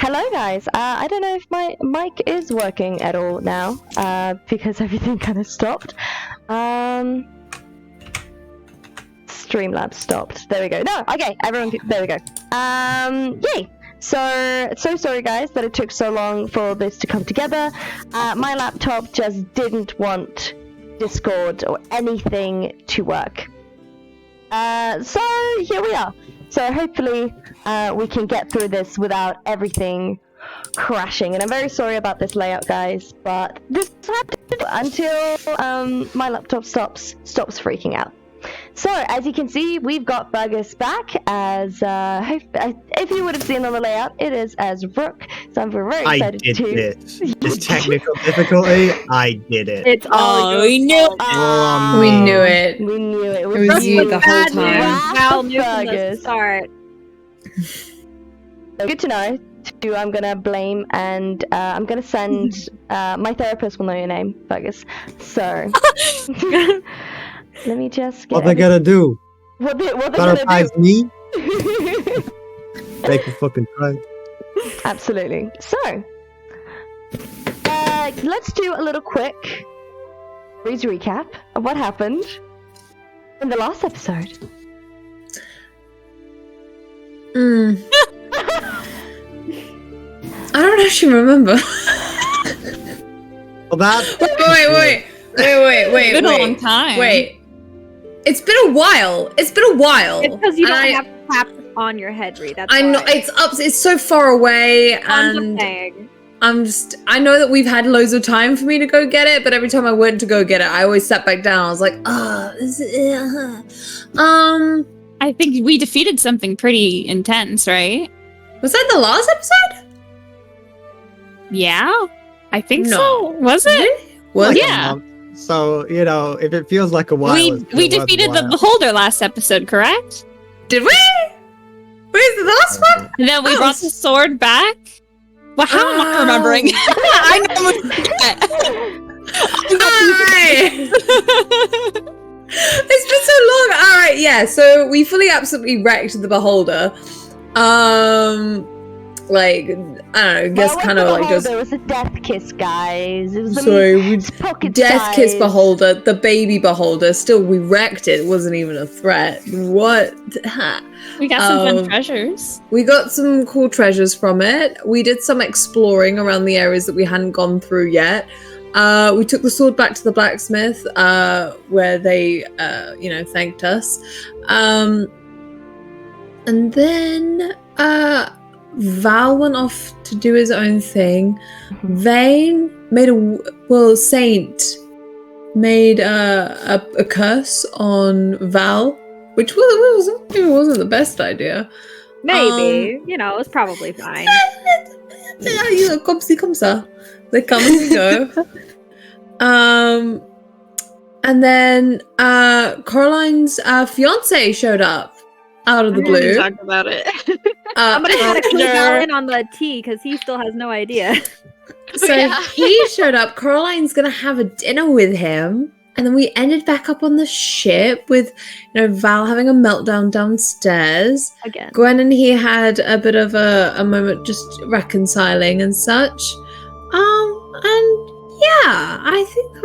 Hello guys, I don't know if my mic is working at all now, because everything kind of stopped. Streamlabs stopped. There we go. No, okay, there we go. Yay! So sorry guys that it took so long for this to come together. My laptop just didn't want Discord or anything to work. So here we are. So hopefully we can get through this without everything crashing. And I'm very sorry about this layout, guys, but this had to do until my laptop stops freaking out. So as you can see, we've got Burgess back as if you would have seen on the layout, it is as Rook. So I'm very excited I did it. This technical difficulty, I did it. It's all we knew it. We knew it. We knew it. It was you the whole time. Val knew from the start. Good to know. I'm gonna blame and I'm gonna send my therapist will know your name, Burgess. So let me just get What they gonna do? What they Gotta gonna advise do? me? Make a fucking try. Absolutely. So let's do a little quick recap of what happened in the last episode. I don't actually remember. Well, that. Wait. It's been a long time. Wait. It's been a while. It's because you don't have tap on your head, Reed. That's I know why. it's up. It's so far away, and I know that we've had loads of time for me to go get it, but every time I went to go get it, I always sat back down. I was like, I think we defeated something pretty intense, right? was that the last episode? Yeah, I think No. so. Was it? Was Like it? a Yeah. month. So, you know, if it feels like a while, We it's 'cause it was a defeated the while. beholder last episode, correct? Did we? Where's the last one? And then we brought the sword back. Well, how am I remembering? I normally forget. It's been so long. All right, yeah. So we fully, absolutely wrecked the beholder. Like I don't know. Guess kind of like just. There was a death kiss, guys. It was Sorry, we pocket death kiss size. beholder, the baby beholder. Still, we wrecked it. It wasn't even a threat. What? We got some fun treasures. We got some cool treasures from it. We did some exploring around the areas that we hadn't gone through yet. We took the sword back to the blacksmith, where they, thanked us. And then Val went off to do his own thing. Vane made Saint made a curse on Val, which wasn't the best idea. Maybe. It was probably fine. Comme ci, comme ça. They come and they go. And then Caroline's fiance showed up out of the blue. Talk about it. Somebody had to clue Val in on the tea because he still has no idea. So he showed up. Caroline's gonna have a dinner with him, and then we ended back up on the ship with, Val having a meltdown downstairs. Again. Gwen and he had a bit of a moment just reconciling and such. And yeah, I think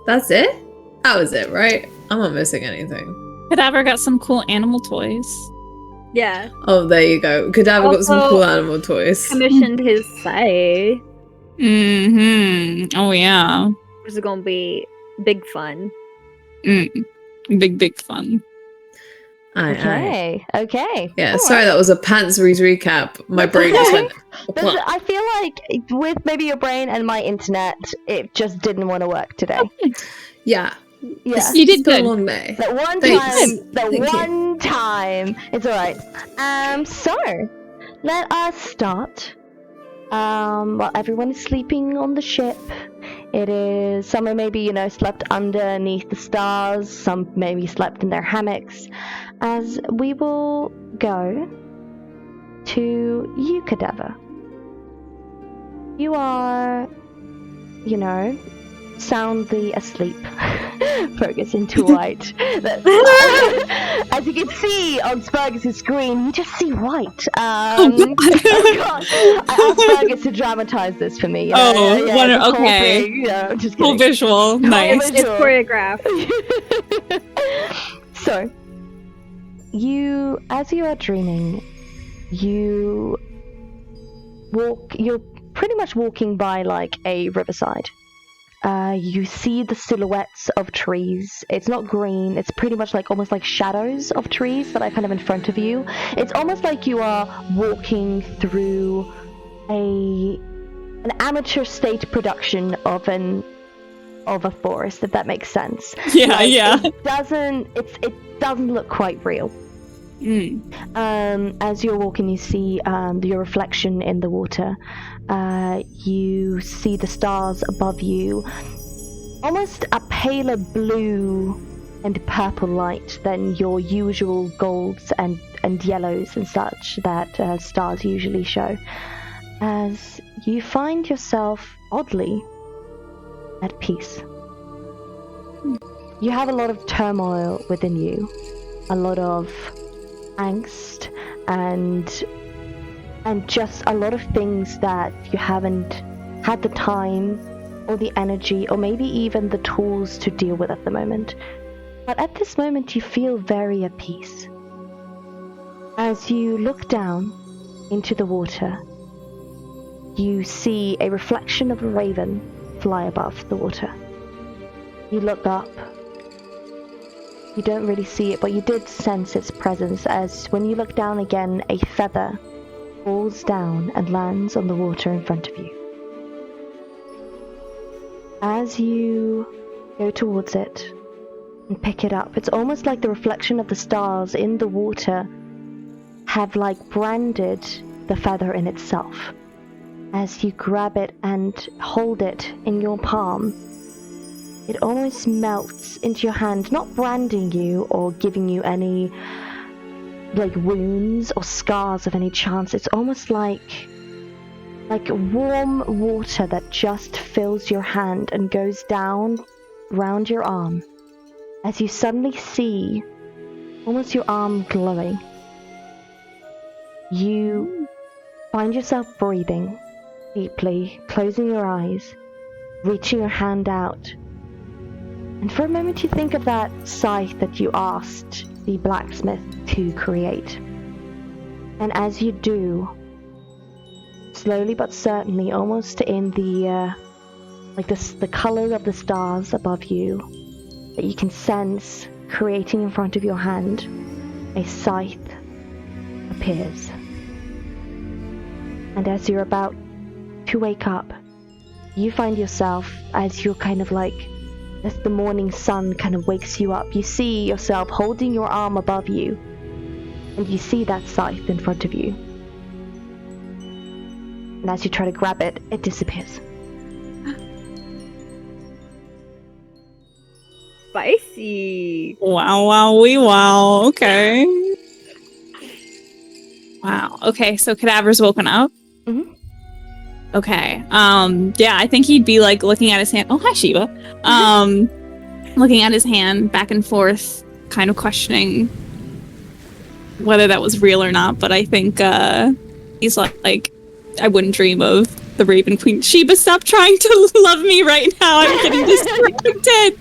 that's it. That was it, right? I'm not missing anything. Cadaver got some cool animal toys. Yeah. Oh, there you go. Cadaver got some Also, cool animal toys. Commissioned his say. Mm-hmm. Oh, yeah. Which is going to be big fun. Big fun. Aye. Okay. Yeah, All sorry, right. that was a pantseries recap. My brain just went. I feel like with maybe your brain and my internet, it just didn't want to work today. Yeah. Yeah. You did It's been good. a long day. That one Thanks. time. It's alright. So let us start. While everyone is sleeping on the ship. It is some are maybe, slept underneath the stars, some maybe slept in their hammocks, as we will go to you, Cadaver. You are, soundly asleep. Fergus into white. As you can see on Fergus's screen, you just see white. God. I asked Fergus to dramatize this for me. You know? This whole okay. thing, I'm just Full kidding. visual, nice. It's choreographed. So, as you are dreaming, you're pretty much walking by like a riverside. You see the silhouettes of trees. It's not green, it's pretty much like almost like shadows of trees that are kind of in front of you. It's almost like you are walking through an amateur stage production of a forest, if that makes sense. Yeah. It doesn't look quite real. As you're walking, you see your reflection in the water. You see the stars above you, almost a paler blue and purple light than your usual golds and yellows and such that stars usually show. As you find yourself oddly at peace. You have a lot of turmoil within you, a lot of angst and just a lot of things that you haven't had the time or the energy or maybe even the tools to deal with at the moment. But at this moment you feel very at peace. As you look down into the water, you see a reflection of a raven fly above the water. You look up. You don't really see it, but you did sense its presence as when you look down again, a feather falls down and lands on the water in front of you. As you go towards it and pick it up, it's almost like the reflection of the stars in the water have like branded the feather in itself. As you grab it and hold it in your palm, it almost melts into your hand, not branding you or giving you any like wounds or scars of any chance. It's almost like warm water that just fills your hand and goes down round your arm as you suddenly see almost your arm glowing. You find yourself breathing deeply, closing your eyes, reaching your hand out. And for a moment you think of that scythe that you asked the blacksmith to create. And as you do, slowly but certainly, almost in the color of the stars above you, that you can sense creating in front of your hand, a scythe appears. And as you're about to wake up, you find yourself, as you're kind of like, as the morning sun kind of wakes you up, you see yourself holding your arm above you, and you see that scythe in front of you. And as you try to grab it, it disappears. Spicy. Wow. Okay. Wow. Okay, so Cadaver's woken up. Mm-hmm. Okay. Yeah, I think he'd be like looking at his hand. Oh, hi, Shiva. Looking at his hand back and forth, kind of questioning whether that was real or not. But I think he's like, I wouldn't dream of the Raven Queen. Shiva, stop trying to love me right now. I'm getting distracted.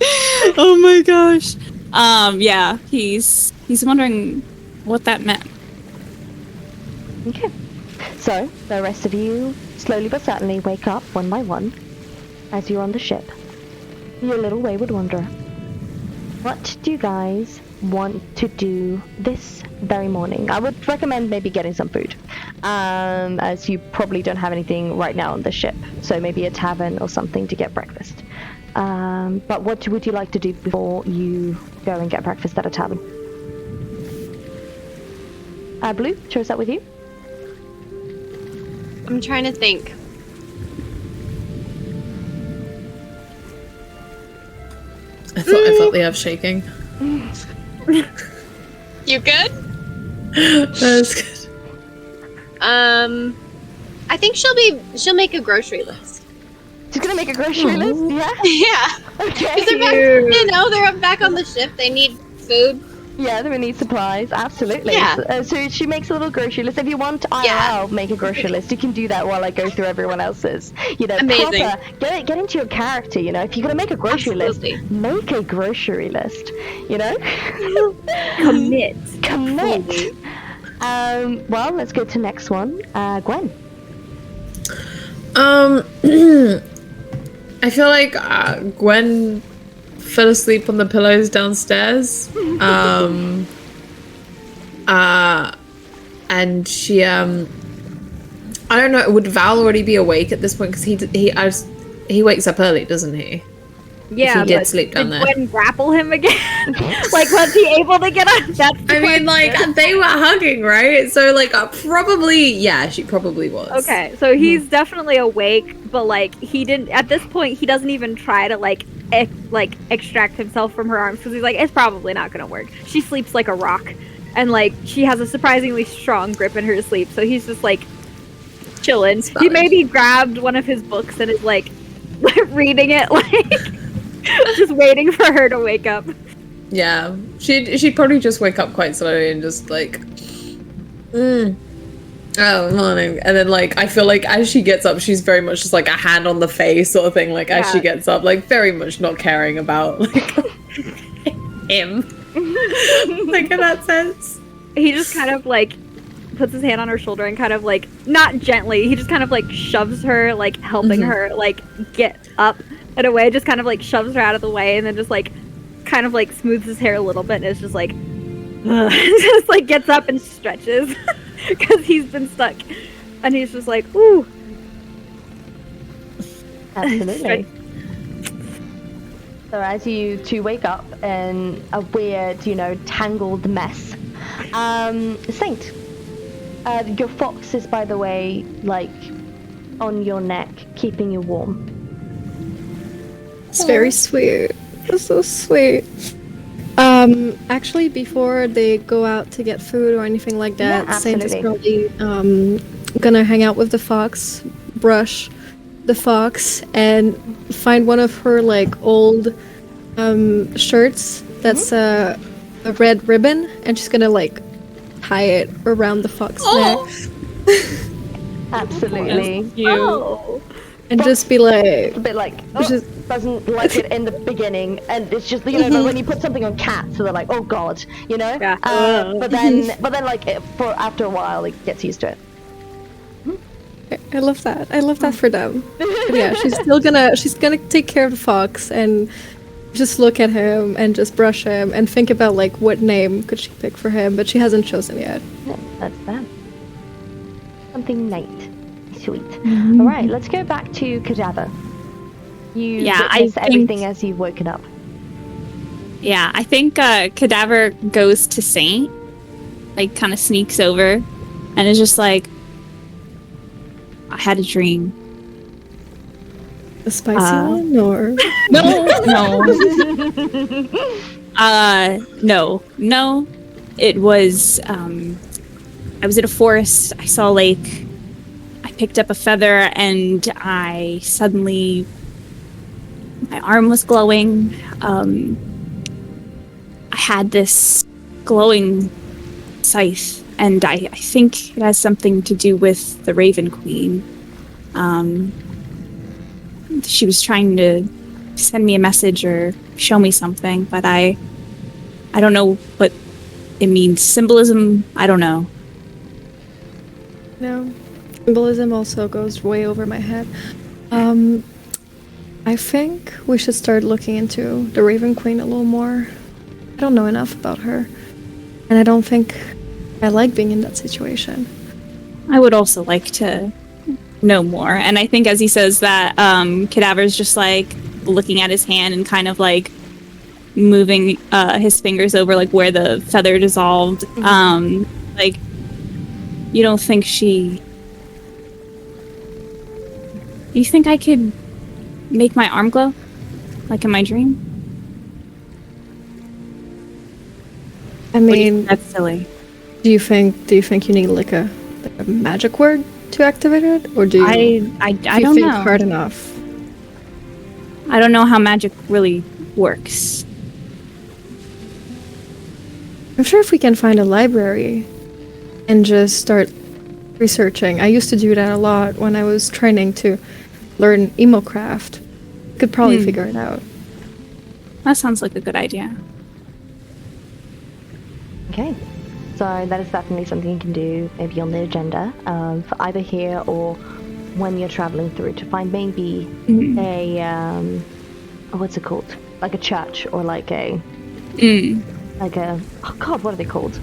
Oh my gosh. Yeah, he's wondering what that meant. Okay. So, the rest of you slowly but certainly wake up one by one as you're on the ship. Your little Wayward Wanderer. What do you guys want to do this very morning? I would recommend maybe getting some food, as you probably don't have anything right now on the ship. So maybe a tavern or something to get breakfast. But what would you like to do before you go and get breakfast at a tavern? Blue, should I start with you? I'm trying to think. I felt the earth shaking. You good? That's good. I think she'll make a grocery list. She's gonna make a grocery list. Yeah. Yeah. Okay. 'Cause they're back, they're back on the ship. They need food. Yeah, they need supplies. Absolutely. Yeah. So she makes a little grocery list. If you want IRL, Yeah. make a grocery list. You can do that while I go through everyone else's. You know, Amazing. proper, get into your character. You know, if you're gonna make a grocery Absolutely. list, make a grocery list. You know. Commit. Commit. Well, let's go to next one. Gwen. I feel like Gwen fell asleep on the pillows downstairs. And she I don't know, would Val already be awake at this point? Because he wakes up early, doesn't he? Yeah, he did but sleep down did there. Gwen grapple him again? Like, was he able to get up? That's the I mean, like, question. they were hugging, right? So, like, probably, yeah, she probably was. Okay, so he's definitely awake, but like he didn't. At this point, he doesn't even try to like extract himself from her arms because he's like, it's probably not gonna work. She sleeps like a rock, and like she has a surprisingly strong grip in her sleep. So he's just like chilling. He maybe grabbed one of his books and is like reading it, like just waiting for her to wake up. Yeah, she'd probably just wake up quite slowly and just like, oh, morning. And then like, I feel like as she gets up, she's very much just like a hand on the face sort of thing. Like as she gets up, like very much not caring about like him. Like in that sense. He just kind of like puts his hand on her shoulder and kind of like, not gently, he just kind of like shoves her, like helping her like get up in a way, just kind of like shoves her out of the way and then just like kind of like smooths his hair a little bit and is just like just like gets up and stretches because he's been stuck and he's just like, ooh. Absolutely. So as you two wake up in a weird, you know, tangled mess, Saint, your fox is, by the way, like on your neck, keeping you warm. It's very sweet. It's so sweet. Actually, before they go out to get food or anything like that, Yeah, Saint is absolutely. probably gonna hang out with the fox, brush the fox, and find one of her like old shirts that's a red ribbon, and she's gonna like tie it around the fox neck. Absolutely. Oh. And just be like, A bit like, Just- doesn't like it in the beginning, and it's just, you know, when you put something on cats, so they're like, oh god, you know. Yeah. But then like for after a while, it gets used to it. I love that. I love that for them. But yeah, she's gonna take care of the fox and just look at him and just brush him and think about like what name could she pick for him, but she hasn't chosen yet. Yeah, that's that. Something nice. Sweet. All right, let's go back to Cadaver. You witness everything as you've woken up. Yeah, I think Cadaver goes to Saint, like kind of sneaks over, and is just like, I had a dream. The spicy one, or No. It was I was in a forest, I saw a lake, I picked up a feather, and I suddenly, my arm was glowing. I had this glowing scythe, and I think it has something to do with the Raven Queen. She was trying to send me a message or show me something, but I don't know what it means. Symbolism, I don't know. no. Symbolism also goes way over my head. I think we should start looking into the Raven Queen a little more. I don't know enough about her, and I don't think I like being in that situation. I would also like to know more. And I think as he says that, Cadaver's just like looking at his hand and kind of like moving his fingers over like where the feather dissolved. Like, you don't think she... You think I could make my arm glow? Like in my dream? I mean, That's silly. do you think you need like a magic word to activate it, or do you I do you don't think know. hard enough? I don't know how magic really works. I'm sure if we can find a library and just start researching. I used to do that a lot when I was training to learn emo craft. Could probably figure it out. That sounds like a good idea. Okay. So that is definitely something you can do maybe on the agenda for either here or when you're traveling through to find maybe a what's it called? Like a church or like a like a oh god, what are they called?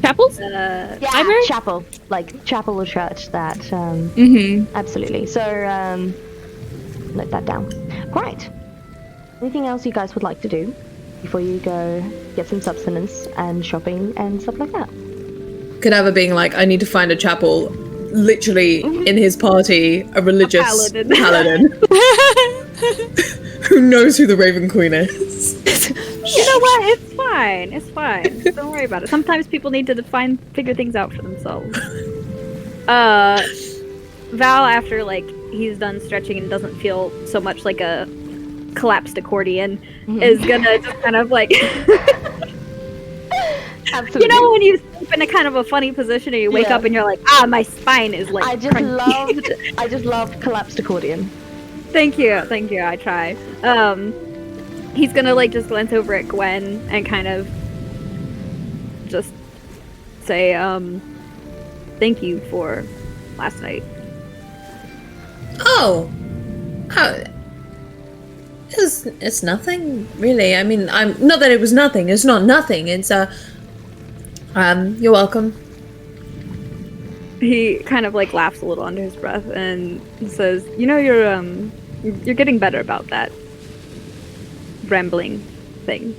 Chapels? Yeah, library? chapel, like chapel or church. That absolutely. So note that down. Right. Anything else you guys would like to do before you go get some sustenance and shopping and stuff like that? Kadava being like, I need to find a chapel. Literally in his party, a religious paladin. Who knows who the Raven Queen is? You know what? It's fine. It's fine. Don't worry about it. Sometimes people need to figure things out for themselves. Val, after like he's done stretching and doesn't feel so much like a collapsed accordion, is gonna just kind of like Absolutely. You know when you sleep in a kind of a funny position and you wake up and you're like, my spine is like I just loved collapsed accordion. Thank you, I try. He's gonna like just glance over at Gwen and kind of just say, thank you for last night. It's nothing really. I mean, I'm not that it was nothing. It's not nothing. It's you're welcome. He kind of like laughs a little under his breath and says, "You know, you're getting better about that rambling thing,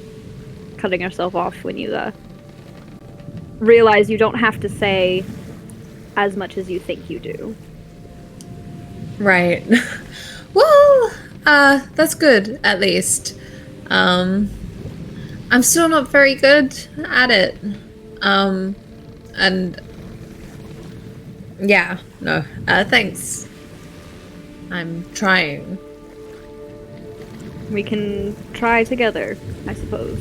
cutting yourself off when you realize you don't have to say as much as you think you do." Right. Well, that's good, at least. I'm still not very good at it. And yeah, no, thanks. I'm trying. We can try together, I suppose.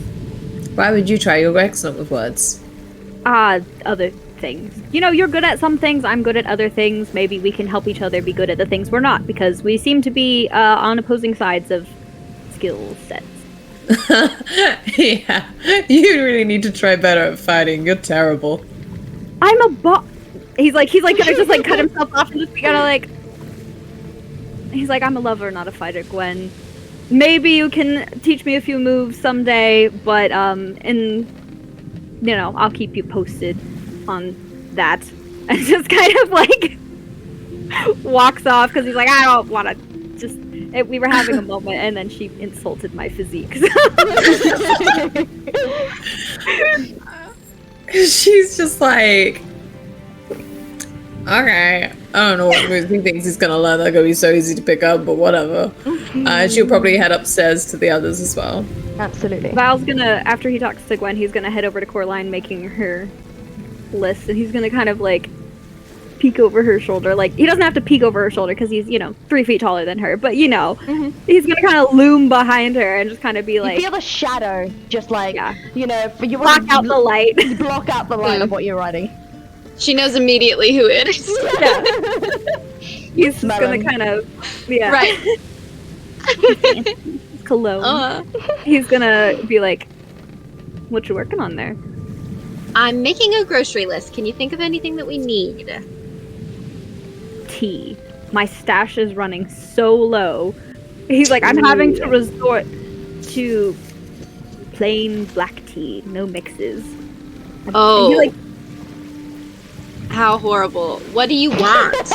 Why would you try? You're excellent with words. Other things. You know, you're good at some things, I'm good at other things. Maybe we can help each other be good at the things we're not, because we seem to be on opposing sides of skill sets. Yeah, you really need to try better at fighting. You're terrible. I'm a boss. He's like gonna just like cut himself off and just be kind of like. He's like, I'm a lover, not a fighter, Gwen. Maybe you can teach me a few moves someday, but I'll keep you posted on that. And just kind of like walks off because he's like, I don't want to just. We were having a moment, and then she insulted my physique. She's just like, okay, I don't know what moves he thinks he's gonna learn. They're gonna be so easy to pick up, but whatever. She'll probably head upstairs to the others as well. Absolutely. Val's gonna, after he talks to Gwen, he's gonna head over to Coraline, making her list, and he's gonna kind of like peek over her shoulder. Like, he doesn't have to peek over her shoulder because he's 3 feet taller than her, but he's gonna kind of loom behind her and just kind of be like, you feel the shadow, just like you block out the light. Block out the light of what you're writing. She knows immediately who it is. Yeah. He's just gonna kind of right. Cologne. He's gonna be like, what you working on there? I'm making a grocery list. Can you think of anything that we need? Tea. My stash is running so low. He's like, I'm having to resort to plain black tea, no mixes. Oh. Like, how horrible. What do you want?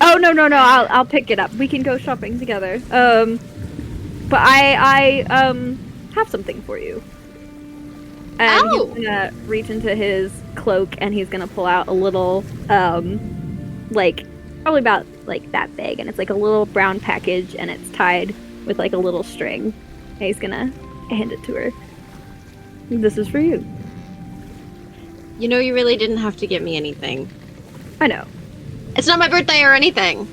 Oh, no. I'll pick it up. We can go shopping together. But I have something for you. And he's gonna reach into his cloak and he's gonna pull out a little, like, probably about like that big, and it's like a little brown package and it's tied with like a little string. And he's gonna hand it to her. This is for you. You know, you really didn't have to get me anything. I know. It's not my birthday or anything.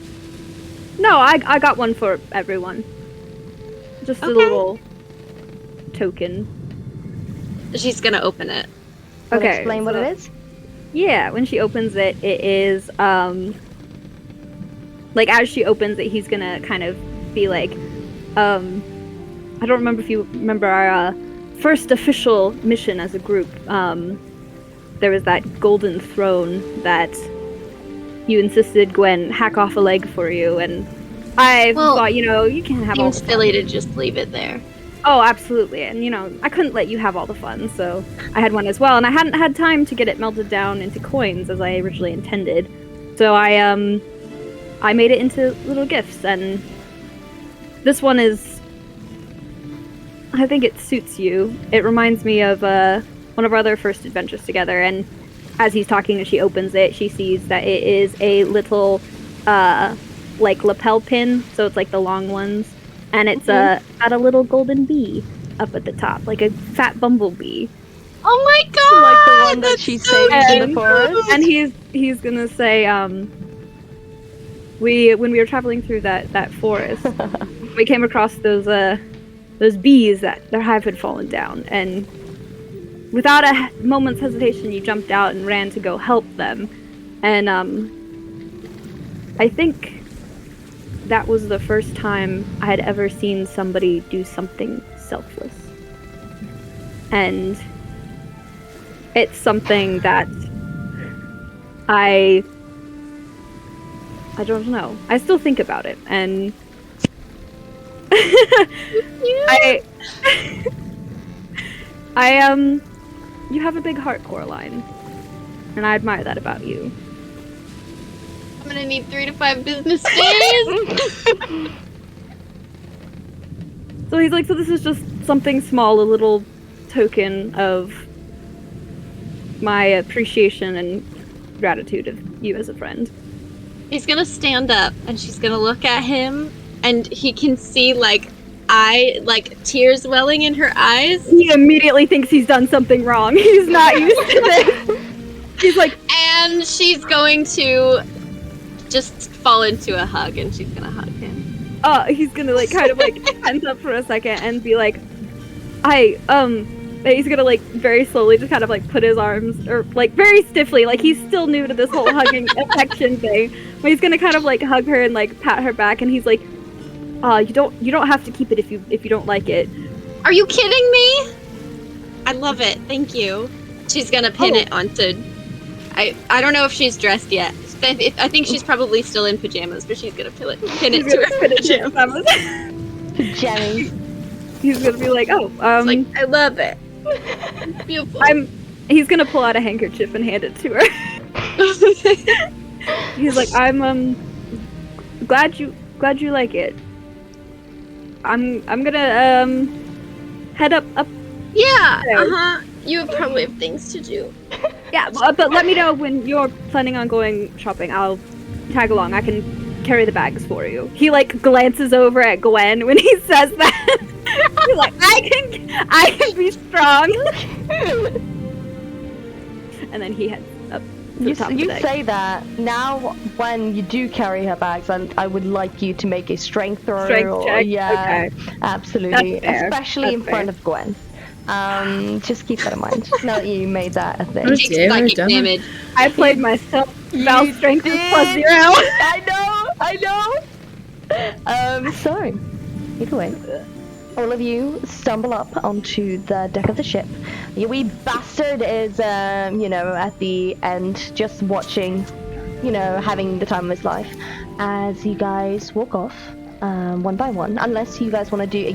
No, I got one for everyone. Just a little token. She's gonna open it. Wanna Okay. explain what it is? Yeah, when she opens it, it is like as she opens it, he's gonna kind of be like, I don't remember if you remember our first official mission as a group. There was that golden throne that you insisted Gwen hack off a leg for you, and I thought, you can't have all the Seems silly fun. to just leave it there. Oh, absolutely, and I couldn't let you have all the fun, so I had one as well, and I hadn't had time to get it melted down into coins as I originally intended. So I made it into little gifts, and this one is, I think it suits you. It reminds me of one of our other first adventures together, and as he's talking and she opens it, she sees that it is a little, like, lapel pin, so it's like the long ones, and it's got a little golden bee up at the top, like a fat bumblebee. Oh my god! Like the one that she so saved in the forest. And he's gonna say, when we were traveling through that forest, we came across those bees that their hive had fallen down, and without a moment's hesitation, you jumped out and ran to go help them. And I think that was the first time I had ever seen somebody do something selfless. And it's something that I don't know. I still think about it, and you have a big heart, Coraline, and I admire that about you. I'm gonna need 3 to 5 business days. So he's like, so this is just something small, a little token of my appreciation and gratitude of you as a friend. He's gonna stand up, and she's gonna look at him, and he can see tears welling in her eyes. He immediately thinks he's done something wrong. He's not used to this. He's like, And she's going to just fall into a hug, and she's gonna hug him. he's gonna kind of tense up for a second and be like, he's gonna very slowly just kind of put his arms, or very stiffly, he's still new to this whole hugging affection thing, but he's gonna kind of hug her and pat her back, and he's like, you don't have to keep it if you don't like it. Are you kidding me? I love it. Thank you. She's gonna pin it onto. I don't know if she's dressed yet. I think she's probably still in pajamas, but she's gonna pin it to her pajamas. Jenny. He's gonna be like, I love it. Beautiful. He's gonna pull out a handkerchief and hand it to her. He's like, I'm glad you like it. I'm gonna head up. Yeah. there. You probably have things to do. Yeah, but let me know when you're planning on going shopping. I'll tag along. I can carry the bags for you. He glances over at Gwen when he says that. He's like, I can be strong. And then he heads up to the top of the You deck. say that now. When you do carry her bags, I would like you to make a strength throw. Strength check? Yeah, Okay. absolutely, That's fair. especially in That's front fair. of Gwen. Just keep that in mind. Now that you made that a thing. Oh, Takes dear, psychic damn it. damage. I played myself. Val You strength is did. +0. I know. So, either way, all of you stumble up onto the deck of the ship. Your wee bastard is, at the end, just watching, having the time of his life, as you guys walk off, one by one. Unless you guys want to do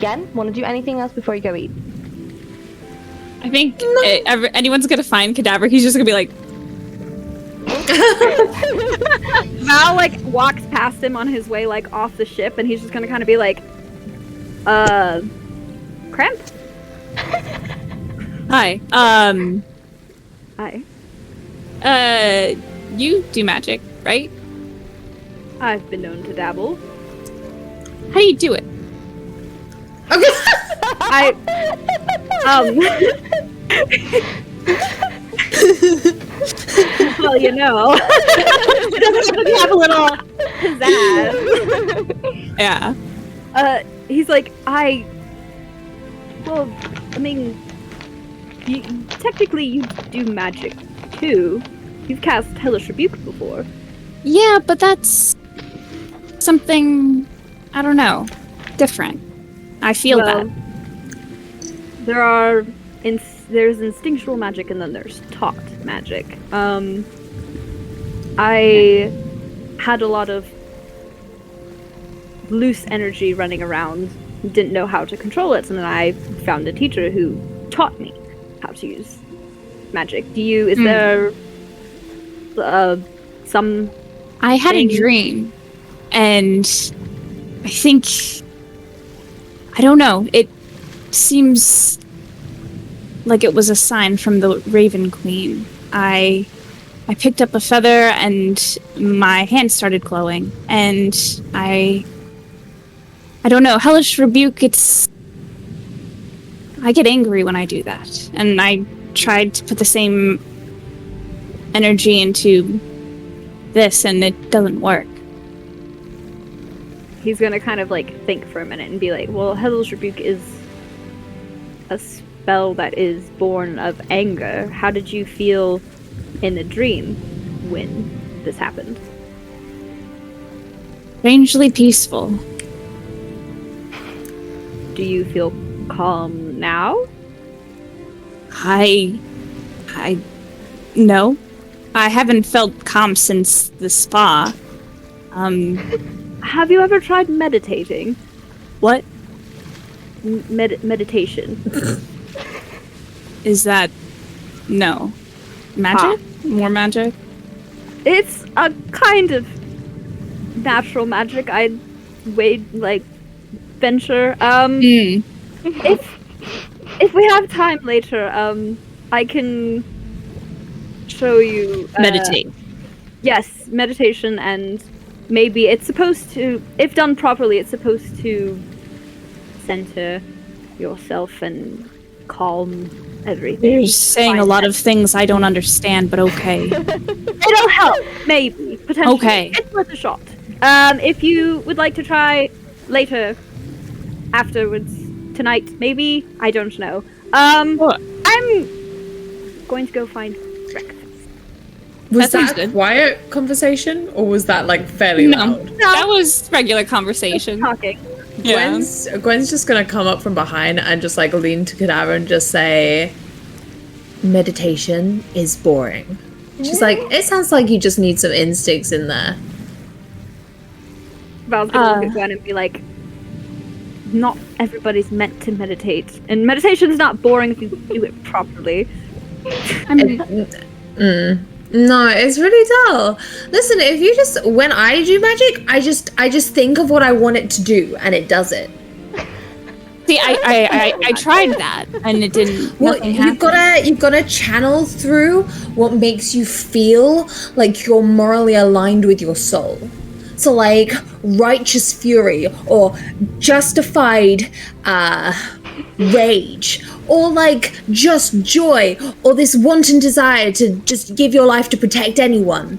anything else before you go eat. I think anyone's gonna find Cadaver. He's just gonna be like, Val walks past him on his way off the ship, and he's just gonna kind of be like, Cramp? "Hi, Hi. you do magic, right? I've been known to dabble. How do you do it?" Well, you have a little pizzazz. Yeah. He's like, I mean, technically you do magic too. You've cast Hellish Rebuke before. Yeah, but that's something, I don't know, different. I feel that. There's instinctual magic and then there's taught magic. I had a lot of loose energy running around, didn't know how to control it, and then I found a teacher who taught me how to use magic. Is there some... I had a dream, and I think, I don't know, it seems like it was a sign from the Raven Queen. I picked up a feather and my hand started glowing, and I don't know, Hellish Rebuke, I get angry when I do that, and I tried to put the same energy into this, and it doesn't work. He's gonna kind of like think for a minute and be like, well, Hellish Rebuke is a spell that is born of anger. How did you feel in the dream when this happened? Strangely peaceful. Do you feel calm now? No. I haven't felt calm since the spa. Have you ever tried meditating? What? Meditation. Is that... No. Magic? More magic? It's a kind of natural magic. I'd venture. If we have time later, I can show you Meditate. Yes, meditation, and maybe it's supposed to, if done properly, it's supposed to center yourself and calm everything. You're saying a lot of things I don't understand, but okay. It'll help, maybe, potentially. Okay. It's worth a shot. If you would like to try later, afterwards, tonight, maybe, I don't know. I'm going to go find breakfast. Was That sounds that a good. quiet conversation, or was that like fairly loud? That was regular conversation. Talking. Yeah. Gwen's just gonna come up from behind and just like lean to Cadaver and just say, meditation is boring. She's like, it sounds like you just need some instincts in there. Val's gonna look at Gwen and be like, not everybody's meant to meditate. And meditation's not boring if you do it properly. I mean, No, it's really dull. Listen, if you just, when I do magic, I just think of what I want it to do, and it does it. see, I tried that, and it didn't. Well, nothing you've happened. gotta channel through what makes you feel like you're morally aligned with your soul. So like righteous fury or justified rage, or like just joy, or this wanton desire to just give your life to protect anyone.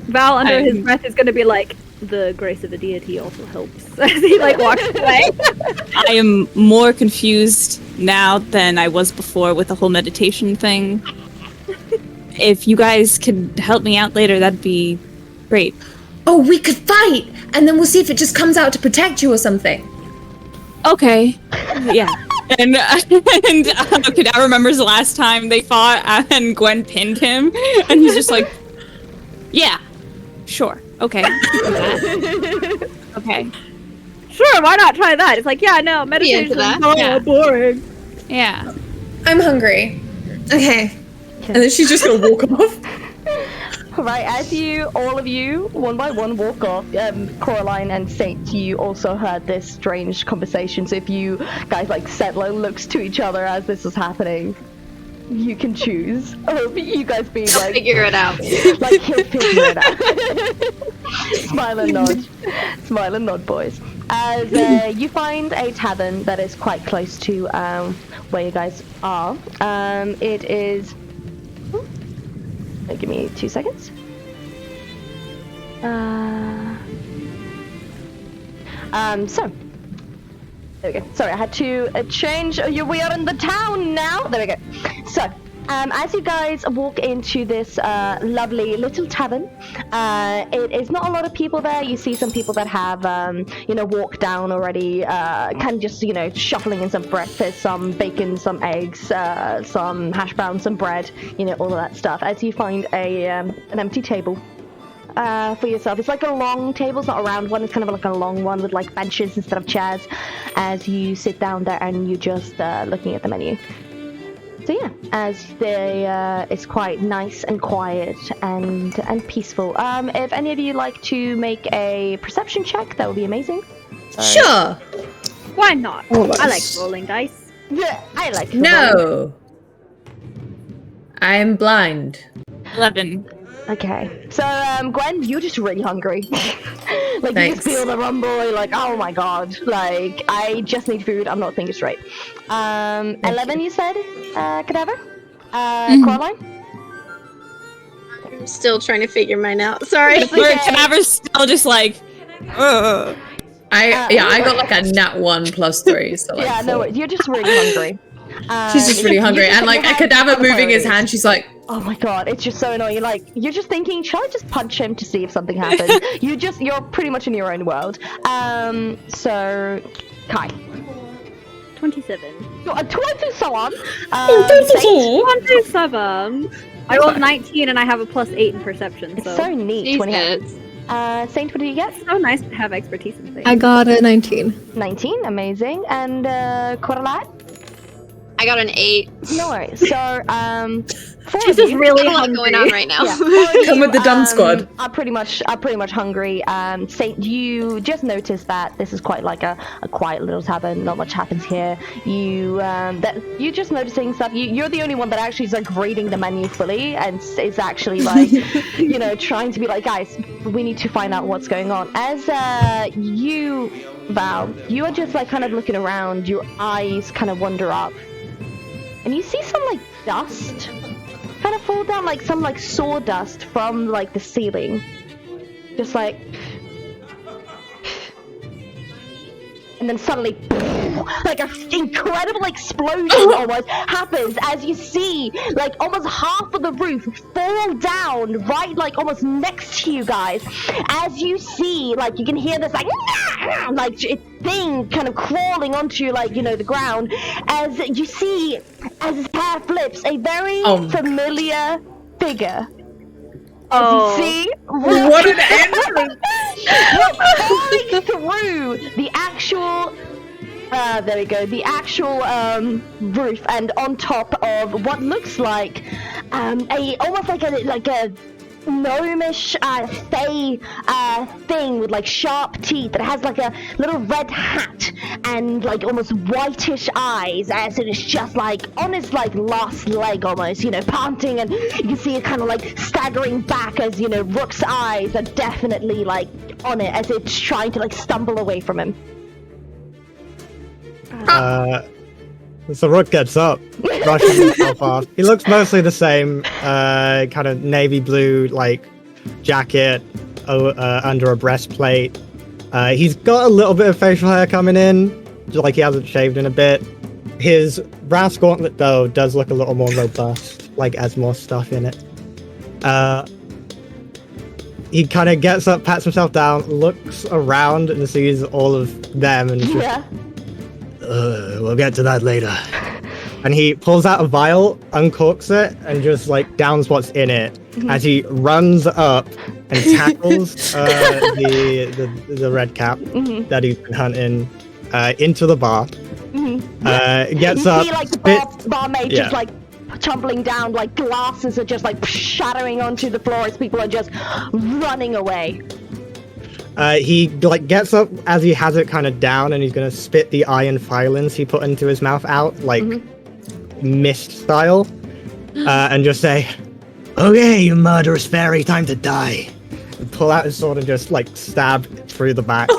Val, under his breath, is gonna be like, the grace of the deity also helps. As he like walks away. I am more confused now than I was before with the whole meditation thing. If you guys could help me out later, that'd be great. Oh, we could fight, and then we'll see if it just comes out to protect you or something. Okay. Yeah. And Kadar remembers the last time they fought and Gwen pinned him, and he's just like, yeah, sure, okay. Okay. Sure, why not try that? It's like, yeah, no, meditation is Yeah. boring. Yeah. I'm hungry. Okay. And then she's just gonna walk off. Right, as all of you, one by one, walk off, Coraline and Saint, you also heard this strange conversation. So if you guys like set low looks to each other as this is happening, you can choose. Or you guys be I'll like, figure it out. like he'll figure it out. Smile and nod, boys. As you find a tavern that is quite close to where you guys are. It is. Give me 2 seconds. So there we go. Sorry, I had to change. We are in the town now. There we go. So, as you guys walk into this lovely little tavern, it is not a lot of people there. You see some people that have, walked down already, kind of just, shuffling in some breakfast, some bacon, some eggs, some hash browns, some bread, all of that stuff. As you find an empty table. For yourself. It's like a long table, it's not a round one, it's kind of like a long one with like benches instead of chairs as you sit down there and you just looking at the menu. So yeah, as it's quite nice and quiet and peaceful. If any of you like to make a perception check, that would be amazing. Sure. Why not? Almost. I like rolling dice. Yeah, I like No. I'm blind. 11. Okay, so Gwen, you're just really hungry. Like you just Thanks. feel the rumble, you're like, oh my god, like I just need food, I'm not thinking straight. 11 you said, Cadaver? Coraline? I'm still trying to figure mine out. Sorry. Where Cadaver's still just like, ugh. I got like a nat 1 + 3, so like Yeah, no, 4. you're just really hungry. She's just really hungry, and like a cadaver moving his hand, she's like, oh my god, it's just so annoying. You're just thinking, shall I just punch him to see if something happens? You're pretty much in your own world. So, Kai. 27. 27. 27. I rolled 19 and I have a +8 in perception. It's So so neat. 28. Jesus. Saint, what did you get? so nice to have expertise in things. I got a 19. 19, amazing. And Coraline? I got an 8. No worries. So, four She's of just you. really Got a lot hungry. going on right now. Yeah, four of Come you, with the dumb squad. are pretty much hungry. Saint, you just noticed that this is quite like a quiet little tavern. Not much happens here. You're just noticing stuff. You're the only one that actually is like reading the menu fully and is actually like, trying to be like, guys, we need to find out what's going on. As you, Val, you are just like kind of looking around. Your eyes kind of wander up. And you see some like dust kind of fall down, like some like sawdust from like the ceiling. Just like, and then suddenly like an incredible explosion almost happens as you see like almost half of the roof fall down right like almost next to you guys. As you see, like you can hear this like thing kind of crawling onto like the ground, as you see as his hair flips a very familiar figure. As you see, what an entrance! falling through the actual, there we go, the actual roof, and on top of what looks like almost like a gnomish fey thing with like sharp teeth that has like a little red hat and like almost whitish eyes, as it is just like on its like last leg almost, panting, and you can see it kind of like staggering back as Rook's eyes are definitely like on it as it's trying to like stumble away from him. So Rook gets up, brushes himself off. He looks mostly the same, kind of navy blue, like, jacket under a breastplate. He's got a little bit of facial hair coming in, like he hasn't shaved in a bit. His brass gauntlet, though, does look a little more robust, like has more stuff in it. He kind of gets up, pats himself down, looks around and sees all of them, and just, Yeah. We'll get to that later. And he pulls out a vial, uncorks it, and just like downs what's in it as he runs up and tackles the red cap that he's been hunting into the bar. Gets You up, see like the spits, barmaid just like tumbling down, like glasses are just like shattering onto the floor as people are just running away. he like gets up as he has it kind of down, and he's gonna spit the iron filings he put into his mouth out, like mist style, and just say, "Okay, you murderous fairy, time to die." And pull out his sword and just like stab through the back.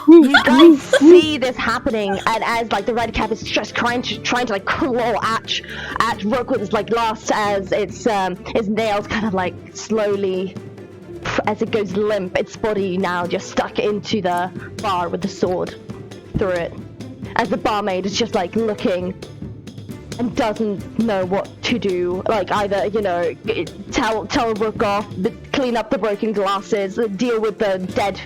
You guys see this happening, and as like the red cap is just trying to like claw at Rook with his like last, as its nails kind of like slowly as it goes limp, its body now just stuck into the bar with the sword through it. As the barmaid is just like looking and doesn't know what to do. Like either, you know, tell Rook off, clean up the broken glasses, deal with the dead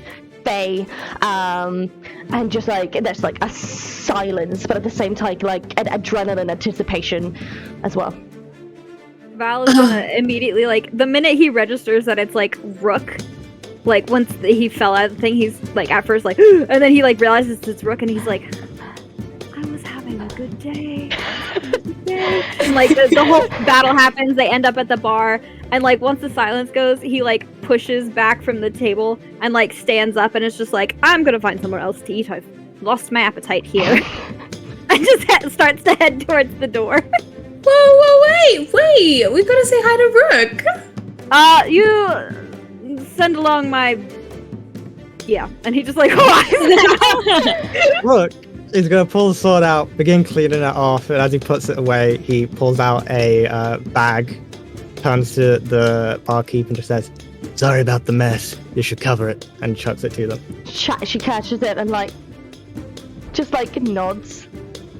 Fae, and just like there's like a silence, but at the same time like an adrenaline anticipation as well. Val is gonna immediately, like, the minute he registers that it's like Rook, like once he fell out of the thing, he's like at first like, and then he like realizes it's Rook, and he's like, I was having a good day. And like the whole battle happens, they end up at the bar, and like once the silence goes, he like pushes back from the table and like stands up, and it's just like, I'm gonna find somewhere else to eat. I've lost my appetite here. And just starts to head towards the door. Whoa, wait! We gotta say hi to Rook. You send along my. Yeah, and he just like. Look, he's gonna pull the sword out, begin cleaning it off, and as he puts it away, he pulls out a bag, turns to the barkeep, and just says, "Sorry about the mess. You should cover it," and chucks it to them. She catches it and like, just like nods.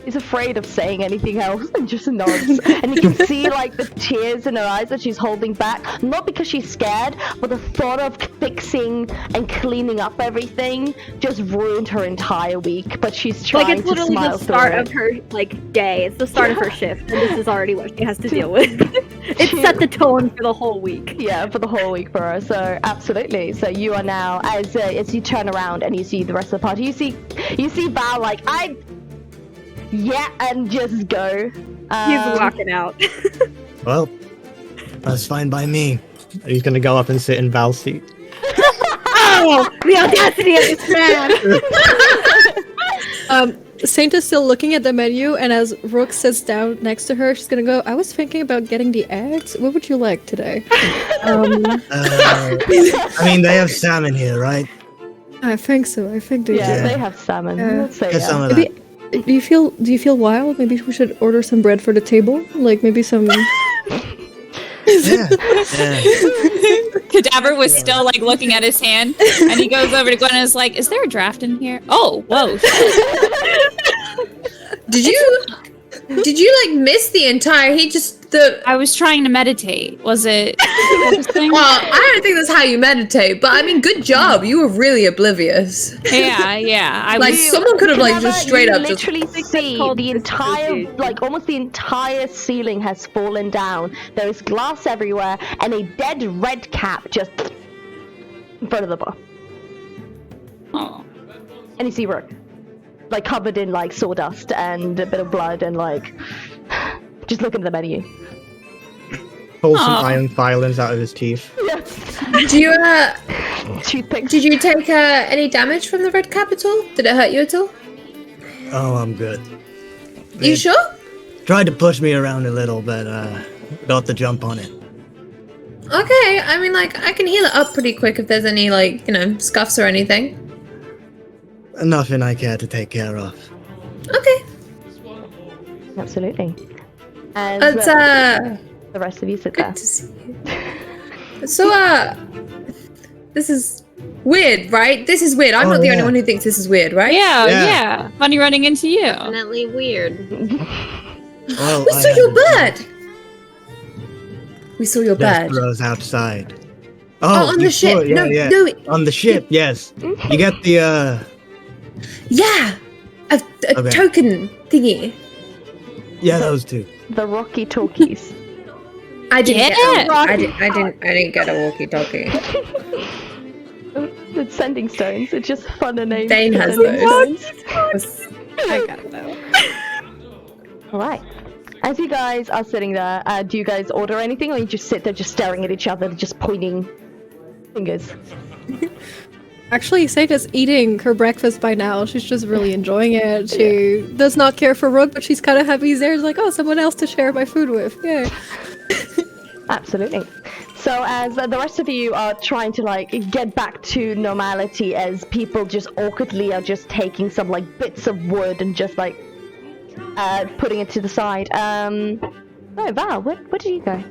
He's afraid of saying anything else and just nods. And you can see like the tears in her eyes that she's holding back. Not because she's scared, but the thought of fixing and cleaning up everything just ruined her entire week. But she's trying like it's to literally smile the start through of her like day. It's the start of her shift, and this is already what she has to deal with. It set the tone for the whole week. Yeah, for the whole week for her. So absolutely. So you are now, as you turn around and you see the rest of the party, you see Val like, and just go. He's walking out. Well, that's fine by me. He's gonna go up and sit in Val's seat. Oh, the audacity of this man! Saint is still looking at the menu, and as Rook sits down next to her, she's gonna go, I was thinking about getting the eggs. What would you like today? I mean, they have salmon here, right? I think so. I think they Yeah, do. they have salmon. Let's say Get some of Maybe, that. do you feel wild? Maybe we should order some bread for the table? Like maybe some Yeah. Cadaver was still like looking at his hand, and he goes over to Gwen and is like, "Is there a draft in here?" Oh, whoa! Did you like miss the entire? I was trying to meditate. Was it focusing? Well, I don't think that's how you meditate, but I mean, good job. You were really oblivious. Yeah. I Like was. someone could have like just straight you up just. literally see the entire, like almost the entire ceiling has fallen down. There is glass everywhere and a dead red cap just in front of the bar. Oh. And you see Rook, like covered in like sawdust and a bit of blood and like just looking at the menu. Pulls some iron filings out of his teeth. Do you Toothpicks. did you take any damage from the red cap at all? Did it hurt you at all? Oh, I'm good. You sure? Tried to push me around a little, but got the jump on it. Okay, I mean, like, I can heal it up pretty quick if there's any, like, scuffs or anything. Nothing I care to take care of. Okay. Absolutely. And It's, the rest of you sit good there. to see you. So, this is weird, right? This is weird. I'm not the only one who thinks this is weird, right? Yeah. Funny running into you. Definitely weird. Well, We saw your bird! We saw your bird. Despero's outside. Oh, on you the ship. saw it, No, yeah. no. On the ship, yes. You get the, Yeah! A Okay. token thingy. yeah, those two. The Rocky Talkies. I didn't Yeah. get I didn't get a walkie-talkie. It's sending stones. It's just fun and names. Dane has Sending those. stones. I gotta know. All right. As you guys are sitting there, do you guys order anything, or you just sit there, just staring at each other, just pointing fingers? Actually, Saint is eating her breakfast by now. She's just really enjoying it. She does not care for Rook, but she's kind of happy he's there. She's like, oh, someone else to share my food with. Yay. Absolutely. So as the rest of you are trying to like get back to normality, as people just awkwardly are just taking some like bits of wood and just like putting it to the side. No, Val, where did you go?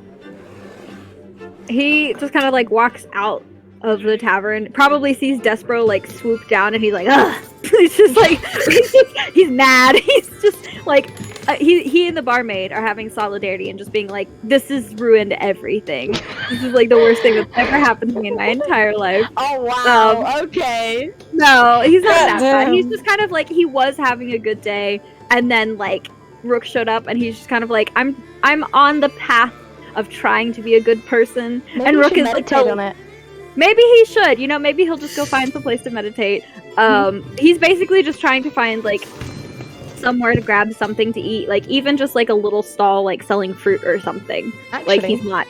He just kind of like walks out of the tavern, probably sees Despero like swoop down, and he's like, ugh. He's just like, he's mad. He's just like, he and the barmaid are having solidarity and just being like, this has ruined everything. This is like the worst thing that's ever happened to me in my entire life. Oh wow. Okay. No, he's not that bad. He's just kind of like, he was having a good day, and then like Rook showed up, and he's just kind of like, I'm on the path of trying to be a good person. Maybe and you Rook should is like, meditate on it. maybe he should, maybe he'll just go find some place to meditate. He's basically just trying to find like somewhere to grab something to eat, like even just like a little stall like selling fruit or something. Actually, like he's not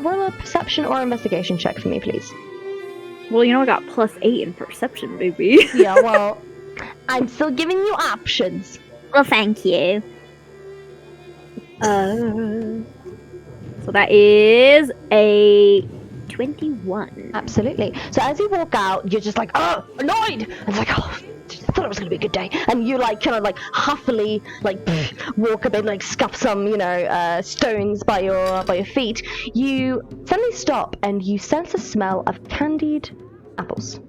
roll a perception or investigation check for me, please. Well, I got +8 in perception, baby. Yeah, well, I'm still giving you options. Well, thank you. So that is a 21. Absolutely. So as you walk out, you're just like, oh, annoyed. And it's like, oh, I thought it was gonna be a good day. And you like kind of like huffily like walk a bit, like scuff some, stones by your feet. You suddenly stop and you sense a smell of candied apples.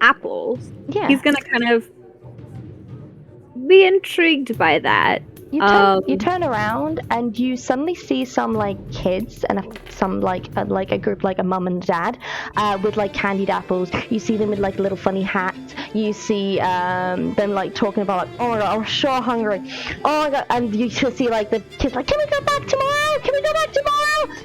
Apples. Yeah. He's gonna kind of be intrigued by that. You turn around and you suddenly see some like kids and some like a group, like a mum and dad, with like candied apples. You see them with like little funny hats. You see them like talking about, oh my god, I'm so hungry. Oh my god, and you just see like the kids like, can we go back tomorrow? Can we go back tomorrow?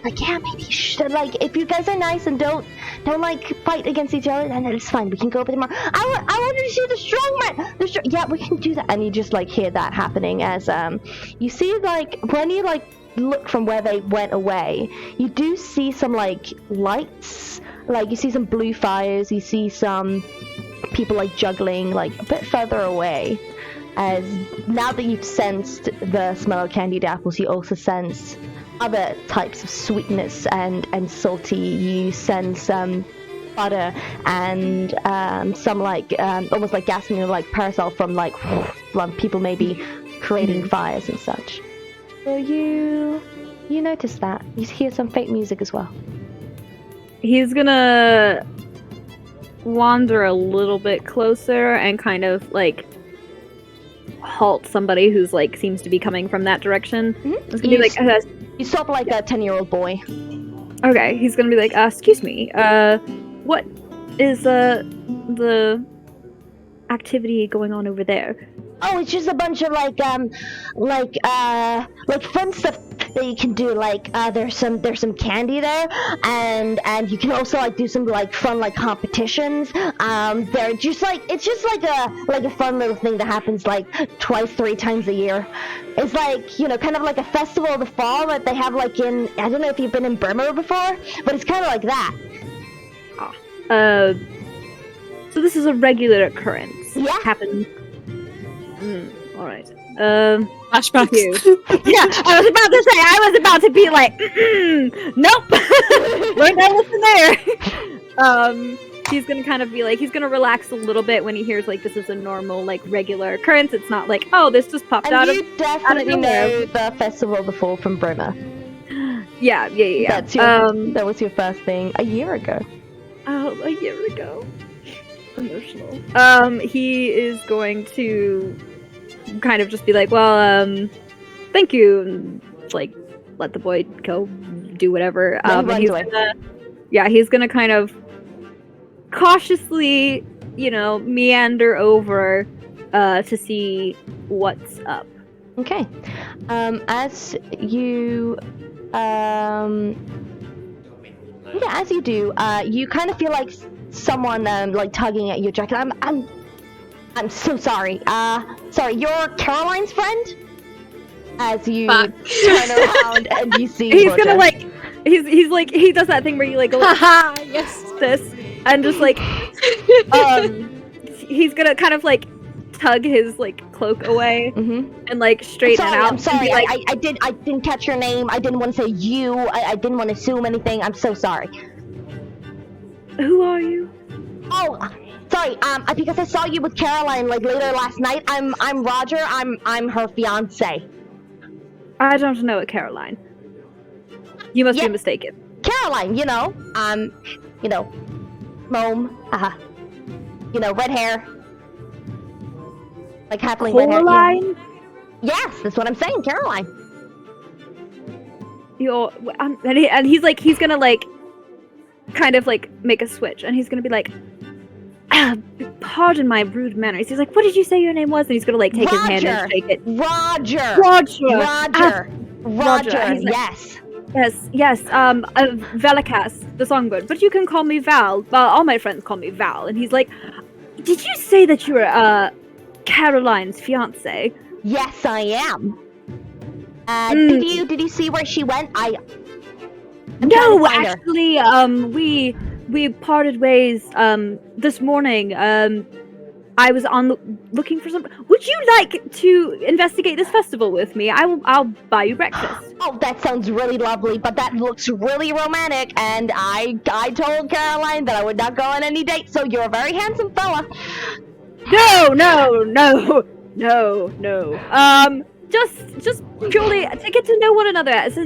Like, yeah, maybe you should. Like, if you guys are nice and don't like fight against each other, then it's fine. We can go over tomorrow. I wanted to see the strong man. Yeah, we can do that. And you just like hear that happening as you see like when you like look from where they went away, you do see some like lights, like you see some blue fires, you see some people like juggling like a bit further away. As now that you've sensed the smell of candied apples, you also sense other types of sweetness and salty. You sense butter and some like almost like gasoline, like parasol from like people maybe creating fires and such. So you notice that. You hear some fake music as well. He's gonna wander a little bit closer and kind of like halt somebody who's like seems to be coming from that direction. It's gonna be like you stop like a 10-year-old boy. Okay, he's gonna be like, excuse me, what is the activity going on over there? Oh, it's just a bunch of like fun stuff that you can do. Like there's some candy there, and you can also like do some like fun like competitions. They're just like it's just like a fun little thing that happens like 3 times a year. It's like kind of like a festival of the fall that they have like in, I don't know if you've been in Burma before, but it's kind of like that. So this is a regular occurrence. Yeah. Happens. All right. Flashbacks. Yeah, I was about to be like, nope. Learn that lesson there. He's gonna kind of be like, he's gonna relax a little bit when he hears like this is a normal like regular occurrence. It's not like, oh, this just popped out of. And you definitely know the Festival of the Fall from Burma. Yeah. That was your first thing a year ago. Oh, a year ago. Emotional. He is going to kind of just be like, well, thank you, and like let the boy go do whatever. He's gonna kind of cautiously, meander over to see what's up. Okay. As you as you do, you kind of feel like someone like tugging at your jacket. I'm so sorry. Sorry, you're Caroline's friend? As you turn around and you see he's Roger. gonna like he's like he does that thing where you like go haha yes this and just like he's gonna kind of like tug his like cloak away and like straighten it out. I'm sorry. Like, I didn't catch your name. I didn't want to say you. I didn't want to assume anything. I'm so sorry. Who are you? Oh, sorry. Because I saw you with Caroline like later last night. I'm Roger. I'm her fiance. I don't know a Caroline. You must Yeah. be mistaken. Caroline, mome, red hair. Like happily red hair. Coraline? Yes, that's what I'm saying, Caroline. And he's gonna like, kind of like make a switch, and he's gonna be like, pardon my rude manners. He's like, what did you say your name was? And he's gonna like take his hand and shake it. Roger. He's like, Yes. Yes, Velikas, the songbird. But you can call me Val. Well, all my friends call me Val. And he's like, did you say that you were, Caroline's fiance? Yes, I am. Did you see where she went? I'm trying to No, find her. actually, we parted ways, this morning. I was looking for some. Would you like to investigate this festival with me? I'll buy you breakfast. Oh, that sounds really lovely, but that looks really romantic, and I told Caroline that I would not go on any dates, so you're a very handsome fella. No. Just purely to get to know one another as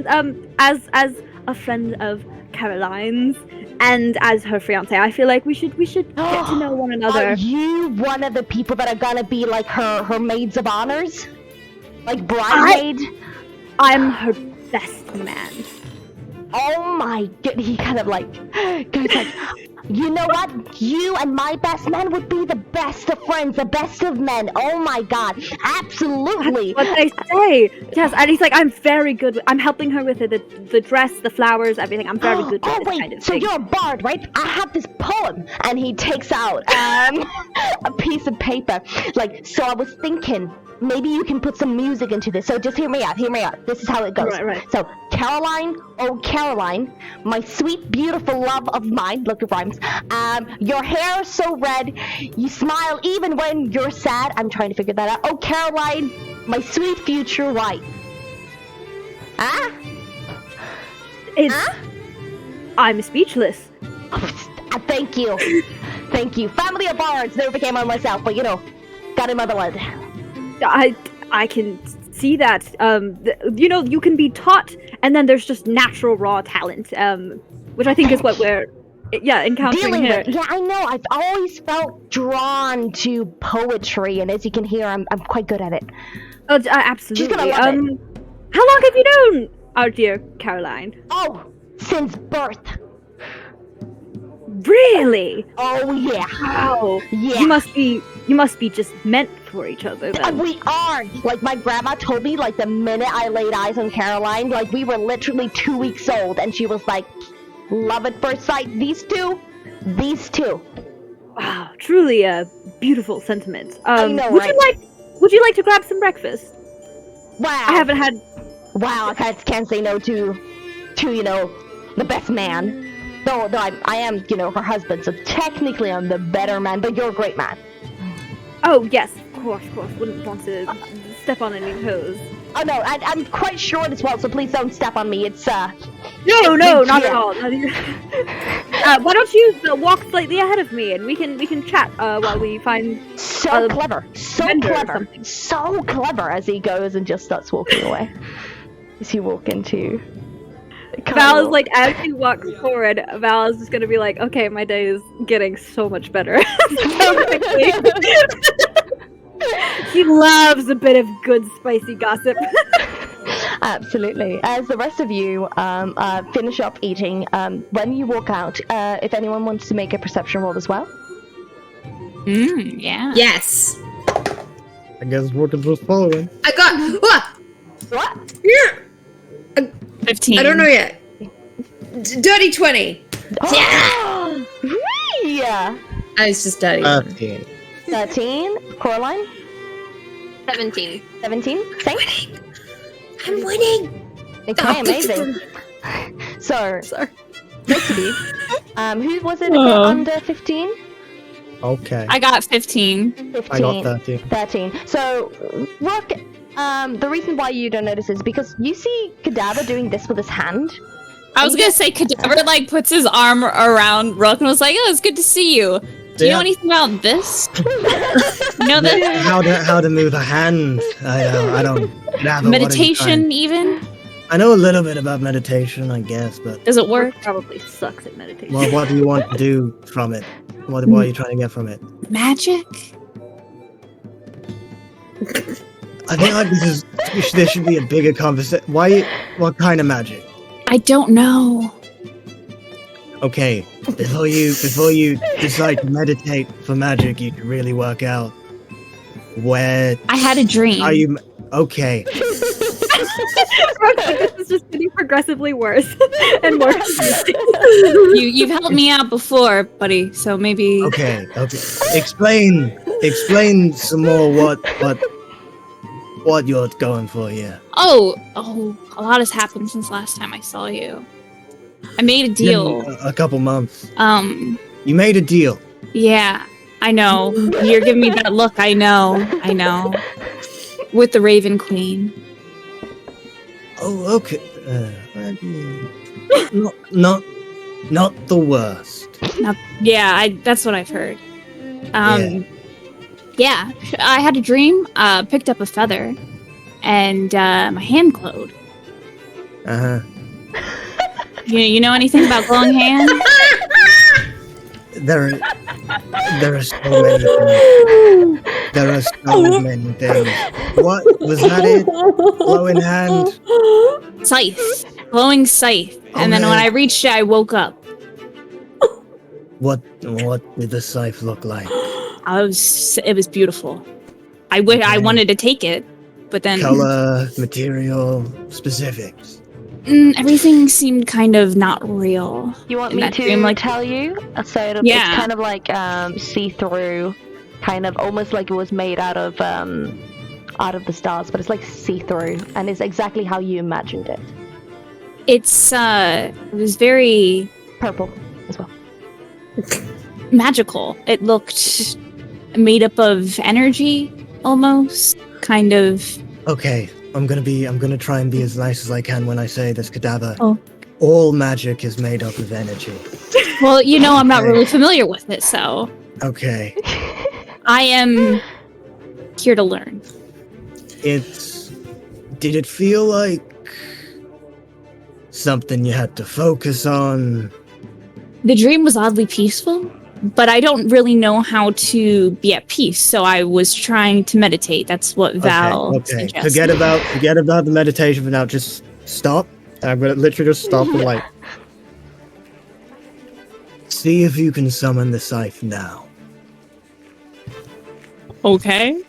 a friend of Caroline's and as her fiance. I feel like we should get to know one another. Are you one of the people that are gonna be like her maids of honors? Like bridesmaid? I'm her best man. Oh my god, he kind of like goes like, you know what? You and my best man would be the best of friends, the best of men. Oh my god, absolutely. That's what they say. Yes, and he's like, I'm very good. I'm helping her with the dress, the flowers, everything. I'm very good with this kind of so thing. you're a bard, right? I have this poem, and he takes out a piece of paper. Like, so I was thinking, maybe you can put some music into this. So just hear me out. This is how it goes. Right. So, Caroline, oh Caroline, my sweet, beautiful love of mine. Look, it rhymes. Your hair is so red. You smile even when you're sad. I'm trying to figure that out. Oh, Caroline, my sweet future wife. I'm speechless. Thank you. Family of bards. Never became one myself, but got in motherland. I can see that. You can be taught, and then there's just natural raw talent, which I think is what we're encountering Dealing here. with. Yeah, I know. I've always felt drawn to poetry, and as you can hear, I'm quite good at it. Oh, absolutely. She's gonna love it. How long have you known our dear Caroline? Oh, since birth. Really? Oh yeah. Wow. Yeah. You must be just meant for each other then. We are. Like my grandma told me, like the minute I laid eyes on Caroline, like we were literally 2 weeks old, and she was like, "Love at first sight." These two. Wow, truly a beautiful sentiment. I know, would right? Would you like to grab some breakfast? Wow. I haven't had. Wow, I can't say no to the best man. Though I am, her husband, so technically I'm the better man, but you're a great man. Oh yes, of course. Wouldn't want to step on any toes. Oh no, I'm quite short as well, so please don't step on me. It's No, not at all. Why don't you walk slightly ahead of me, and we can chat while we find. So clever, vendor or something. so clever. As he goes and just starts walking away. As you walk into. Val is like, as he walks forward, Val is just gonna be like, okay, my day is getting so much better. So quickly. He loves a bit of good spicy gossip. Absolutely. As the rest of you finish up eating, when you walk out, if anyone wants to make a perception roll as well. Yeah. Yes. I guess working was following. I got What? here. 15. I don't know yet. Dirty 20. Yeah. Yeah. It's just dirty. 13. 13. Coraline. 17. 17. Same. I'm winning. Okay, amazing. So, next to you. Who was it under 15? Okay. I got 15. 15. I got 13. 13. So, Rook, the reason why you don't notice is because you see Cadaver doing this with his hand. I was gonna say Cadaver like puts his arm around Rook and was like, "Oh, it's good to see you." Do you know anything about this? You know that How to move a hand? I don't. meditation even? I know a little bit about meditation, I guess, but Does it work? Probably sucks at meditation. well, what do you want to do from it? What are you trying to get from it? Magic? I think like there should be a bigger conversation. Why? What kind of magic? I don't know. Okay, before you decide to meditate for magic, you can really work out where. I had a dream. Are you okay? This is just getting progressively worse and more. You've helped me out before, buddy. So maybe. Okay. Explain some more what you're going for here. Oh, a lot has happened since last time I saw you. I made a deal. A couple months. You made a deal. Yeah, I know. You're giving me that look. I know. With the Raven Queen. Oh, okay. Not the worst. Yeah, that's what I've heard. Yeah, I had a dream. Picked up a feather, and my hand glowed. Uh huh. You know anything about glowing hands? There are so many things. There are so many things. What was that? It glowing hand. Scythe, glowing scythe, and then man. when I reached it, I woke up. What did the scythe look like? It was beautiful. I wanted to take it, but then Color, material, specifics. Everything seemed kind of not real. You want in me that to dream, tell you? So it's kind of like see-through, kind of almost like it was made out of the stars, but it's like see-through, and it's exactly how you imagined it. It was very Purple as well. magical. It looked made up of energy, almost, kind of. Okay, I'm gonna try and be as nice as I can when I say this, cadaver. Oh. All magic is made up of energy. Well, I'm not really familiar with it, so Okay. I am here to learn. Did it feel like something you had to focus on? The dream was oddly peaceful, but I don't really know how to be at peace, so I was trying to meditate. That's what Val Okay. suggested. Forget about the meditation for now. Just stop. And I'm gonna literally just stop and see if you can summon the scythe now. Okay.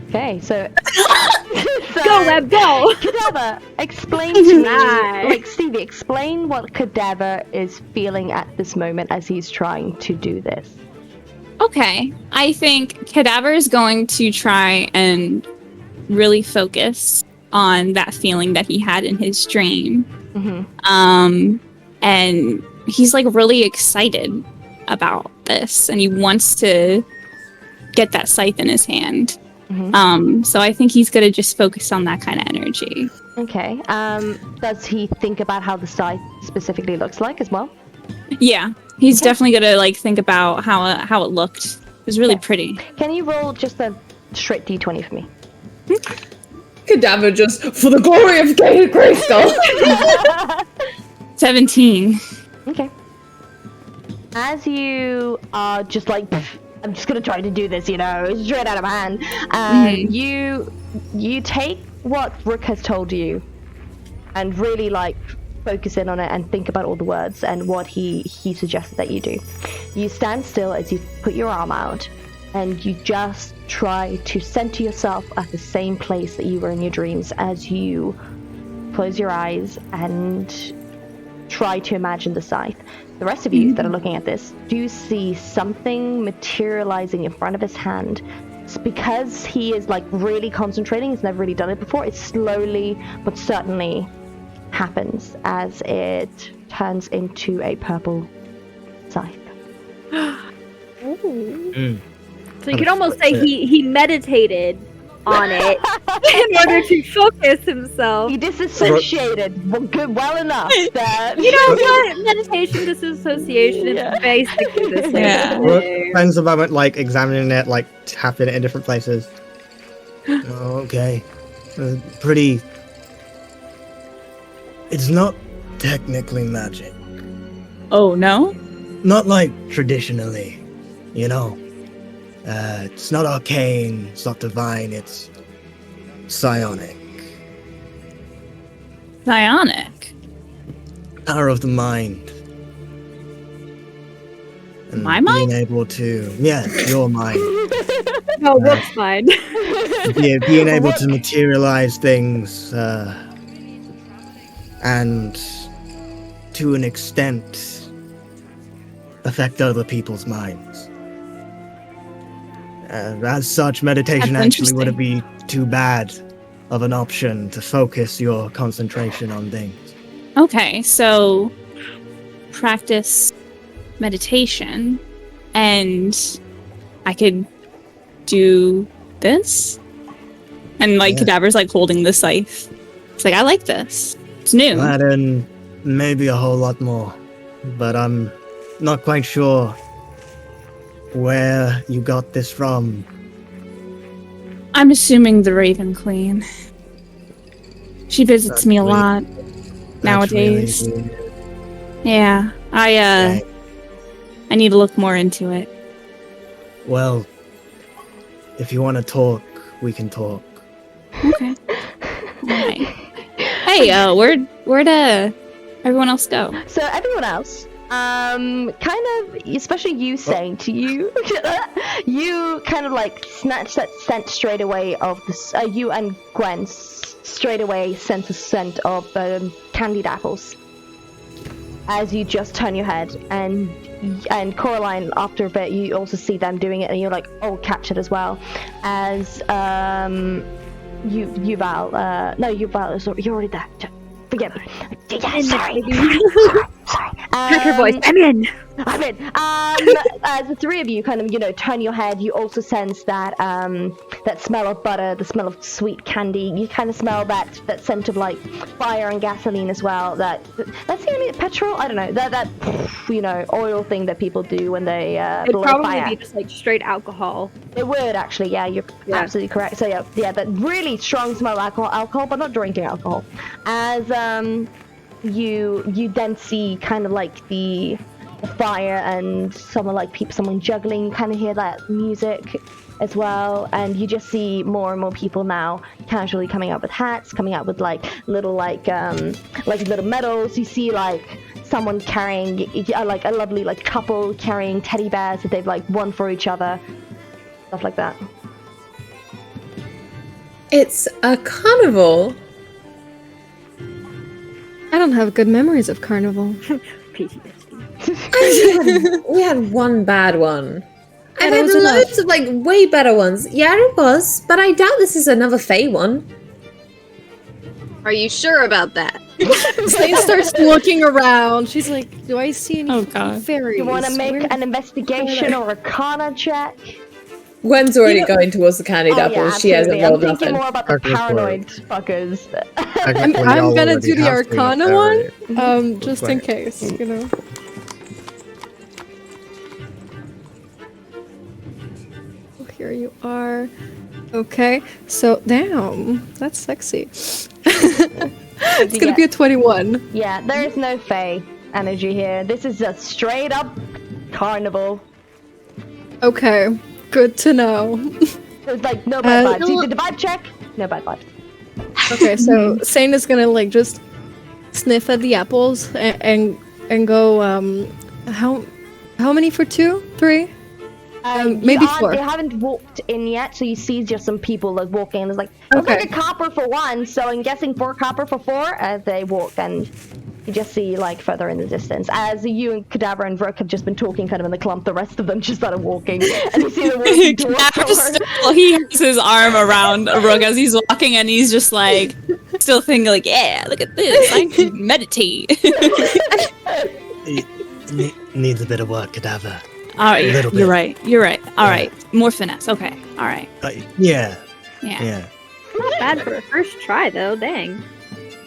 Okay, so Go, Web, go! Cadaver, explain to me, Nice. Stevie, explain what Cadaver is feeling at this moment as he's trying to do this. Okay. I think Cadaver is going to try and really focus on that feeling that he had in his dream. Mm-hmm. And he's really excited about this, and he wants to get that scythe in his hand. Mm-hmm. So I think he's gonna just focus on that kind of energy. Okay. Does he think about how the scythe specifically looks like as well? Yeah, he's definitely gonna think about how it looked. It was really pretty. Can you roll just a straight d20 for me? Cadaver just, for the glory of Grayskull. 17. Okay. As you are just I'm just gonna try to do this, it's straight out of hand. You take what Rook has told you and really focus in on it and think about all the words and what he suggested that you do. You stand still as you put your arm out and you just try to center yourself at the same place that you were in your dreams as you close your eyes and try to imagine the scythe. The rest of you that are looking at this do see something materializing in front of his hand. It's because he is really concentrating. He's never really done it before. It slowly but certainly happens as it turns into a purple scythe. So you could almost say he meditated on it in order to focus himself. He disassociated well enough that You know what? Meditation disassociation is basically the same Yeah. Rook thing. spends a moment like examining it, like tapping it in different places. Okay. Pretty. It's not technically magic. Oh no. Not like traditionally, you know. It's not arcane, it's not divine, it's psionic. Psionic. Power of the mind. And My mind? being able to, yeah, your mind. No, Rook's fine. Being able to materialize things, and to an extent, affect other people's minds. As such, meditation That's actually wouldn't be too bad of an option to focus your concentration on things. Okay, so practice meditation and I could do this? And like Yeah. Cadaver's like holding the scythe. It's like, I like this. It's new. That and maybe a whole lot more. But I'm not quite sure where you got this from. I'm assuming the Raven Queen. She visits That's me a really- lot That's nowadays. really weird. Yeah. Okay. I need to look more into it. Well, if you want to talk, we can talk. Okay. Alright. Hey, where'd everyone else go? So everyone else, kind of, especially you saying to you, you kind of like snatch that scent straight away of this. You and Gwen straight away sense a scent of candied apples. As you just turn your head, and Coraline, after a bit, you also see them doing it, and you're like, oh, catch it as well. As Yuval, you're already there. Forgive me. Yeah, sorry. Sorry. Cracker voice. I'm in. I'm in. As the three of you kind of, turn your head, you also sense that that smell of butter, the smell of sweet candy. You kind of smell that scent of like fire and gasoline as well. That's the only petrol. I don't know that oil thing that people do when they It'd blow probably fire. be just like straight alcohol. It would actually, yeah, you're absolutely correct. So yeah, that really strong smell of alcohol, but not drinking alcohol. As you then see kind of like the fire and someone juggling. You kind of hear that music as well, and you just see more and more people now casually coming out with hats, coming out with little medals. You see someone carrying a lovely couple carrying teddy bears that they've won for each other, stuff like that. It's a carnival. I don't have good memories of carnival. PTSD. We had one bad one. Yeah, I've that had was enough. loads of way better ones. Yeah, it was, but I doubt this is another Fae one. Are you sure about that? Slane starts looking around. She's like, do I see any Oh, God. fairies? You want to make Where- an investigation or a Arcana check? Gwen's already going towards the candied Oh, apples. yeah, she hasn't absolutely. I'm rolled thinking nothing. more about the Arcana paranoid fuckers. I'm gonna do the Arcana one, just in case, Oh, here you are. Okay, so damn, that's sexy. It's gonna be a 21. Yeah, there is no Fae energy here. This is a straight up carnival. Okay, good to know. There's no bad vibes. no- You did the vibe check? No bad vibes. Okay, so Sane is gonna just sniff at the apples and go. How many for 2, 3? Maybe 4. They haven't walked in yet, so you see just some people walking. There's looks like a copper for 1, so I'm guessing 4 copper for 4 as they walk, and you just see further in the distance. As you and Cadaver and Rook have just been talking kind of in the clump, the rest of them just started walking, and you see them walking towards Cadaver someone. he has his arm around Rook as he's walking, and he's just still thinking yeah, look at this, I can meditate. Needs a bit of work, Cadaver. All right, A little you're bit. right. You're right. All right, more finesse. Okay, all right. Yeah. Yeah. Not bad for a first try, though. Dang.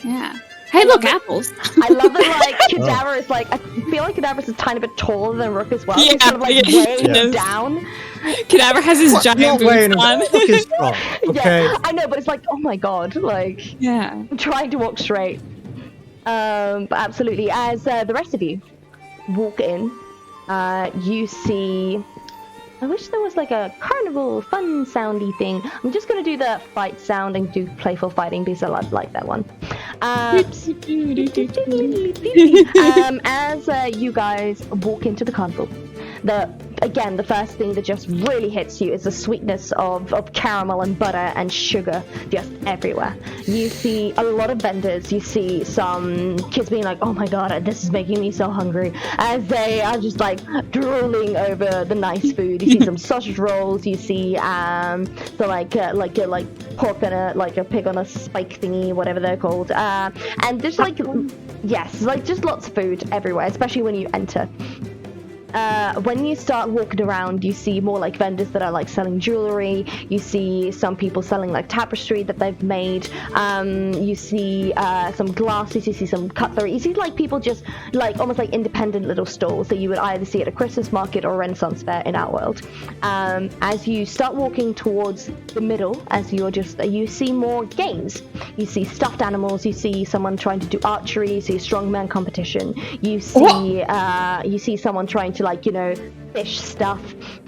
Yeah. Hey, look, apples. I love that, like, Cadaver is like, I feel like Cadaver is a tiny bit taller than Rook as well. Yeah, He's kind of like yeah. way Yes. down. Cadaver has his giant Not boots weighing on. Rook is strong. Okay. Yeah, I know, but it's like, oh my god, like, Yeah. I'm trying to walk straight. But absolutely, as the rest of you walk in, you see. I wish there was like a carnival fun soundy thing. I'm just gonna do the fight sound and do playful fighting because I like that one. As you guys walk into the carnival, the first thing that just really hits you is the sweetness of caramel and butter and sugar just everywhere. You see a lot of vendors. You see some kids being like, oh my god, this is making me so hungry, as they are just like drooling over the nice food. You see some sausage rolls. You see the like pork on a pig on a spike thingy, whatever they're called, and just like yes, like just lots of food everywhere, especially when you enter. When you start walking around, you see more like vendors that are like selling jewelry. You see some people selling like tapestry that they've made. You see some glasses. You see some cutlery. You see like people just like almost like independent little stalls that you would either see at a Christmas market or a Renaissance fair in our world. As you start walking towards the middle, you see more games. You see stuffed animals. You see someone trying to do archery. You see a strongman competition. You see someone trying to like, you know, fish stuff.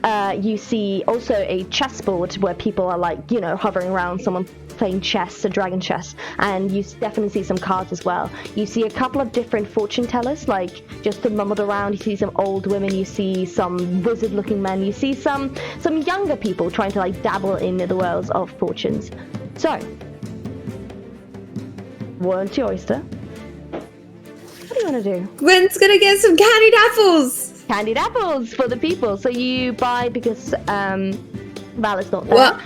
You see also a chessboard where people are like, you know, hovering around someone playing chess, a dragon chess, and you definitely see some cards as well. You see a couple of different fortune tellers, like just mumbled around. You see some old women. You see some wizard-looking men. You see some younger people trying to like dabble in the worlds of fortunes. So, word to your oyster. What do you want to do? Gwen's gonna get some candied apples. Candied apples for the people. So you buy because Val is not there. What?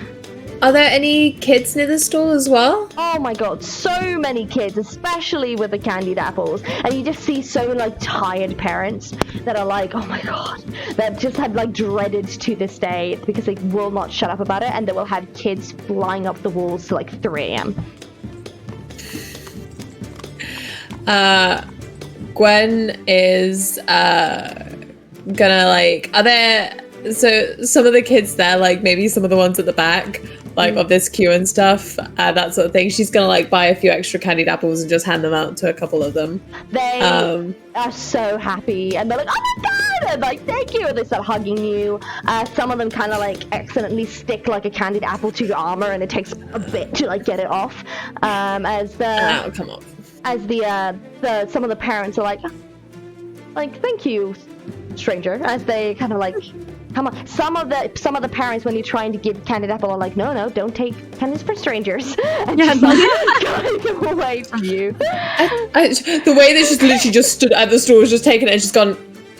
Are there any kids near the store as well? Oh my god, so many kids, especially with the candied apples. And you just see so like tired parents that are like, oh my god, that just have like dreaded to this day because they will not shut up about it, and they will have kids flying up the walls to like 3 a.m. Gwen is gonna like, are there, so some of the kids there, like maybe some of the ones at the back, like of this queue and stuff, that sort of thing, she's gonna like buy a few extra candied apples and just hand them out to a couple of them. They are so happy, and they're like, oh my god, and like, thank you, and they start hugging you. Some of them kind of like accidentally stick like a candied apple to your armor, and it takes a bit to like get it off. That'll come off. As some of the parents are like thank you, stranger, as they kind of like come on. Some of the parents, when you're trying to give candied apple, are like, no, don't take candies for strangers, and just like guiding them away from you. The way that she's literally just stood at the store, was just taking it and she's gone,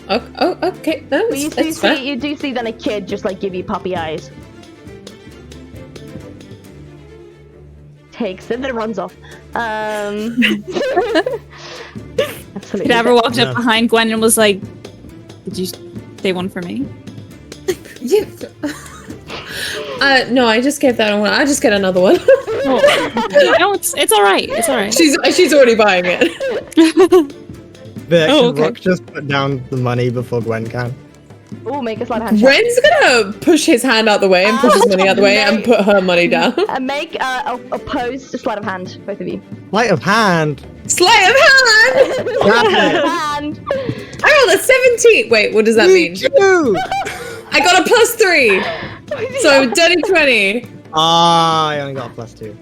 oh okay, no, But you do see then a kid just like give you puppy eyes, takes it, and then it runs off. Absolutely. Cadaver walked up behind Gwen and was like, did you say one for me? Yeah. No, I just gave that one. I just get another one. No, it's all right. It's all right. She's already buying it. Can Rook just put down the money before Gwen can? Oh, make a sleight of hand check. Gwen's gonna push his hand out the way and push his money out the way and put her money down. Make opposed sleight of hand, both of you. Sleight of hand. Sleight of hand. Sleight of hand. I rolled a 17. Wait, what does that mean? I got a +3, so dirty 20. I only got a +2.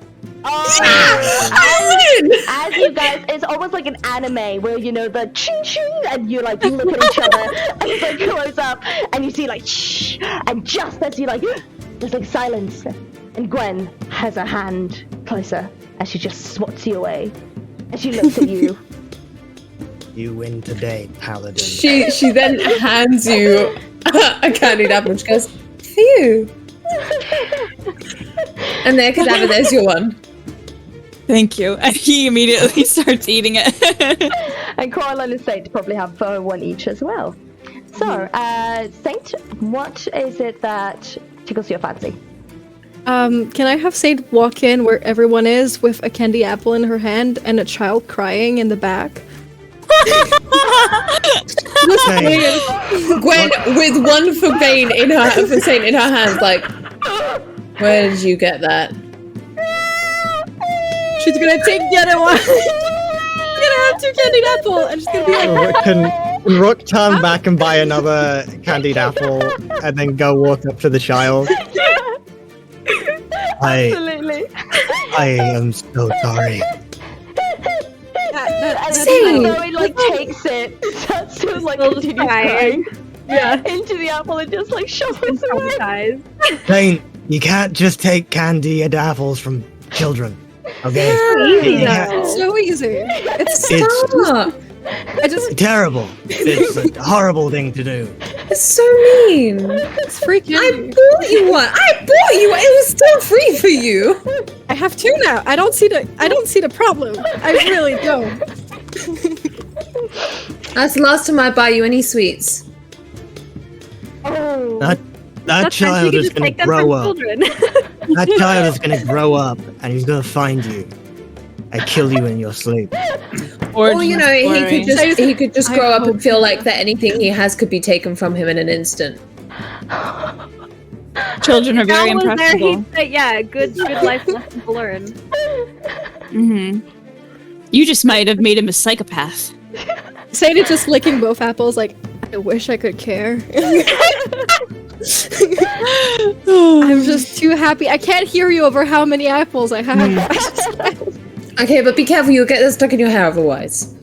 As you guys, it's almost like an anime where, you know, the ching ching, and you like look at each other and it's like close up, and you see like shh, and just as you like, there's like silence, and Gwen has her hand closer as she just swats you away, and she looks at you. You win today, Paladin. She then hands you a candied apple. She goes, phew. And there, Cadaver, there's your one. Thank you. And he immediately starts eating it. And Coraline and Saint probably have one each as well. So, Saint, what is it that tickles your fancy? Can I have Saint walk in where everyone is with a candy apple in her hand and a child crying in the back? Gwen with one for Vane in her for Saint in her hands, like, where did you get that? She's gonna take the other one. She's gonna have 2 candied apple and she's gonna be like, Can Rook turn back and buy another candied apple and then go walk up to the child? Absolutely. I am so sorry. And Zoe like takes it, starts to like continue crying. Yeah. Into the apple and just like shoves it away. Traumatized. Zane, you can't just take candy and apples from children. Okay? Easy You can't- though. so easy. It's Stop! It's terrible. It's a horrible thing to do. It's so mean. It's freaking. I bought you one. It was still free for you. I have 2 now. I don't see the problem. I really don't. That's the last time I buy you any sweets. Oh. That That's child you is can just gonna take them grow from up. children. That child is gonna grow up and he's gonna find you and kill you in your sleep. Or you know, he could just I grow up hope and feel like that anything he has could be taken from him in an instant. Children are very If Val was there, impressionable. he'd say, yeah, good life lesson to learn. Mm-hmm. You just might have made him a psychopath. Saint is just licking both apples like, I wish I could care. I'm just too happy. I can't hear you over how many apples I have. Okay, but be careful, you'll get that stuck in your hair otherwise.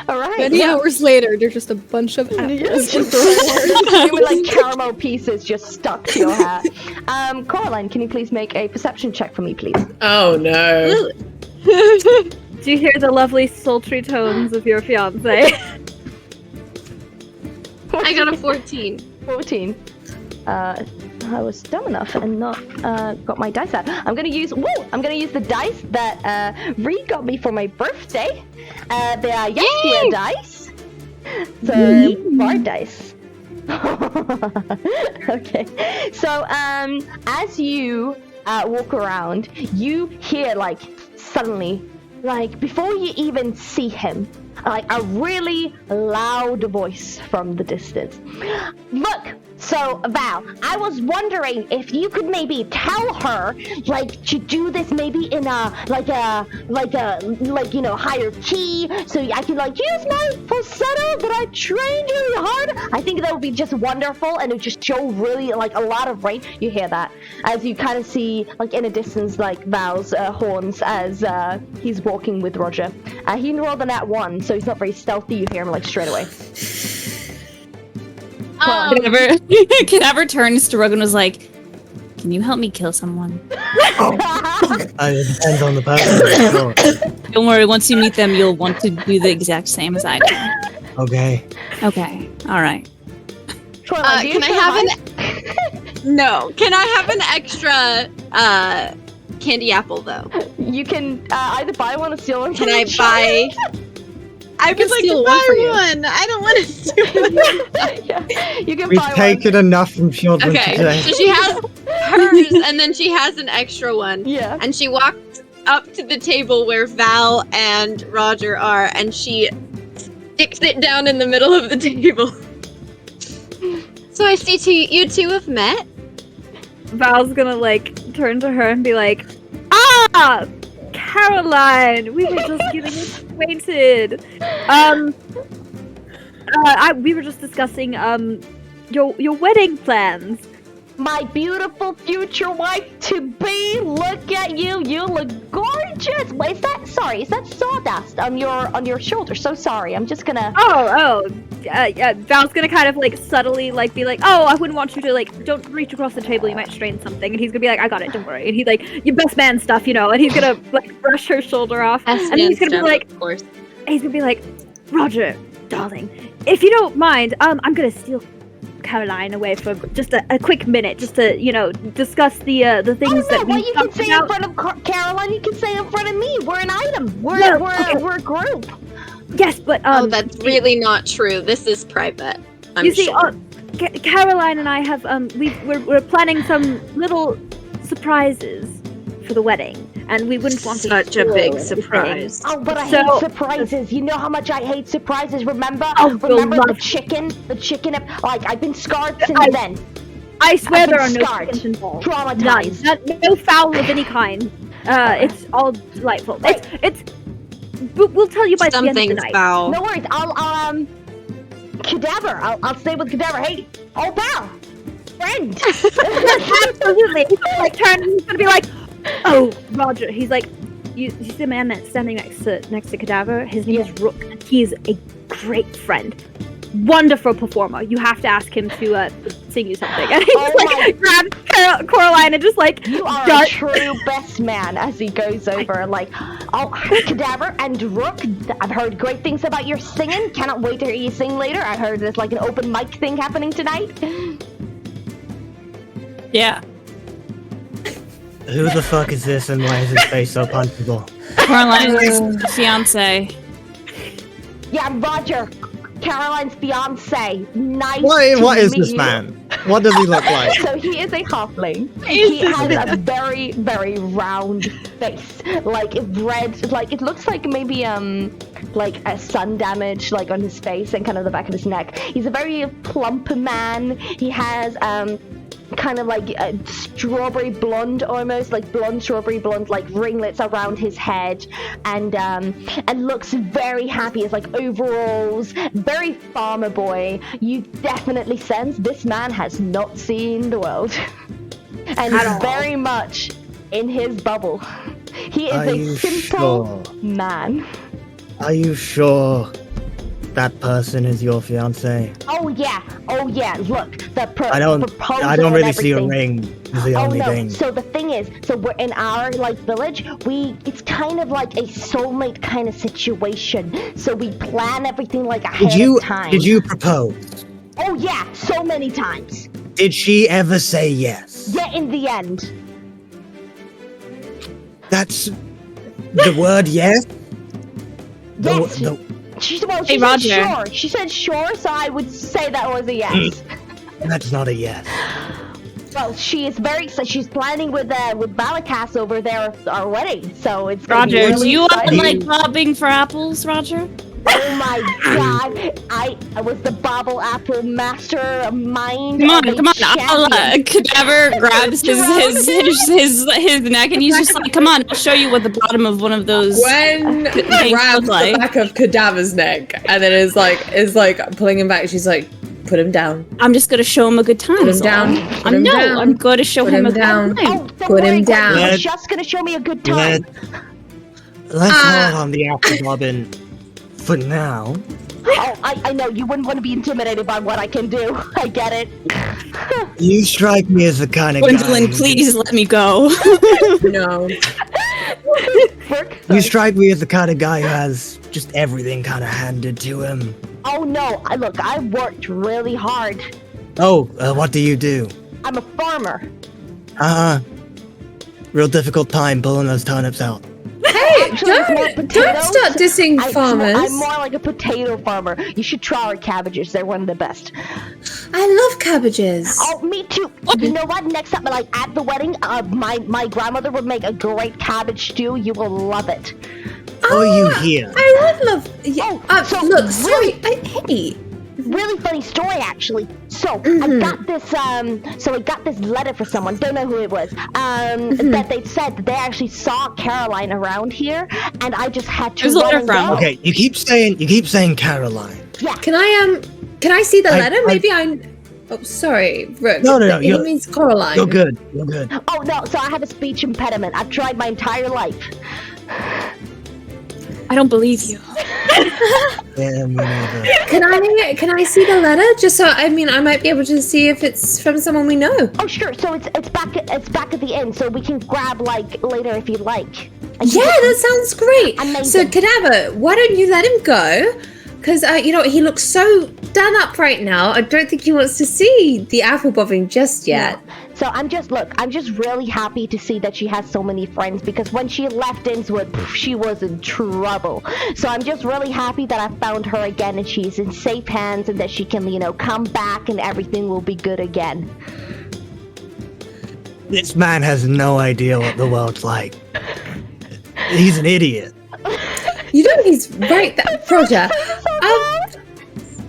All right. Many hours later, there's just a bunch of apples. They were like caramel pieces just stuck to your hair. Coraline, can you please make a perception check for me, please? Oh no. Do you hear the lovely sultry tones of your fiance? I got a 14. 14. I was dumb enough and not got my dice out. I'm gonna use the dice that Reed got me for my birthday. They are Yastia dice. So bard dice. Okay. So as you walk around, you hear like suddenly, like before you even see him, like a really loud voice from the distance. Look, so Val, I was wondering if you could maybe tell her, like, to do this maybe in a like you know, higher key, so I can like use my falsetto that I trained really hard. I think that would be just wonderful, and it would just show really like a lot of range. You hear that as you kind of see like in a distance like Val's horns as he's walking with Roger. He rolled a nat 1, so he's not very stealthy. You hear him like straight away. Cadaver turns to Rogan and was like, "Can you help me kill someone?" It depends on the person. Sure. Don't worry, once you meet them, you'll want to do the exact same as I do. Okay. Okay, alright. Coraline, Can I have No. Can I have an extra candy apple though? You can either buy one or steal one. Can from I the buy? I can would like steal to one for buy you. one. I don't want to steal it. Yeah, you can We've buy taken enough from children Okay, today. so she has hers, and then she has an extra one. one. Yeah. And she walked up to the table where Val and Roger are, and she sticks it down in the middle of the table. So I see you two have met. Val's gonna like turn to her and be like, "Ah, Caroline, we were just getting acquainted. We were just discussing your wedding plans." My beautiful future wife to be. Look at you. You look gorgeous. Wait, is that sawdust on your shoulder? So sorry. I'm just gonna. Val's gonna kind of like subtly like be like, "Oh, I wouldn't want you to like, don't reach across the table, you might strain something." And he's gonna be like, "I got it, don't worry." And he's like, "Your best man stuff, you know." And he's gonna like brush her shoulder off, and then he's gonna be like, of course. he's gonna be like, "Roger, darling, if you don't mind, I'm gonna steal Caroline away for just a quick minute, just to, you know, discuss the things that we Well, you can talked say about." in front of Caroline. You can say in front of me. We're an item. We're a group. Yes, but Oh, that's really not true. This is private. I'm you see, sure. Caroline and I have we're planning some little surprises for the wedding, and we wouldn't want to Such a spoil big anything. surprise. Oh, but I So- hate surprises. You know how much I hate surprises. Remember? Oh, Remember you'll the love- chicken? The chicken. Like I've been scarred since I- then. I swear I've there been are no scarred. chickens involved. Traumatized. None. No foul of any kind. It's all delightful. We'll tell you by the end of the Something's night. foul. No worries. I'll Cadaver. I'll stay with Cadaver. Hey, old pal, friend. Absolutely. He's gonna, like turn and he's gonna be like, "Oh, Roger." He's like, "You see the man that's standing next to Cadaver? His name is Rook. And he is a great friend, wonderful performer. You have to ask him to sing you something." And he just like grabs Coraline and just like You are dart- a true best man. As he goes over, like, oh, Cadaver and Rook. I've heard great things about your singing. Cannot wait to hear you sing later. I heard there's like an open mic thing happening tonight. Yeah. Who the fuck is this and why is his face so punchable? Coraline's fiance. Yeah, I'm Roger, Caroline's fiance. Nice. What to is meet this you. man? What does he look like? So he is a halfling. He has a very, very round face, like red. Like it looks like maybe like a sun damage, like on his face and kind of the back of his neck. He's a very plump man. He has kind of like a strawberry blonde, almost like blonde strawberry blonde, like ringlets around his head, and looks very happy. It's like overalls, very farmer boy. You definitely sense this man has not seen the world and is very much in his bubble. He is Are a you simple sure? man. Are you sure that person is your fiance? Oh yeah. Look, the I don't proposal really and see a everything. ring. Is the only thing. So the thing is, so we're in our like village. It's kind of like a soulmate kind of situation. So we plan everything like ahead of time. Did you propose? Oh yeah, so many times. Did she ever say yes? Yeah, in the end. That's the word yes? Yes. The- She Hey, said Roger. sure. She said sure, so I would say that was a yes. that's not a yes. Well, she is very. So she's planning with Balakass over there our wedding. So it's gonna be Roger, really do you exciting. like bobbing for apples, Roger? Oh my god! I was the bobble apple master mind. Come on, of a come on. champion. Cadaver grabs his neck and he's just like, come on, I'll show you what the bottom of one of those Gwen things grabs look like. the back of Cadaver's neck and then is like pulling him back. She's like, put him down. I'm just gonna show him a good time. Put him is all. down. Put him down. I'm going to show Put him him a down. good time. Oh, don't Put worry, him Gwen, down. you're just gonna show me a good time. Let's hold on the apple bobbin for now. Oh, I know you wouldn't want to be intimidated by what I can do. I get it. You strike me as the kind of Gwendolyn, guy. please let me go. No. You strike me as the kind of guy who has just everything kind of handed to him. Oh no! Look, I worked really hard. Oh, what do you do? I'm a farmer. Real difficult time pulling those turnips out. Hey, Actually, it's more don't potatoes. start dissing farmers. I'm more like a potato farmer. You should try our cabbages. They're one of the best. I love cabbages. Oh, me too. You know what? Next up, like at the wedding, my grandmother would make a great cabbage stew. You will love it. Oh, you here? I would love. Yeah. Oh, so look, really- sorry. Hey. Really funny story, actually. So Mm-hmm. I got this letter for someone. Don't know who it was. Mm-hmm. That they said that they actually saw Caroline around here, and I just had to. Who's the run letter and from? go. Okay, you keep saying Caroline. Yeah. Can I see the I- letter? Maybe I. Oh, sorry, Rook. No, He means Coraline. You're good. You're good. Oh no! So I have a speech impediment. I've tried my entire life. I don't believe you. Yeah, me neither. Can I see the letter? Just so I might be able to see if it's from someone we know. Oh sure. So it's back at the end. So we can grab like later if you'd like. Yeah, that sounds great. Amazing. So Cadaver, why don't you let him go? Because, he looks so done up right now. I don't think he wants to see the apple bobbing just yet. No. So I'm just really happy to see that she has so many friends, because when she left Innswood, she was in trouble. So I'm just really happy that I found her again and she's in safe hands and that she can, come back and everything will be good again. This man has no idea what the world's like. He's an idiot. You know he's right there, Roger.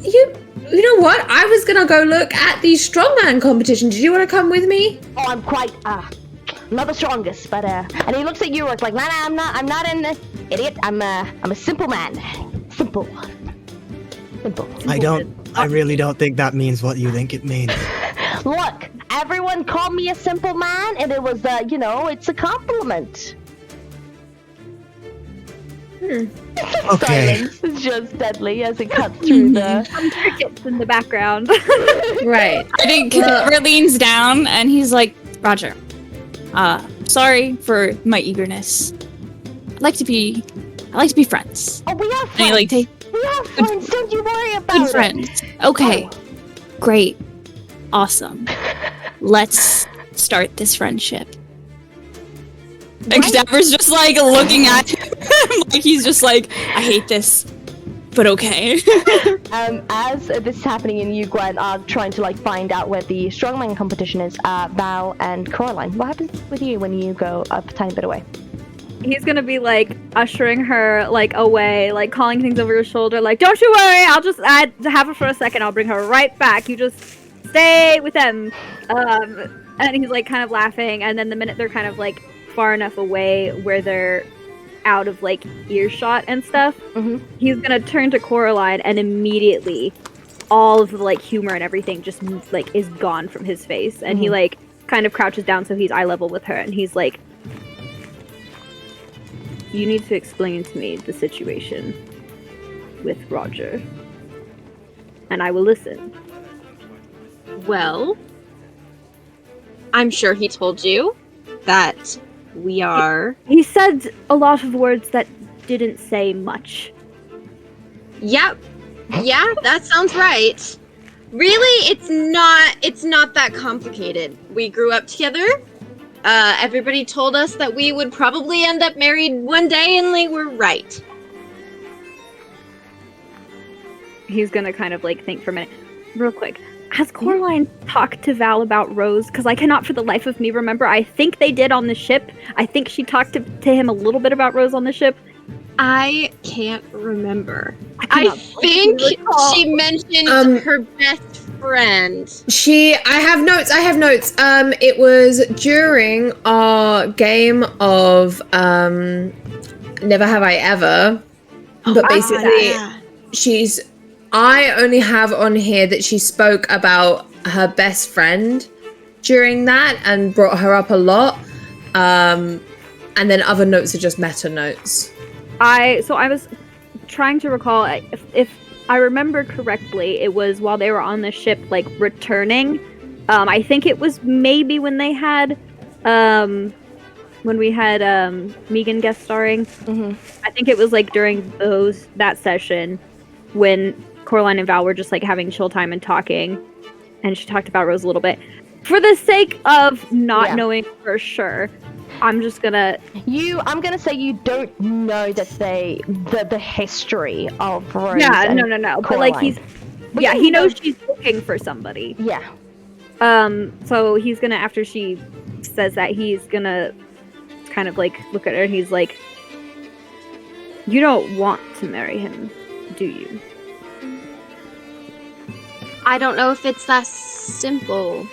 You know what? I was gonna go look at the strongman competition. Did you want to come with me? Oh, I'm quite not the strongest, but and he looks at you like, nah, I'm not in this, idiot. I'm a simple man. Simple. I really don't think that means what you think it means. Look, everyone called me a simple man, and it was it's a compliment. Okay. Silence is just deadly as it cuts through the Crickets in the background. Right. I think Cadaver leans down and he's like, Roger, sorry for my eagerness. I like to be friends. Oh, we have And he, like, friends. We have friends. Don't you worry about Good it. friends. Okay. Great. Awesome. Let's start this friendship. And Cadaver's just like looking at him like he's just like, I hate this, but okay. As this is happening and you, Gwen, are trying to find out where the strongman competition is, Val and Coraline, what happens with you when you go a tiny bit away? He's gonna be ushering her away, calling things over her shoulder, don't you worry, I'll just have her for a second, I'll bring her right back, you just stay with them. And he's kind of laughing, and then the minute they're kind of far enough away where they're out of earshot and stuff, he's gonna turn to Coraline, and immediately all of the humor and everything just is gone from his face, and he kind of crouches down so he's eye level with her, and he's like, you need to explain to me the situation with Roger, and I will listen. Well, I'm sure he told you that we are... He said a lot of words that didn't say much. Yep. Yeah, that sounds right. Really, it's not that complicated. We grew up together. Everybody told us that we would probably end up married one day, and they were right. He's gonna kind of think for a minute. Real quick. Has Coraline talked to Val about Rose? Because I cannot for the life of me remember. I think they did on the ship. I think she talked to him a little bit about Rose on the ship. I can't remember. I think she mentioned her best friend. I have notes. It was during our game of Never Have I Ever. But basically, I only have on here that she spoke about her best friend during that and brought her up a lot. And then other notes are just meta notes. I was trying to recall if I remember correctly, it was while they were on the ship, returning. I think it was maybe when they had, when we had Megan guest starring. I think it was during that session when Coraline and Val were just having chill time and talking, and she talked about Rose a little bit. For the sake of not knowing for sure, I'm gonna say you don't know that the history of Rose. Yeah, no. Coraline. But he knows she's looking for somebody. Yeah. So he's gonna, after she says that, he's gonna kind of look at her and he's like, you don't want to marry him, do you? I don't know if it's that simple.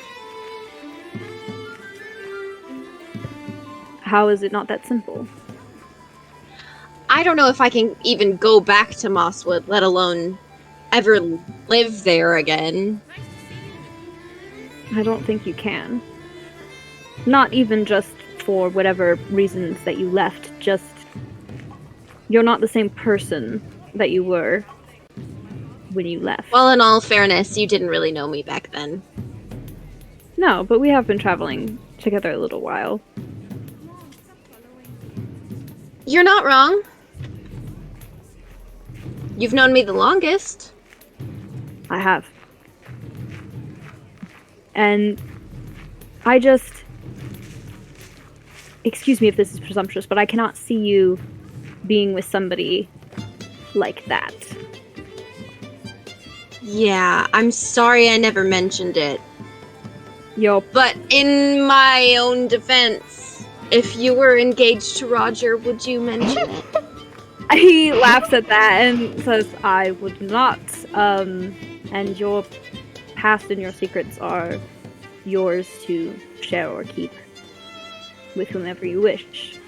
How is it not that simple? I don't know if I can even go back to Mosswood, let alone ever live there again. I don't think you can. Not even just for whatever reasons that you left, just you're not the same person that you were when you left. Well, in all fairness, you didn't really know me back then. No, but we have been traveling together a little while. You're not wrong. You've known me the longest. I have. And I just... Excuse me if this is presumptuous, but I cannot see you being with somebody like that. Yeah, I'm sorry I never mentioned it. Yo, But in my own defense, if you were engaged to Roger, would you mention it? he laughs at that and says, I would not. And your past and your secrets are yours to share or keep with whomever you wish.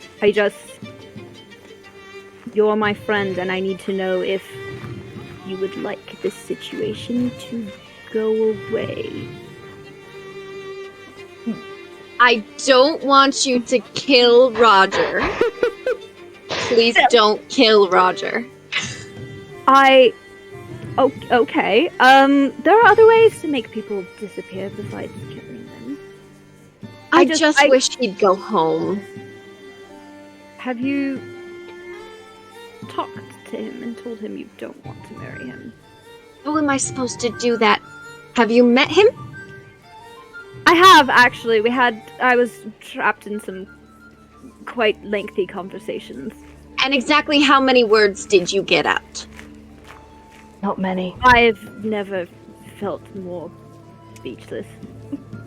You're my friend, and I need to know if you would like this situation to go away. I don't want you to kill Roger. Please don't kill Roger. Okay. There are other ways to make people disappear besides killing them. I just wish he'd go home. Have you talked to him and told him you don't want to marry him? How am I supposed to do that? Have you met him? I have, actually. I was trapped in some quite lengthy conversations. And exactly how many words did you get out? Not many. I've never felt more speechless.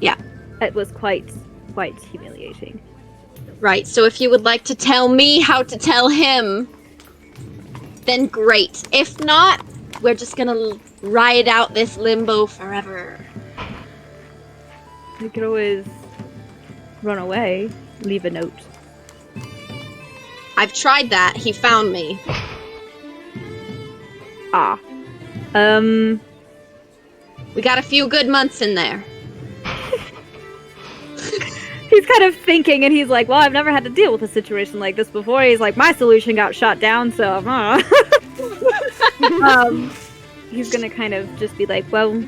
Yeah. It was quite humiliating. Right, so if you would like to tell me how to tell him, then great. If not, we're just gonna ride out this limbo forever. We could always run away, leave a note. I've tried that. He found me. Ah. We got a few good months in there. He's kind of thinking, and he's like, well, I've never had to deal with a situation like this before. He's like, my solution got shot down, so he's gonna kind of just be like, well,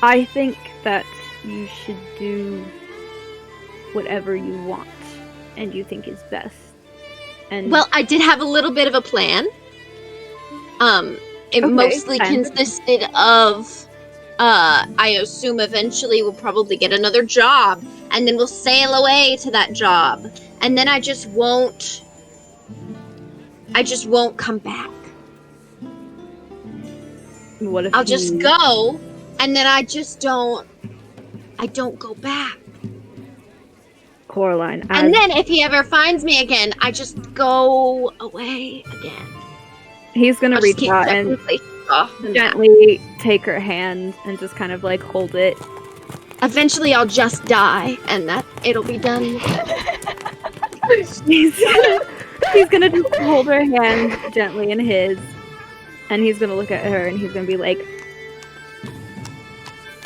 I think that you should do whatever you want and you think is best. And Well, I did have a little bit of a plan. It Okay, mostly fine. consisted of, I assume eventually we'll probably get another job, and then we'll sail away to that job, and then I just won't come back. what if I'll just you- go, and then I don't go back. Coraline, And then if he ever finds me again, I just go away again. he's gonna I'll just reach keep out every and place off and gently take her hand and just kind of like hold it. eventually I'll just die, and that it'll be done. He's gonna just hold her hand gently in his, and he's gonna look at her and he's gonna be like,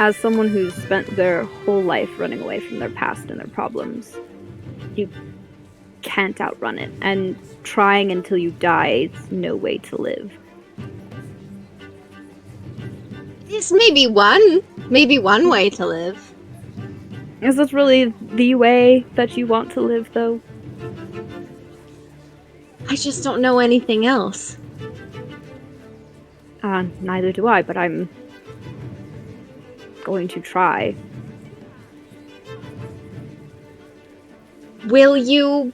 as someone who's spent their whole life running away from their past and their problems, you can't outrun it, and trying until you die is no way to live. This may be one way to live. Is this really the way that you want to live, though? I just don't know anything else. Neither do I, but I'm going to try. Will you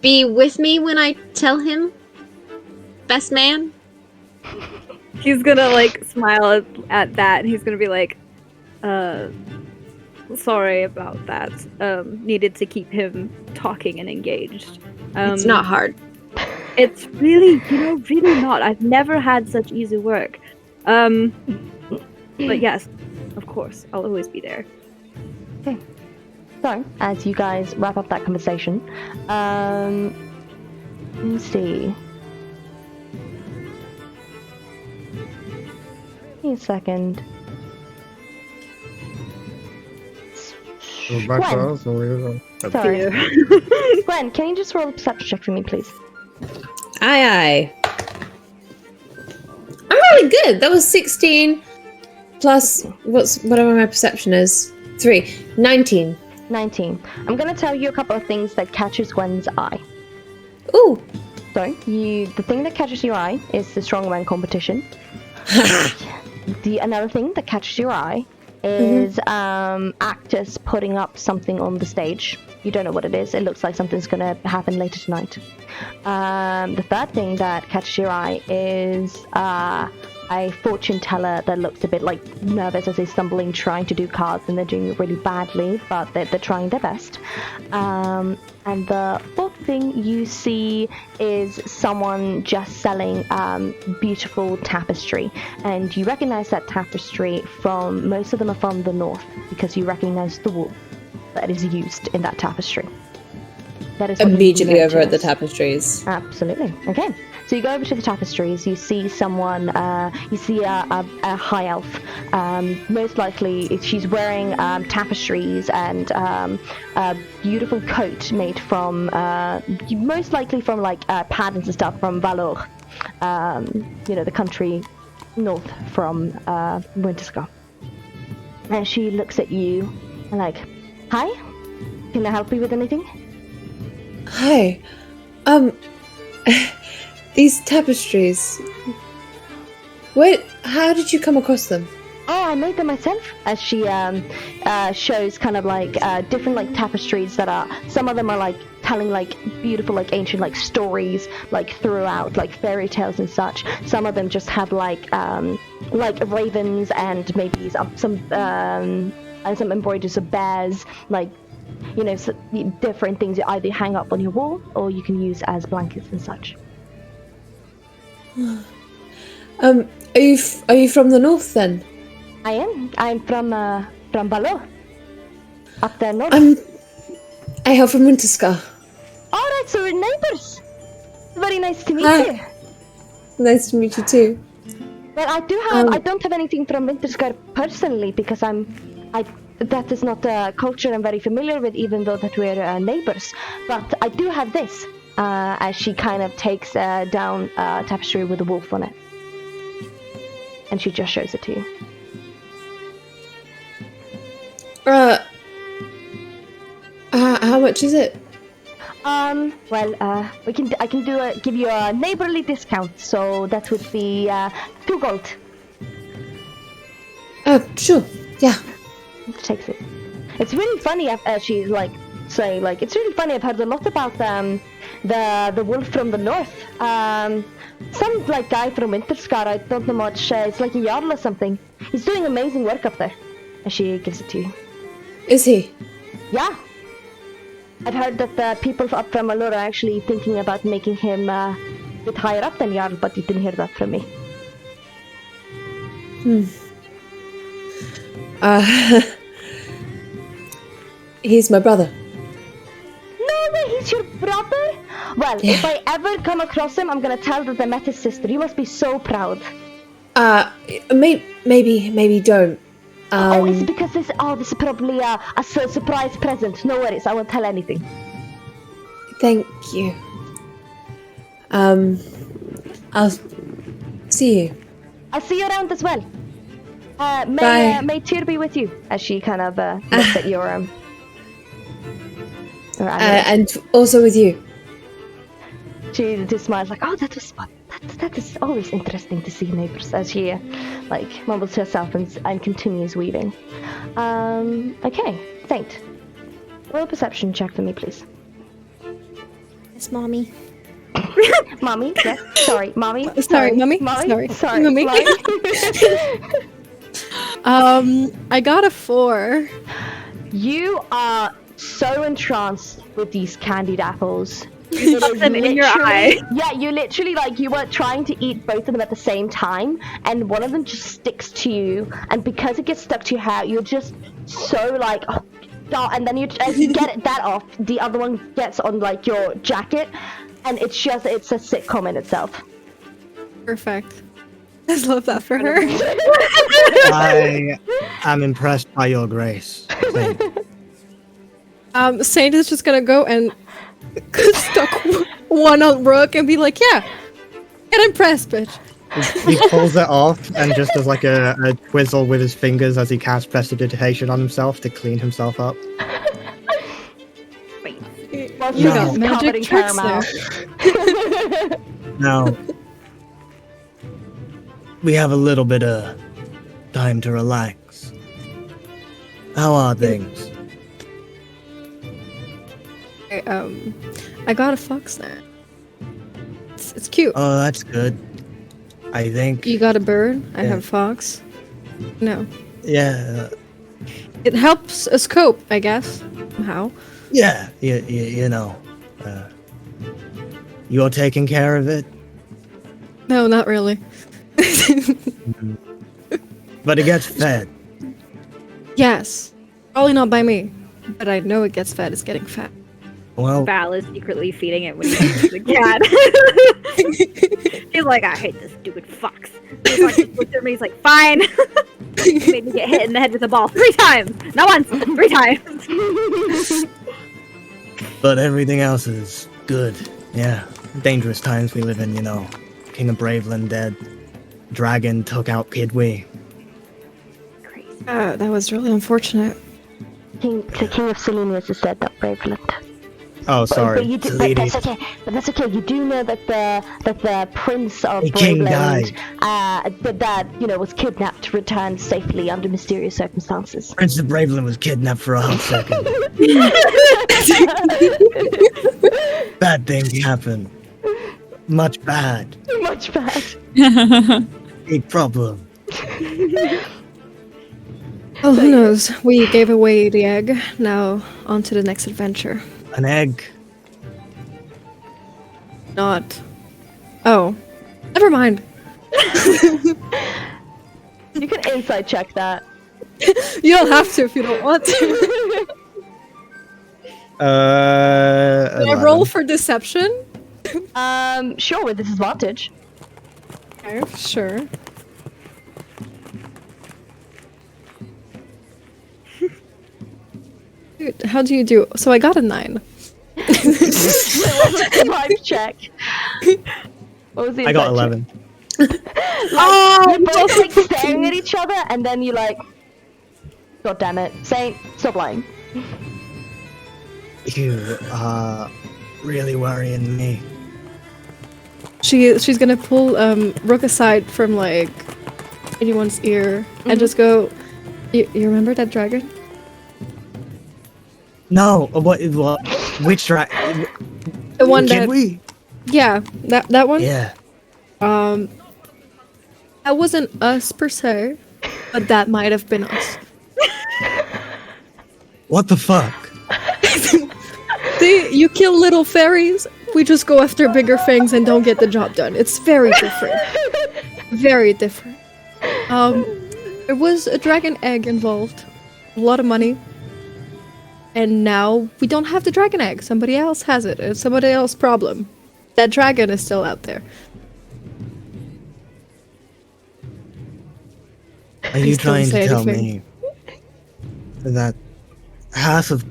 be with me when I tell him? Best man? He's gonna like smile at that, and he's gonna be like, sorry about that. Needed to keep him talking and engaged. It's not hard. It's really, really not. I've never had such easy work. But yes, of course, I'll always be there. So, as you guys wrap up that conversation, let's see. Give me a second. Back to Gwen. us, or we- Sorry. Gwen, can you just roll a perception check for me, please? Aye. I'm really good. That was 16 plus whatever my perception is. 3. 19. 19. I'm going to tell you a couple of things that catches Gwen's eye. Ooh. So the thing that catches your eye is the strongman competition. Another thing that catches your eye is actors putting up something on the stage. You don't know what it is. It looks like something's gonna happen later tonight. The third thing that catches your eye is a fortune teller that looks a bit like nervous as they're stumbling, trying to do cards, and they're doing it really badly, but they're trying their best. And the fourth thing you see is someone just selling beautiful tapestry, and you recognize that tapestry from, most of them are from the north, because you recognize the wool that is used in that tapestry. That is Immediately over at the tapestries. Absolutely. Okay. So you go over to the tapestries, you see someone, you see a high elf. Most likely she's wearing tapestries and a beautiful coat made from, most likely from like patterns and stuff from Valor, the country north from Winterscar. And she looks at you and like, hi, can I help you with anything? Hi. These tapestries. How did you come across them? Oh, I made them myself. As she shows kind of like different like tapestries that are, some of them are like telling like beautiful like ancient like stories like throughout, like fairy tales and such. Some of them just have like ravens and maybe some embroideries of bears, like different things you either hang up on your wall or you can use as blankets and such. Are you from the north then? I am. I'm from Valor. Up there north. I hail from Winterscar. Alright, so we're neighbors. Very nice to meet you. Nice to meet you too. Well, I do have. I don't have anything from Winterscar personally because that is not a culture I'm very familiar with, even though that we're neighbors. But I do have this. As she kind of takes down a tapestry with a wolf on it. And she just shows it to you. How much is it? Well, I can give you a neighborly discount, so that would be 2 gold. Sure, yeah. Takes it. It's really funny, she's like, saying, like, it's really funny, I've heard a lot about the wolf from the north. Some like guy from Winterscar, I don't know much, it's like a Jarl or something. He's doing amazing work up there. And she gives it to you. Is he? Yeah. I've heard that the people up from Valor are actually thinking about making him a bit higher up than Jarl, but you didn't hear that from me. He's my brother. No way, he's your brother? Well, Yeah. if I ever come across him, I'm gonna tell that I met his sister. You must be so proud. Maybe don't. It's because this is probably a surprise present. No worries, I won't tell anything. Thank you. I'll see you. I'll see you around as well. Bye. May Tyr be with you, as she kind of looks at your And also with you. She just smiles like, oh, that was fun. That is always interesting to see neighbors, as she mumbles to herself and continues weaving. Okay, Saint, roll a perception check for me, please. It's mommy. Mommy, yes. Sorry, mommy. Sorry, mommy. Mommy. Sorry, mommy. Mommy. I got a 4. You are so entranced with these candied apples. Something in your eye. Yeah, you literally you were trying to eat both of them at the same time, and one of them just sticks to you, and because it gets stuck to your hair, you're just so and then as you get that off, the other one gets on your jacket, and it's a sitcom in itself. Perfect. I love that for her. I am impressed by your grace. Saint. Saint is just gonna go and stuck one on Rook and be like, yeah, get impressed, bitch. He pulls it off and just does a twizzle with his fingers as he casts prestidigitation on himself to clean himself up. Well, You No. got magic tricks there. Now, we have a little bit of time to relax. How are things? I got a fox there. It's cute. Oh, that's good. I think. You got a bird. I Yeah. have a fox. No. Yeah. It helps us cope, I guess. Somehow. Yeah. You know. You're taking care of it, No, not really. but it gets fed. Yes. Probably not by me. But I know it gets fed. It's getting fat. Well, Val is secretly feeding it when he sees the cat. He's like, I hate this stupid fox. He's like, just looked at me, he's like, fine. He made me get hit in the head with a ball 3 times. Not once, 3 times. but everything else is good. Yeah. Dangerous times we live in, you know. King of Braveland dead. Dragon took out Kidwee. That was really unfortunate. The king of Selenius is dead, not Braveland. Oh, sorry. But, you do, but Lady. that's okay. But that's okay. You do know that the prince of The king Braveland, that was kidnapped, returned safely under mysterious circumstances. Prince of Braveland was kidnapped for a hot second. Bad things happen. Much bad. Much bad. Big problem. Oh, who knows? We gave away the egg. Now, on to the next adventure. An egg. Not. Oh. Never mind. You can inside check that. You don't have to if you don't want to. Can I roll 11. for deception? Sure, with disadvantage. Okay, sure. Dude, how do you do? So I got a 9. Survive check. What was the I got inside 11. check? You're both like staring at each other, and then you're like, God damn it, Saint, stop lying. You are really worrying me. She's gonna pull Rook aside from like anyone's ear and just go. You remember that dragon? No, what? Which dragon? The one Can that we? yeah, that one. Yeah. That wasn't us per se, but that might have been us. What the fuck? You kill little fairies. We just go after bigger things and don't get the job done. It's very different. Very different. There was a dragon egg involved. A lot of money. And now we don't have the dragon egg. Somebody else has it. It's somebody else's problem. That dragon is still out there. Are you still trying to say tell anything. me that half of not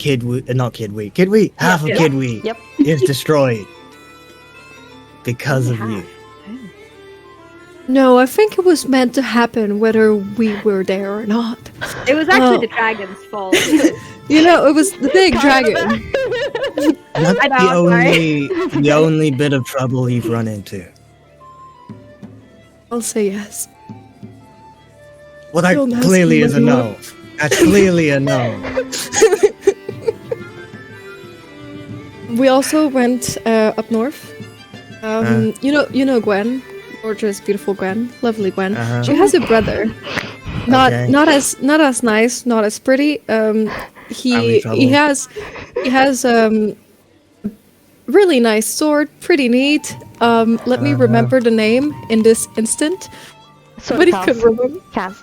Kidwee, half of Kidwee Yep. is destroyed because of you? No, I think it was meant to happen whether we were there or not. It was actually Oh. the dragon's fault. You know, it was the big dragon. That's I know, the only bit of trouble you've run into. I'll say yes. Well, that Don't ask clearly me is a what you no. That's clearly a no. We also went up north. You know Gwen, gorgeous, beautiful Gwen, lovely Gwen. Uh-huh. She has a brother, not Okay. not as nice, not as pretty. He trouble. has really nice sword, pretty neat. Let me remember the name in this instant. Sort Nobody of could remember. Kaz.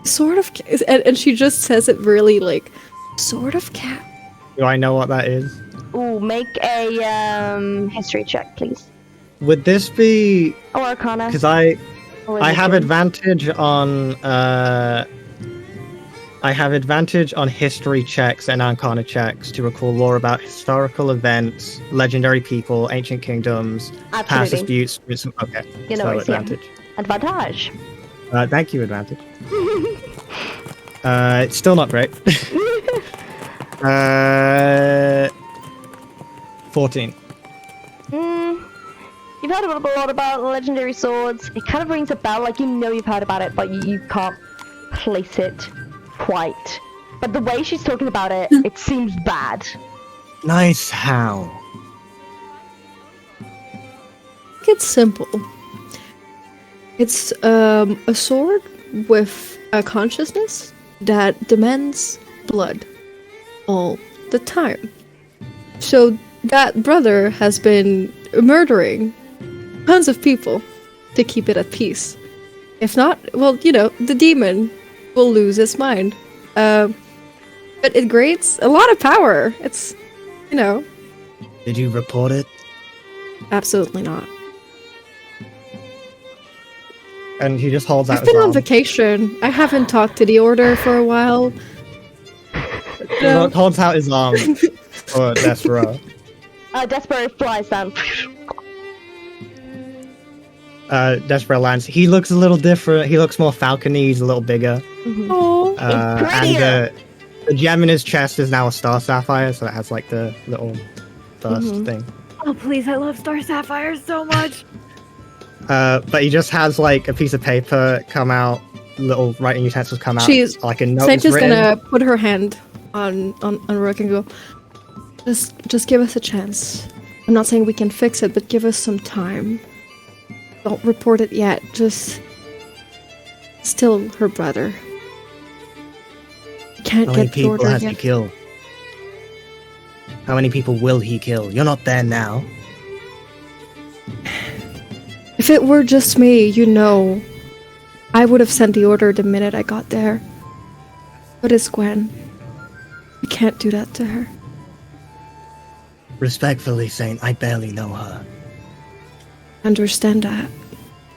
Sort of, and she just says it really like, sort of cat. Do I know what that is? Ooh, make a history check, please. Would this be Or Arcana. because I or have religion. advantage on history checks and arcana checks to recall lore about historical events, legendary people, ancient kingdoms, past Absolutely. disputes. Okay, You know so it's, yeah. advantage. Advantage. Thank you, advantage. It's still not great. 14. You've heard a lot about legendary swords. It kind of rings a bell, like you know you've heard about it, but you can't place it quite. But the way she's talking about it, it seems bad. Nice how? It's simple. It's a sword with a consciousness that demands blood all the time. So that brother has been murdering tons of people to keep it at peace. If not, well, the demon will lose its mind. But it grants a lot of power. It's, Did you report it? Absolutely not. And he just holds out I've his been on arm. vacation. I haven't talked to the Order for a while. He holds out his arm for Despero. Despero flies down. Despero lands. He looks a little different. He looks more falcony. He's a little bigger. Oh, And the gem in his chest is now a star sapphire, so it has like the little burst thing. Oh, please, I love Star Sapphire so much. But he just has like a piece of paper come out, little writing utensils come out. She's- like a note Saint is written. gonna put her hand on Rook and go, just give us a chance. I'm not saying we can fix it, but give us some time. Don't report it yet. Just still her brother. Can't How many get the people order has he yet. killed? How many people will he kill? You're not there now. If it were just me, I would have sent the order the minute I got there. But it's Gwen. I can't do that to her. Respectfully, Saint, I barely know her. Understand that.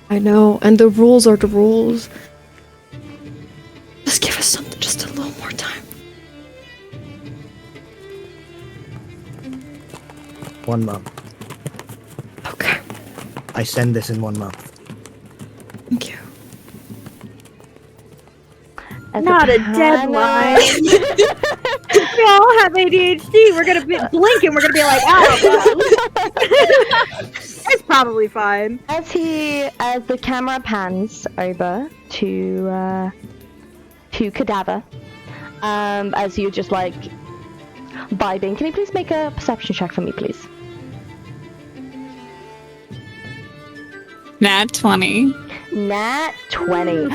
I know, and the rules are the rules. Just give us something, just a little more time. 1 month. Okay, I send this in 1 month. thank you. As Not a panel- deadline. We all have ADHD. We're gonna blink and we're gonna be like, oh, it's probably fine. As the camera pans over to Cadaver, as you're just like vibing, can you please make a perception check for me, please? Nat 20. Nat 20.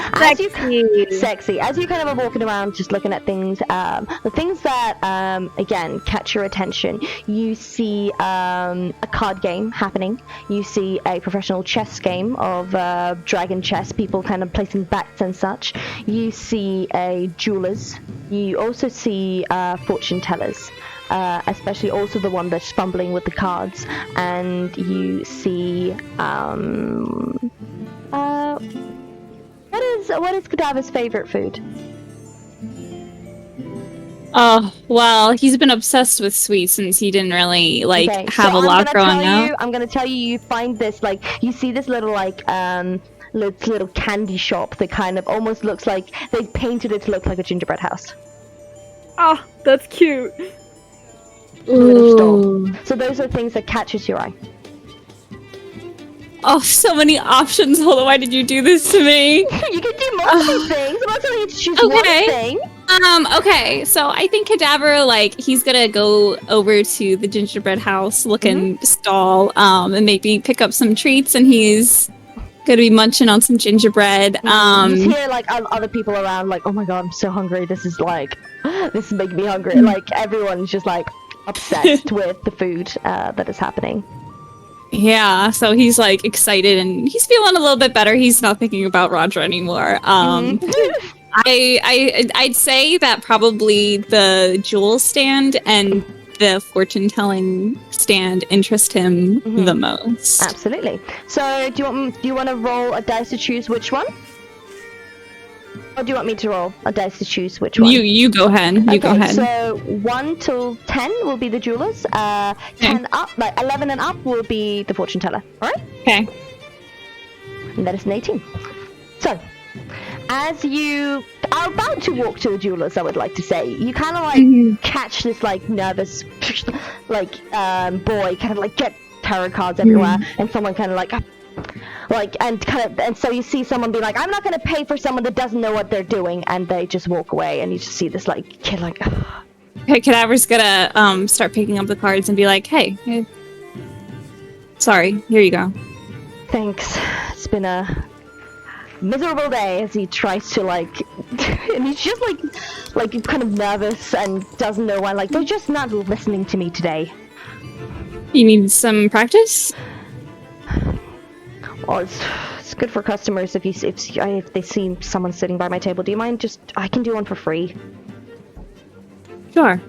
Sexy. As you kind of are walking around just looking at things, the things that, again, catch your attention, you see a card game happening. You see a professional chess game of dragon chess, people kind of placing bets and such. You see a jewelers. You also see fortune tellers. Especially also the one that's fumbling with the cards, and you see what is Cadaver's favorite food? Oh, well, he's been obsessed with sweets since he didn't really have a lot growing up. I'm gonna tell you, you find this you see this little little candy shop that kind of almost looks like they painted it to look like a gingerbread house. Oh, that's cute. A little store. So those are things that catches your eye. Oh, so many options. Hold on, why did you do this to me? You can do multiple things. I'm not telling you to choose one Okay. thing. Okay, so I think Cadaver, he's gonna go over to the gingerbread house looking stall, and maybe pick up some treats, and he's gonna be munching on some gingerbread. You hear other people around oh my god, I'm so hungry. This is making me hungry. Everyone's just obsessed with the food that is happening. Yeah, so he's excited and he's feeling a little bit better. He's not thinking about Roger anymore. I'd say that probably the jewel stand and the fortune telling stand interest him the most. Absolutely. So do you want to roll a dice to choose which one? Or do you want me to roll a dice to choose which one? You go ahead. You go ahead. So 1 till 10 will be the jewelers. 10 up, 11 and up will be the fortune teller. All right? Okay. And that is an 18. So, as you are about to walk to the jewelers, I would like to say, you kind of like catch this like nervous, like boy kind of like get tarot cards everywhere, and someone kind of like and so you see someone be like, I'm not gonna pay for someone that doesn't know what they're doing, and they just walk away, and you just see this like kid like. Okay, Cadaver's gonna start picking up the cards and be like, hey, sorry, here you go. Thanks. It's been a miserable day, as he tries to like, and he's just like kind of nervous and doesn't know why. Like they're just not listening to me today. You need some practice? Well, it's good for customers if they see someone sitting by my table. Do you mind? I can do one for free. Sure.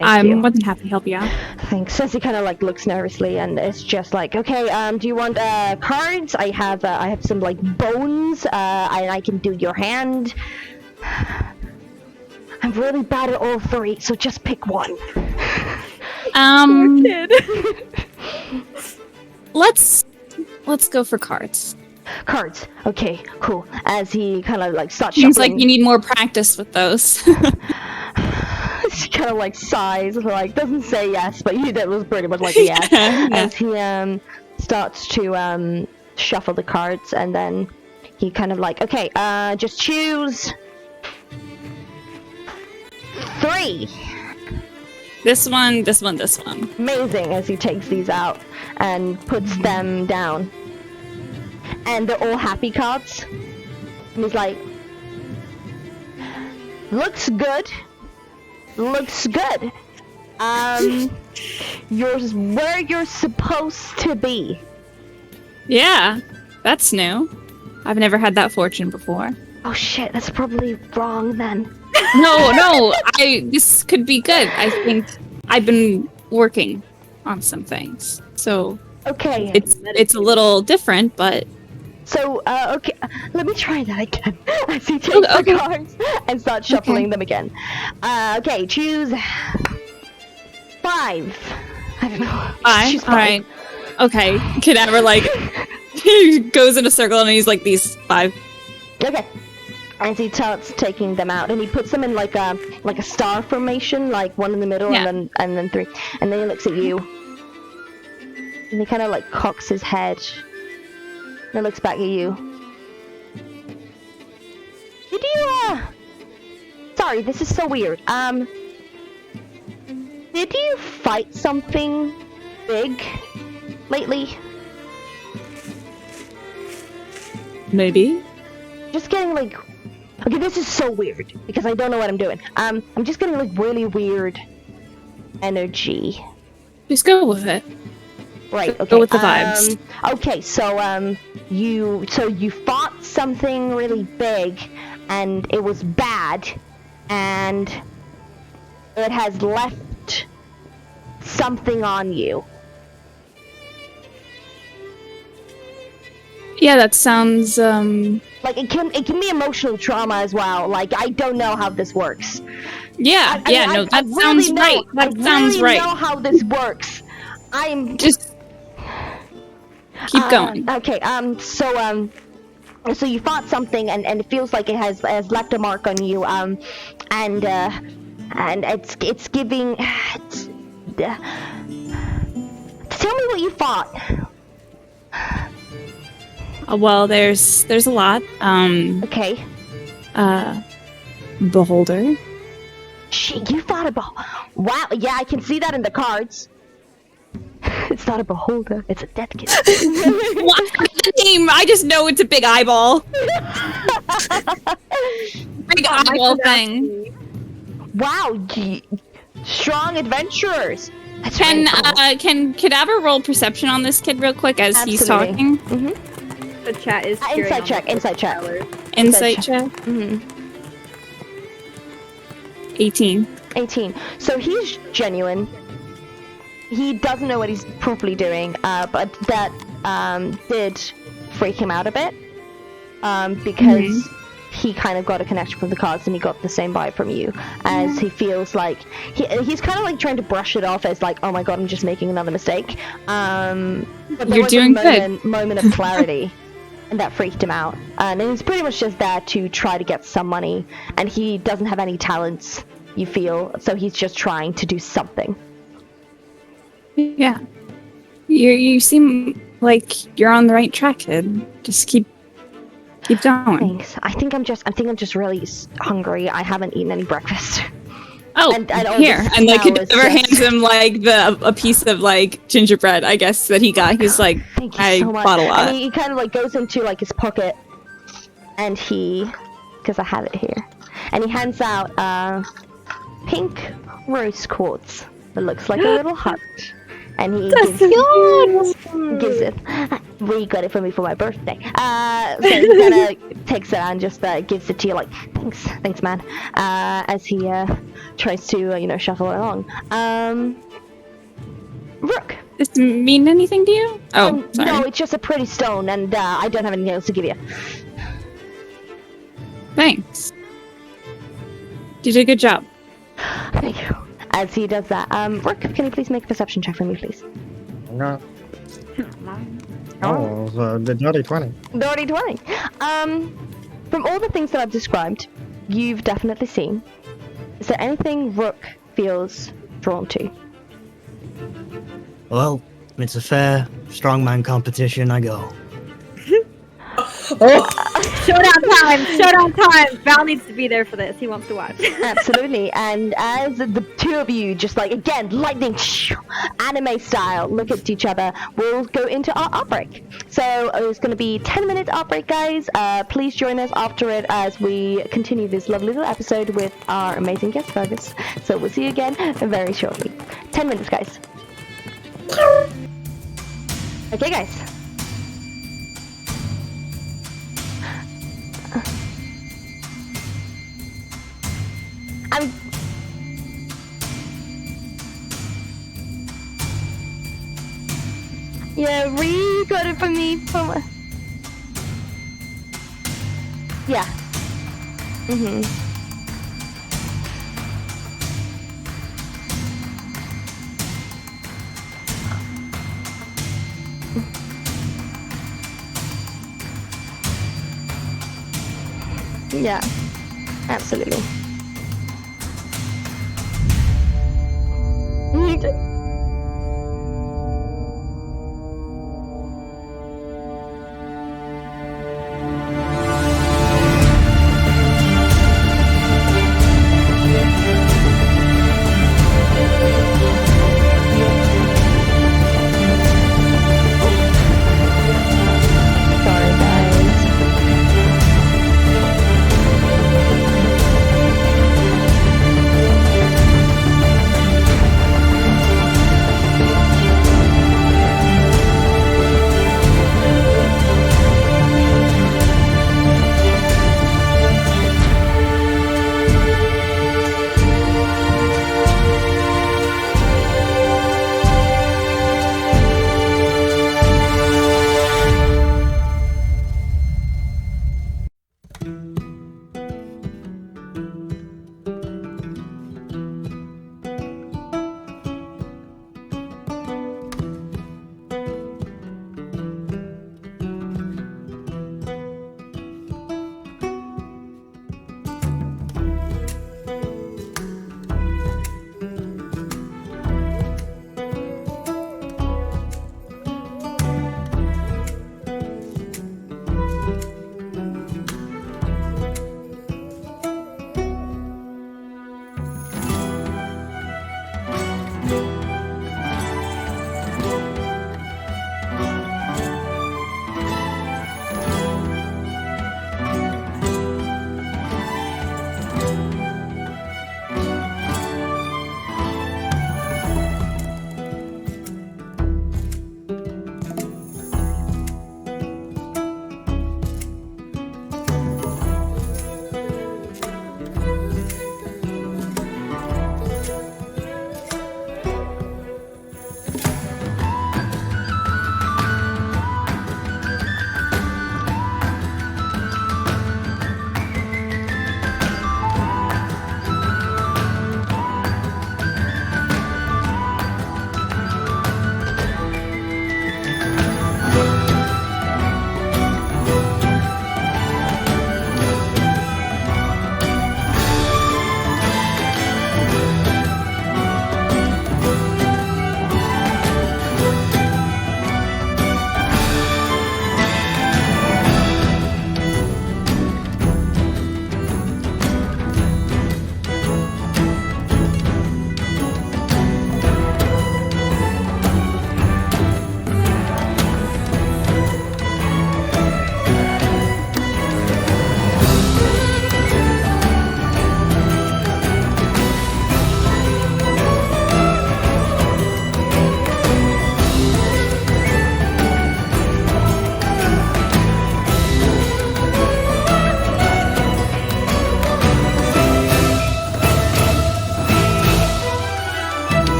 I'm you. more than happy to help you out. Thanks. As he kind of like looks nervously, and it's just like, okay, do you want cards? I have some like bones. I can do your hand. I'm really bad at all three, so just pick one. Poor kid. Let's go for cards. Cards. Okay, cool. As he kind of like starts shuffling. Seems like you need more practice with those. He kind of like sighs, like doesn't say yes, but that was pretty much like a yes. As he starts to shuffle the cards, and then he kind of like, okay, just choose 3. This one. Amazing. As he takes these out and puts them down, and they're all happy cards. And he's like, looks good. Looks good. You're where you're supposed to be. Yeah, that's new. I've never had that fortune before. Oh shit, that's probably wrong then. No, this could be good. I think I've been working on some things, so Okay. it's a little different, but So, okay, let me try that again. As he takes the cards and starts shuffling them again. Okay, choose 5. I don't know. Choose 5. Alright. Okay. Cadaver, like, he goes in a circle and he's like, these 5. Okay. As he starts taking them out, and he puts them in like a star formation, like one in the middle, and then 3. And then he looks at you. And he kind of like cocks his head. And looks back at you. Did you, sorry, this is so weird. Did you fight something big lately? Maybe. Just getting like... Okay, this is so weird, because I don't know what I'm doing. I'm just getting like really weird energy. Just go with it. Right, okay. Go with the vibes. Okay, so you fought something really big, and it was bad, and it has left something on you. Yeah, that sounds Like it can be emotional trauma as well. Like I don't know how this works. Yeah, that sounds right. That sounds right. I really know how this works. I'm just keep going. Okay, so you fought something, and it feels like it has left a mark on you, and it's giving. Tell me what you fought. Well, there's a lot. Okay. Beholder. Shit, you fought a Wow, yeah, I can see that in the cards. It's not a beholder, it's a death kid. What's the name? I just know it's a big eyeball. Big eyeball thing. Wow, strong adventurers. That's Can really cool. Can Cadaver roll perception on this kid real quick as he's talking? Mm-hmm. The chat is Insight check. Insight check. Mm-hmm. 18. 18. So he's genuine. He doesn't know what he's properly doing, but that did freak him out a bit, because he kind of got a connection from the cards, and he got the same vibe from you, as he feels like he's kind of like trying to brush it off as like, oh my god, I'm just making another mistake. But there You're was doing a moment of clarity and that freaked him out. And he's pretty much just there to try to get some money, and he doesn't have any talents, you feel, so he's just trying to do something. Yeah. You seem like you're on the right track, kid. Just keep going. Thanks. I think I'm just really hungry. I haven't eaten any breakfast. Oh, And all here. the And like smell he is never just- hands him like a piece of like gingerbread, I guess, that he got. He's like, Thank you I so much. bought a lot. And he kind of like goes into like his pocket, and because I have it here, and he hands out pink rose quartz that looks like a little heart, and he gives it. Well, you got it for me for my birthday. So he kind of takes it and just gives it to you like, thanks, man. As he tries to shuffle along. Rook. Does it mean anything to you? Oh, sorry. No, it's just a pretty stone, and I don't have anything else to give you. Thanks. You did a good job. Thank you. As he does that, Rook, can you please make a perception check for me, please? No. Oh, the dirty 20. Dirty 20. From all the things that I've described, you've definitely seen. Is there anything Rook feels drawn to? Well, it's a fair strongman competition, I go. Showdown time! Val needs to be there for this. He wants to watch. Absolutely. And as the two of you just like, again, lightning, anime style, look at each other, we'll go into our outbreak. So it's going to be 10-minute outbreak, guys. Please join us after it as we continue this lovely little episode with our amazing guest burgers. So we'll see you again very shortly. 10 minutes, guys. Okay, guys. Yeah, got it for me. Yeah. Yeah, absolutely. Sorry, guys.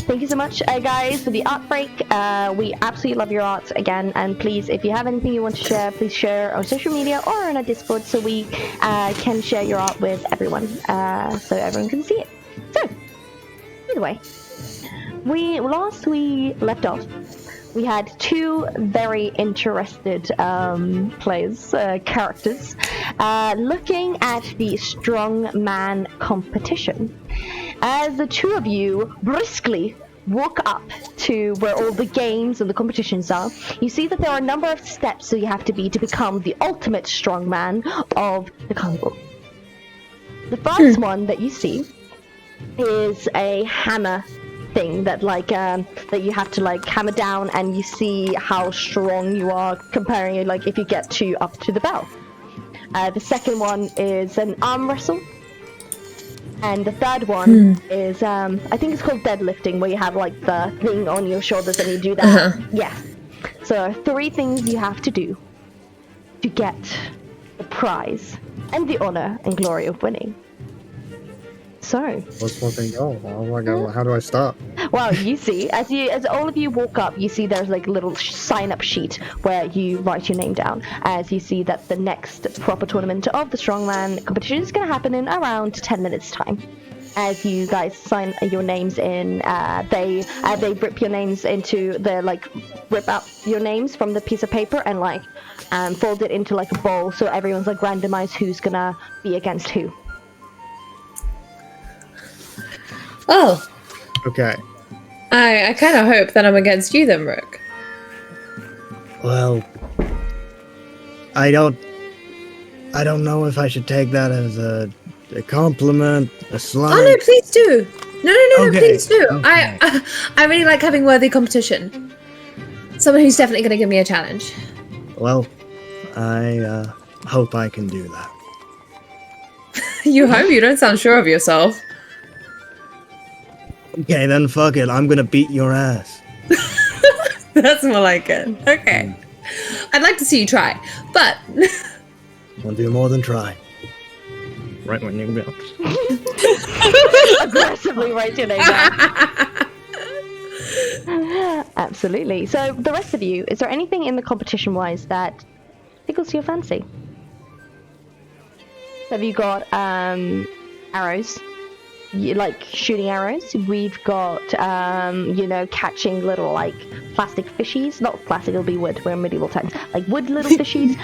Thank you so much, guys, for the art break. We absolutely love your art again. And please, if you have anything you want to share, please share on social media or on our Discord so we can share your art with everyone, so everyone can see it. So, either way, we left off, we had two very interested characters, looking at the strongman competition. As the two of you briskly walk up to where all the games and the competitions are, you see that there are a number of steps that you have to become the ultimate strongman of the carnival. The first one that you see is a hammer thing that that you have to hammer down, and you see how strong you are comparing it if you get up to the bell. The second one is an arm wrestle. And the third one is, I think it's called deadlifting, where you have the thing on your shoulders and you do that. Yeah. So 3 things you have to do to get the prize and the honor and glory of winning. So. What's one thing? Oh my god! How do I start? Well, you see, as all of you walk up, you see there's a little sign-up sheet where you write your name down. As you see that the next proper tournament of the Strongman competition is going to happen in around 10 minutes' time. As you guys sign your names in, they rip your names into rip out your names from the piece of paper and fold it into a bowl, so everyone's randomized who's gonna be against who. Oh. Okay. I kind of hope that I'm against you then, Rook. Well, I don't know if I should take that as a compliment, a slight. Oh no, please do. No, Okay, please do. okay. I really like having worthy competition. Someone who's definitely going to give me a challenge. Well, I hope I can do that. You hope? You don't sound sure of yourself. Okay, then fuck it. I'm gonna beat your ass. That's more like it. Okay. I'd like to see you try, but I'll do more than try. Right when you go. Aggressively write your name down. Absolutely. So, the rest of you, is there anything in the competition-wise that tickles your fancy? Have you got arrows? You like shooting arrows? We've got, catching little plastic fishies. Not plastic, it'll be wood. We're in medieval times. Wood little fishies.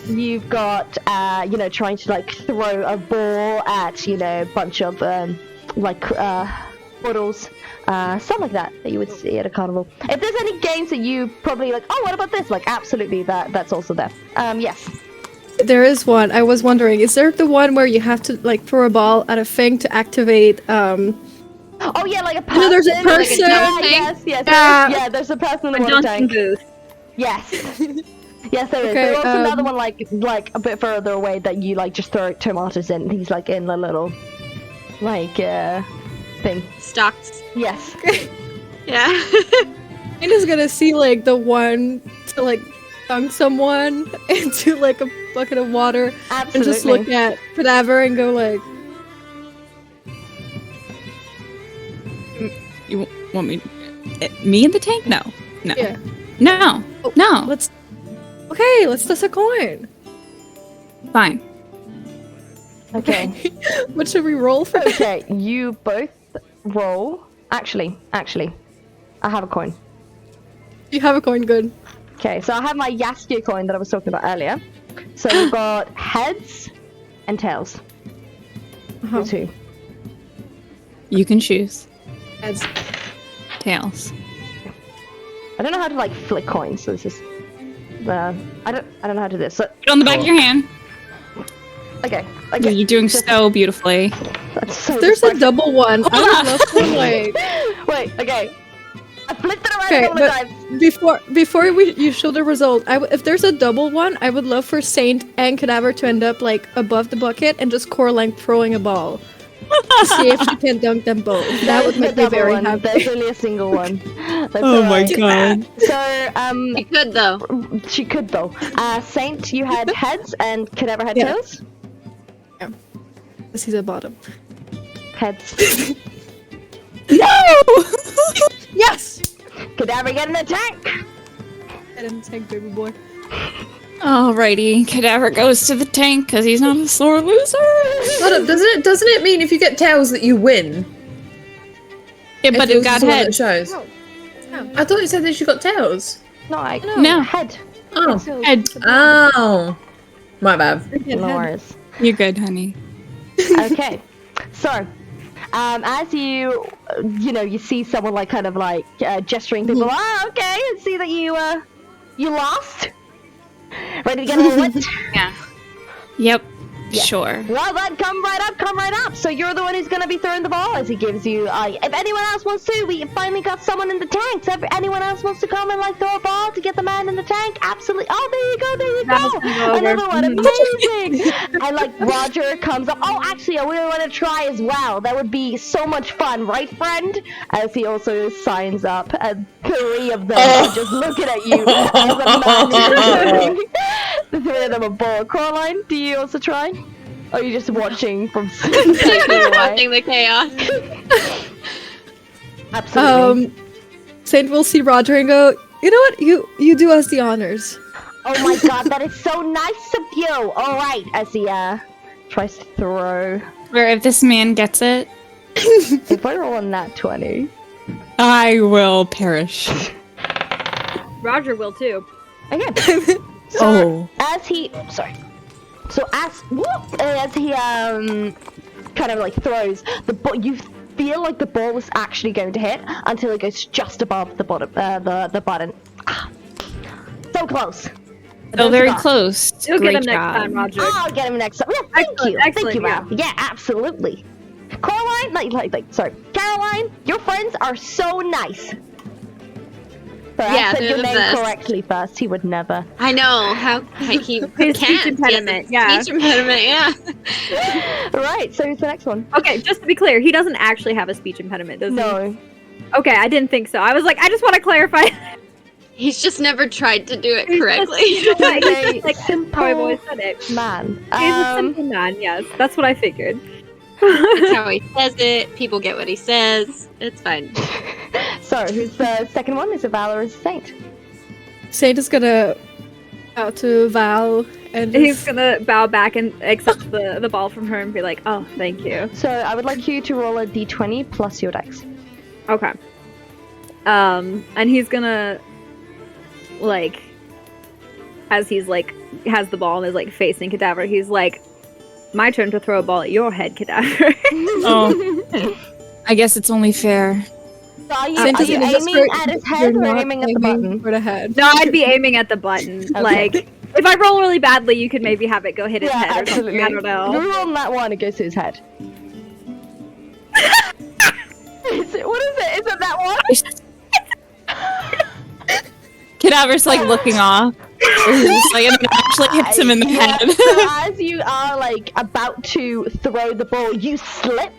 You've got, trying to throw a ball at, a bunch of bottles. Stuff like that you would see at a carnival. If there's any games that you probably oh, what about this? Absolutely, that's also there. Yes. There is one. I was wondering, is there the one where you have to throw a ball at a thing to activate Oh yeah, a person. No, there's a person. Yes. Yeah, there's a person in the water tank. Booth. Yes. Yes, there is. Okay, There's also another one a bit further away that you just throw tomatoes in. He's in the little thing. Stocked. Yes. Yeah. I'm just gonna see the one to dunk someone into a bucket of water. Absolutely. And just look at Cadaver and go You want me in the tank? No. yeah. No. Oh, No. let's toss a coin. Fine. Okay. What should we roll for? Okay, you both roll. Actually, I have a coin. You have a coin, good. Okay, so I have my Yaskia coin that I was talking about earlier. So we've got heads and tails. Uh-huh. Two. You can choose. Heads. Tails. I don't know how to flick coins, so this is I don't know how to do this. So, Put it on the back of your hand. okay. You're doing so beautifully. That's so If there's a distracting. double one, I would love to Wait, okay. I flipped it around Okay, a couple of but times. before you show the result, if there's a double one, I would love for Saint and Cadaver to end up above the bucket and just Coraline throwing a ball to see if she can dunk them both. That would make me Double very one. happy. There's only a single one. That's Oh my alright. god. So You could though. she could though. Saint, you had heads and Cadaver had Yeah. tails. He's at bottom. Heads. No! Yes! Cadaver, get in the tank! Get in the tank, baby boy. Alrighty, Cadaver goes to the tank because he's not a sore loser. Hold up, doesn't it mean if you get tails that you win? Yeah, but it got head. It shows. Oh. I thought it said that you got tails. No, No. head. Oh. Head. Oh. My bad. No worries. You're good, honey. Okay, so as you see someone like kind of like gesturing people. Okay, I see that you lost. Ready to get a little lit? Yeah. Yep. Yeah. Sure. Well then, come right up. So you're the one who's gonna be throwing the ball as he gives you. If anyone else wants to, we finally got someone in the tank. So if anyone else wants to come and like throw a ball to get the man in the tank, absolutely. Oh, there you go. Another one, amazing. And like Roger comes up. Oh, actually, I really want to try as well. That would be so much fun, right, friend? As he also signs up, and 3 of them are just looking at you as a man is throwing the 3 of them a ball. Coraline, do you also try? Or are you just watching from Watching the chaos. Absolutely. Saint will see Roger and go, you know what? You do us the honors. Oh my god, that is so nice of you! Alright, as he tries to throw. Where if this man gets it, If I roll on that 20. I will perish. Roger will too. Okay. So Oh. as he kind of like throws the ball, you feel like the ball was actually going to hit until it goes just above the bottom the button. Ah. So close. Oh, very close. You'll Great get him next job. time, Roger. Oh, I'll get him next time. Yeah, thank Excellent, you. excellent, Thank you, Ralph. Yeah, absolutely. Caroline, sorry. Caroline, your friends are so nice. But Yeah, I said they're your the name best. correctly first. He would never. I know how he His speech can't. impediment, He has a Speech impediment, yeah. Right, so who's the next one? Okay, just to be clear, he doesn't actually have a speech impediment, does he? No. Okay, I didn't think so. I was like, I just want to clarify. He's just never tried to do it He's correctly. just- yeah, he's a just like how I've always said it. Man. He's a simple man, yes. That's what I figured. That's how he says it. People get what he says. It's fine. So, who's the second one? Is it Val or is it Saint? Saint is gonna out to Val and He's gonna bow back and accept the ball from her and be like, oh, thank you. So, I would like you to roll a d20 plus your dex. Okay. And he's gonna, like, as he's like, has the ball and is like facing Cadaver, he's like, my turn to throw a ball at your head, Cadaver. Oh. I guess it's only fair. So are you, Saint are is you gonna just aiming go- at his head you're or not aiming at the button? for the head. No, I'd be aiming at the button. Okay. Like, if I roll really badly, you could maybe have it go hit his Yeah, head absolutely. or something. I don't If you know. roll on that one, it goes to his head. Is it, what is it? Is it that one? Cadaver's like looking off. He's like, and it actually hits him in the Yeah, head. So as you are like about to throw the ball, you slip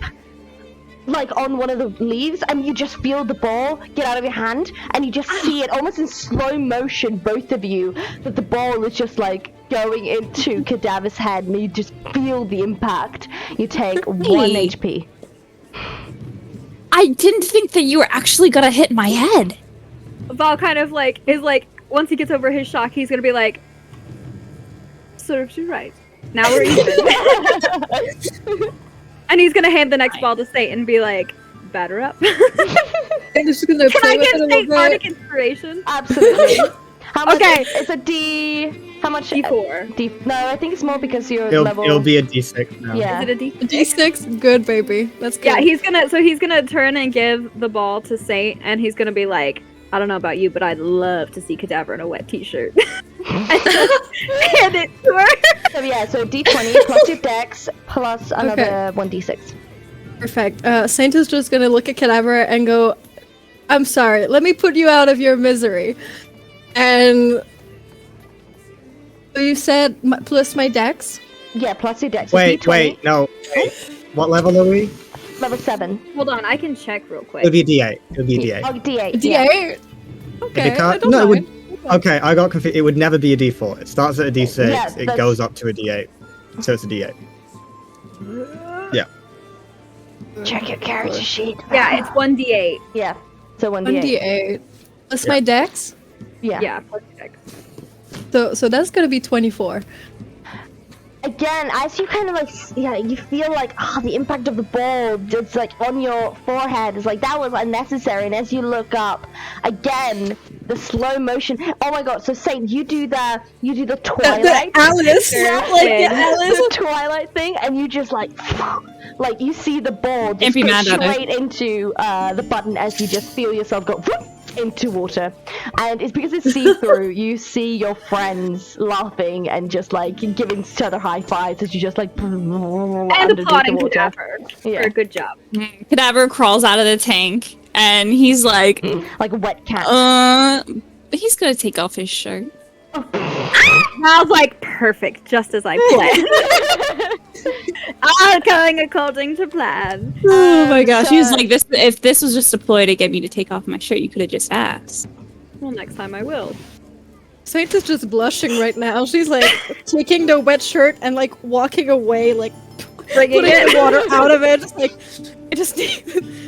like on one of the leaves and you just feel the ball get out of your hand and you just see it almost in slow motion, both of you, that the ball is just like going into Cadaver's head and you just feel the impact. You take 1 Hey. HP. I didn't think that you were actually gonna hit my head. Val kind of like is like, once he gets over his shock, he's gonna be like, serves you right. Now we're even. And he's gonna hand the next ball to Saint and be like, batter up. Can I'm just gonna I play with get it a Saint little Bardic bit. inspiration? Absolutely. How much? Okay. It's a D. How much? D4. D. No, I think it's more because you're It'll, level. it'll be a d6 now. Yeah. Is it a D? D6, good baby. That's good. Yeah, he's gonna turn and give the ball to Saint, and he's gonna be like, I don't know about you, but I'd love to see Cadaver in a wet t-shirt. And just hand it to her. So yeah, so D20 plus your dex plus another 1d6. Perfect. Saint is just gonna look at Cadaver and go, I'm sorry, let me put you out of your misery. And so you said plus my dex? Yeah, plus your dex. So Wait, D20, wait, no. Wait. What level are we? Level 7. Hold on, I can check real quick. It'll be a d8. It'll be a d8. Oh, D8. D8? Yeah. Okay, can't- I don't no, it mind. Okay, I got confused. It would never be a d4. It starts at a d6. Yeah, it that's- goes up to a d8. So it's a d8. Check your character sheet. Yeah, it's 1d8. Yeah. So 1d8. 1d8. Plus my dex. Yeah. Yeah, plus six. So that's gonna be 24. Again, as you kind of like, you feel like, the impact of the ball just like on your forehead is like, that was unnecessary. And as you look up, again, the slow motion. Oh my god! So Saint, you do the Twilight. The Alice. The Twilight thing, and you just like you see the ball just be go mad at it. straight into the button as you just feel yourself go into water. And it's because it's see-through. You see your friends laughing and just like giving each other high fives as you just like And underneath applauding the water. Cadaver for a good job. Cadaver crawls out of the tank and he's like, Like a wet cat. he's gonna take off his shirt. Val's like, perfect, just as I planned. All going according to plan. Oh my gosh, he was like, this. If this was just a ploy to get me to take off my shirt, you could have just asked. Well, next time I will. Saint is just blushing right now. She's like taking the wet shirt and like walking away, like Bringing putting it. the water out of it. Just like I just need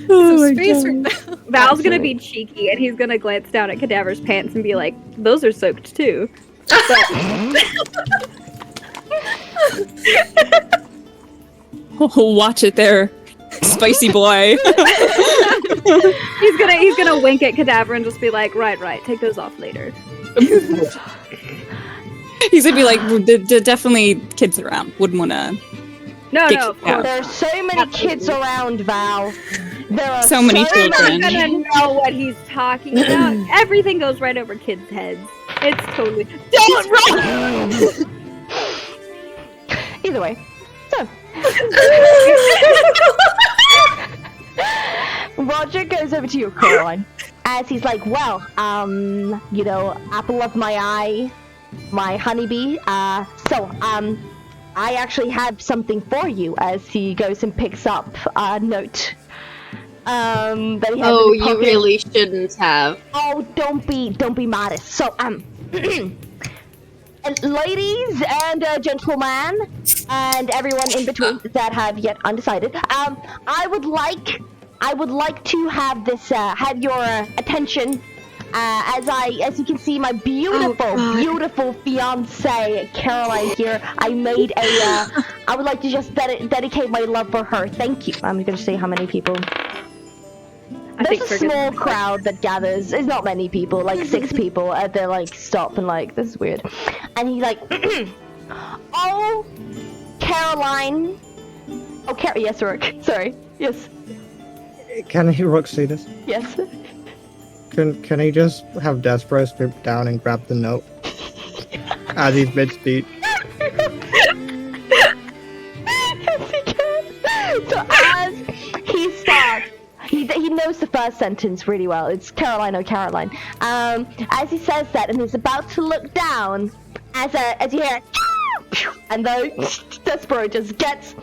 some space right now. Val's gonna be cheeky and he's gonna glance down at Cadaver's pants and be like, those are soaked too. Watch it there, spicy boy. He's gonna wink at Cadaver and just be like, right, take those off later. He's gonna be like, definitely kids around. Wouldn't wanna. No, Get- of yeah. course. There's so many kids around, Val. There are So many I'm children. not gonna know what he's talking about. Everything goes right over kids' heads. It's totally. Don't run! Either way. So. Roger goes over to your Coraline as he's like, well, apple of my eye, my honeybee. I actually have something for you, as he goes and picks up a note. That he has in Oh, his you pocket. really shouldn't have. Oh, don't be modest. So, ladies and gentlemen, and everyone in between that have yet undecided, I would like to have this, have your attention, as you can see, my beautiful fiance Caroline here. I made a, I would like to just dedicate my love for her. Thank you. I'm going to say how many people. There's a small crowd that gathers. It's not many people, like 6 people. They're like, stop and like, this is weird. And he's like, oh, Caroline. Oh, yes, Rook. Sorry. Yes. Can Rook see this? Yes. Can he just have Despero swoop down and grab the note as he's mid-speech? Yes, he can. So as he starts, he knows the first sentence really well. It's Caroline, oh Caroline. As he says that, and he's about to look down, as you hear, and the Despero just gets,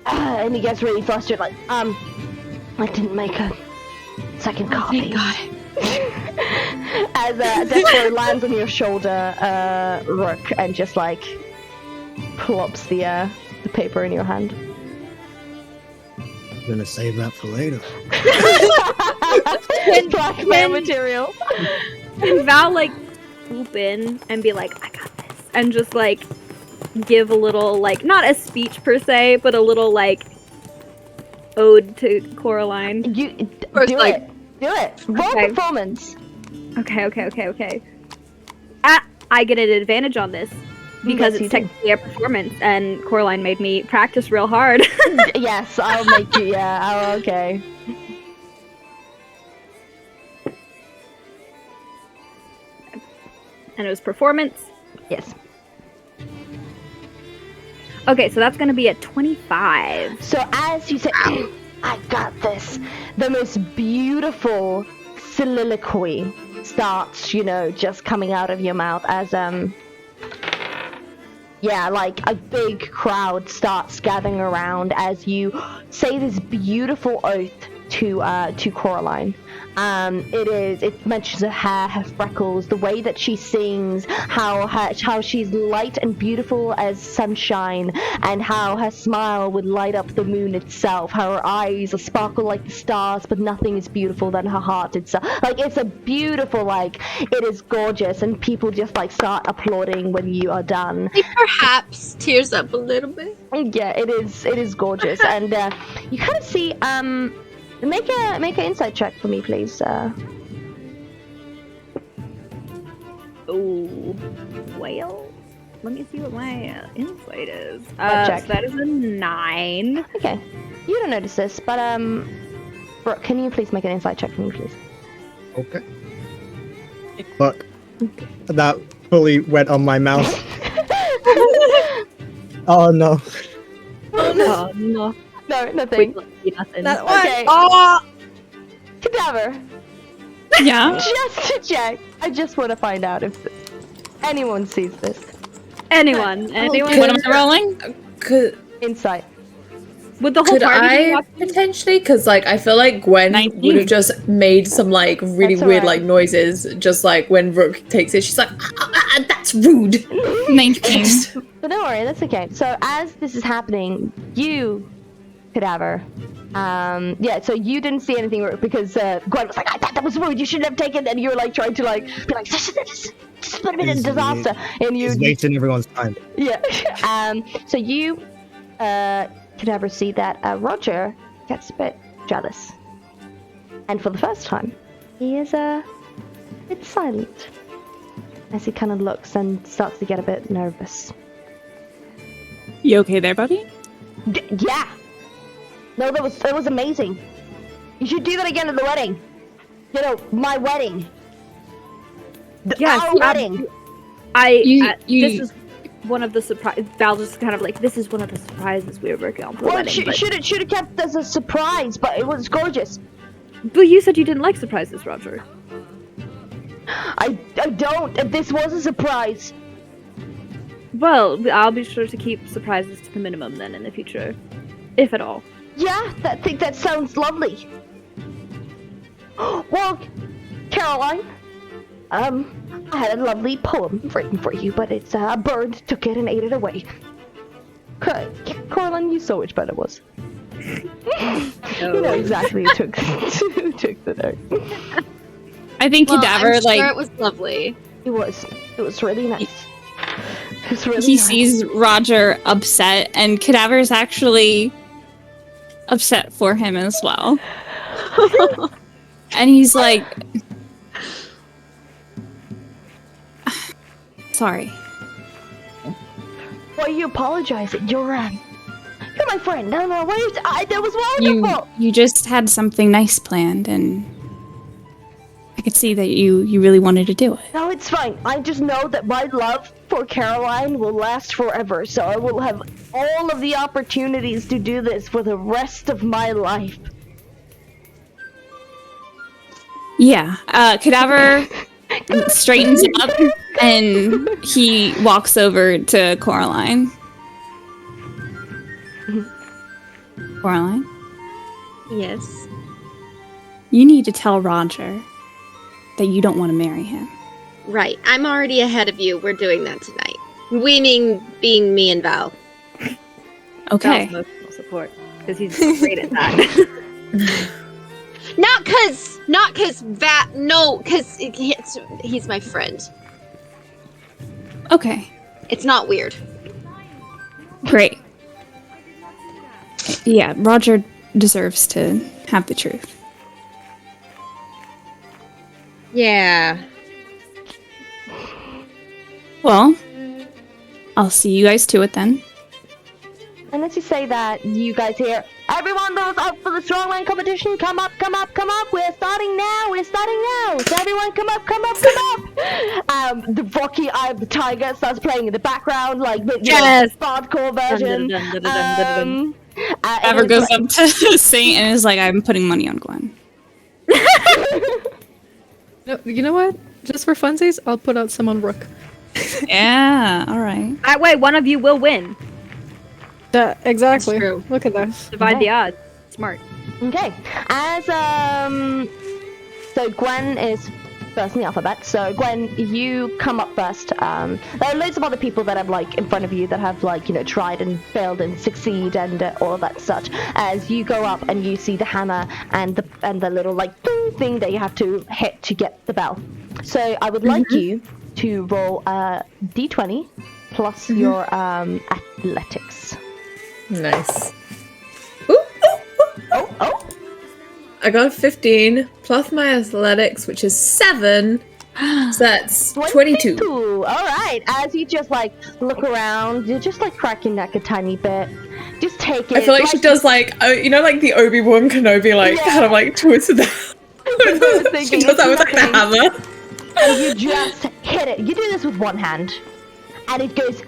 and he gets really flustered, like, I didn't make a second copy. Thank God. As Despero lands on your shoulder, Rook, and just like plops the paper in your hand. I'm gonna save that for later. Blackmail material. Can Val like swoop in and be like, I got this, and just like give a little, like, not a speech per se, but a little like ode to Coraline? You course, do like- it. Do it. Roll Okay. performance. Okay. I get an advantage on this because Yes, you it's do. technically a performance, and Coraline made me practice real hard. Yes, I'll make you. Yeah. Oh, okay. And it was performance. Yes. Okay, so that's gonna be a 25. So as you say, I got this, the most beautiful soliloquy starts, just coming out of your mouth as, like a big crowd starts gathering around as you say this beautiful oath to Coraline. It mentions her hair, her freckles, the way that she sings, how she's light and beautiful as sunshine, and how her smile would light up the moon itself, how her eyes sparkle like the stars, but nothing is beautiful than her heart itself. Like, it's a beautiful, like, it is gorgeous, and people just like start applauding when you are done. It perhaps tears up a little bit. Yeah, it is gorgeous. And you kind of see make an insight check for me, please. Oh, well, let me see what my insight is. Check. So that is a 9. Okay, you don't notice this, but Brooke, can you please make an insight check for me, please? Okay. Look, that fully went on my mouth. Oh no. Oh no, no. No, nothing. Nothing. That one. Okay. Oh! Cadaver. Yeah. Just to check, I just want to find out if anyone sees this. Anyone? What am I rolling? Could Insight. Would the whole could party be I watching? potentially? Because like I feel like Gwen 19. would have just made some like really That's weird alright. like noises, just like when Rook takes it. She's like, "That's rude." 19. But don't worry, that's okay. So as this is happening, you, Cadaver, yeah, so you didn't see anything because Gwen was like, I thought that was rude, you shouldn't have taken it, and you were like trying to like be like, just put him in a disaster, and you, He's wasting everyone's time. yeah. So you, Cadaver, see that Roger gets a bit jealous, and for the first time, he is a bit silent as he kind of looks and starts to get a bit nervous. You okay there, buddy? Yeah. No, that was amazing. You should do that again at the wedding. You know, my wedding. Yes, Our wedding. This is one of the surprise. Val just kind of like, this is one of the surprises we were working on for the Well, wedding. should have kept as a surprise, but it was gorgeous. But you said you didn't like surprises, Roger. I don't. This was a surprise. Well, I'll be sure to keep surprises to the minimum then in the future, if at all. Yeah, I think that sounds lovely. Well, Caroline, I had a lovely poem written for you, but it's a bird took it and ate it away. Caroline, you saw which bird it was. You know exactly who took the note. I think Cadaver, I'm like, sure it was lovely. It was really nice. It was really he nice. sees Roger upset, and Cadaver's actually upset for him as well. And he's like, sorry. Why are you apologizing? You're my friend. No, that was wonderful. You just had something nice planned, and I could see that you really wanted to do it. No, it's fine. I just know that my love for Caroline will last forever, so I will have all of the opportunities to do this for the rest of my life. Yeah, Cadaver straightens up, and he walks over to Coraline. Coraline, Yes. you need to tell Roger that you don't want to marry him. Right. I'm already ahead of you. We're doing that tonight. We mean being me and Val. Okay. Val's emotional support, because he's great at that. Not cause Val. No, cause he's my friend. Okay. It's not weird. Great. Yeah, Roger deserves to have the truth. Yeah. Well, I'll see you guys to it then. And as you say that, you guys hear, everyone those up for the strongman competition, come up. We're starting now. So everyone come up. The Rocky Eye of the Tiger starts playing in the background, like the Yes! hardcore version. Cadaver goes up to Saint and is like, I'm putting money on Gwen. No, you know what? Just for funsies, I'll put out some on Rook. Yeah, alright. That way, one of you will win. Exactly. That's true. Look at that. Divide the odds. Smart. Okay. As so Gwen is first in the alphabet. So Gwen, you come up first. There are loads of other people that have like in front of you that have like tried and failed and succeed and all of that such. As you go up and you see the hammer and the little like ding thing that you have to hit to get the bell. So I would like you to roll a d20 plus your athletics. Nice. Ooh. Oh. I got a 15 plus my athletics, which is 7. So that's 22. All right. As you just like look around, you just like crack your neck a tiny bit. Just take it. I feel like she does like like the Obi-Wan Kenobi kind of like twisted that. She does that with like the hammer. And you just hit it. You do this with one hand, and it goes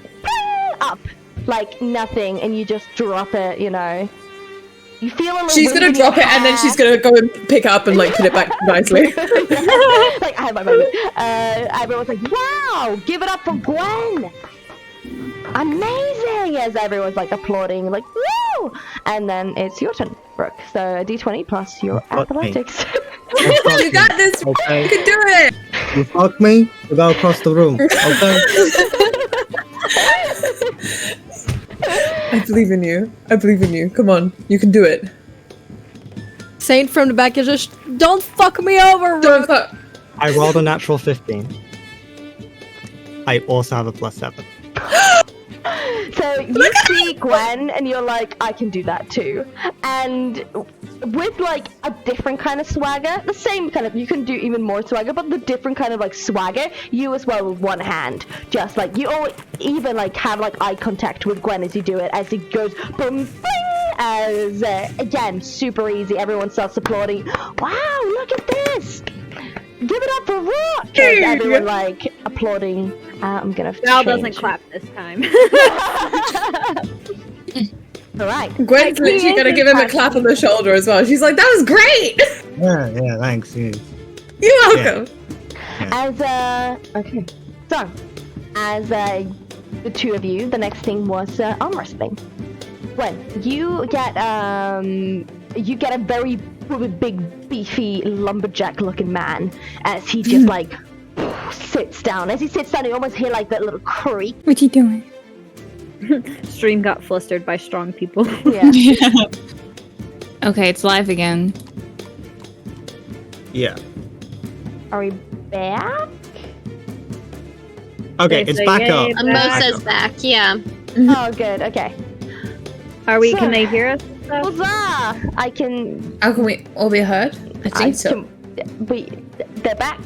up like nothing, and you just drop it. You feel a little. She's gonna drop it, and then she's gonna go and pick it up and like put it back nicely. Like I have my moment. Everyone's like, "Wow! Give it up for Gwen! Amazing!" As everyone's like applauding, like, "Woo!" And then it's your turn, Brooke. So a d20 plus your athletics. You got this. Okay. You can do it. You fuck me, you go across the room. Okay. I believe in you. I believe in you. Come on, you can do it. Saint from the back is just, don't fuck me over, Don't Rook. fuck. I rolled a natural 15. I also have a +7. So you see Gwen, and you're like, I can do that too. And with like a different kind of swagger, the same kind of, you can do even more swagger, but the different kind of like swagger, you as well with one hand. Just like, you always even like have like eye contact with Gwen as you do it, as it goes boom, bing, as again, super easy. Everyone starts applauding. Wow, look at this! Give it up for Rook! And everyone like applauding. I'm gonna Val change. doesn't clap this time. Alright. Gwen's literally gonna give him a clap on the shoulder as well. She's like, "That was great. Yeah, thanks. Yeah. You're welcome." As okay. So as the two of you, the next thing was arm wrestling. Gwen, you get a very big, beefy, lumberjack-looking man as he just like sits down. As he sits down, you almost hear like that little creak. What you doing? Stream got flustered by strong people. Yeah. Okay, it's live again. Yeah. Are we back? Okay, They it's say back yay, up. back. Mo says back, yeah. Oh, good. Okay. Are we? So- Can they hear us? and stuff? Huzzah! I can. How can we all be heard? I think so. They're back.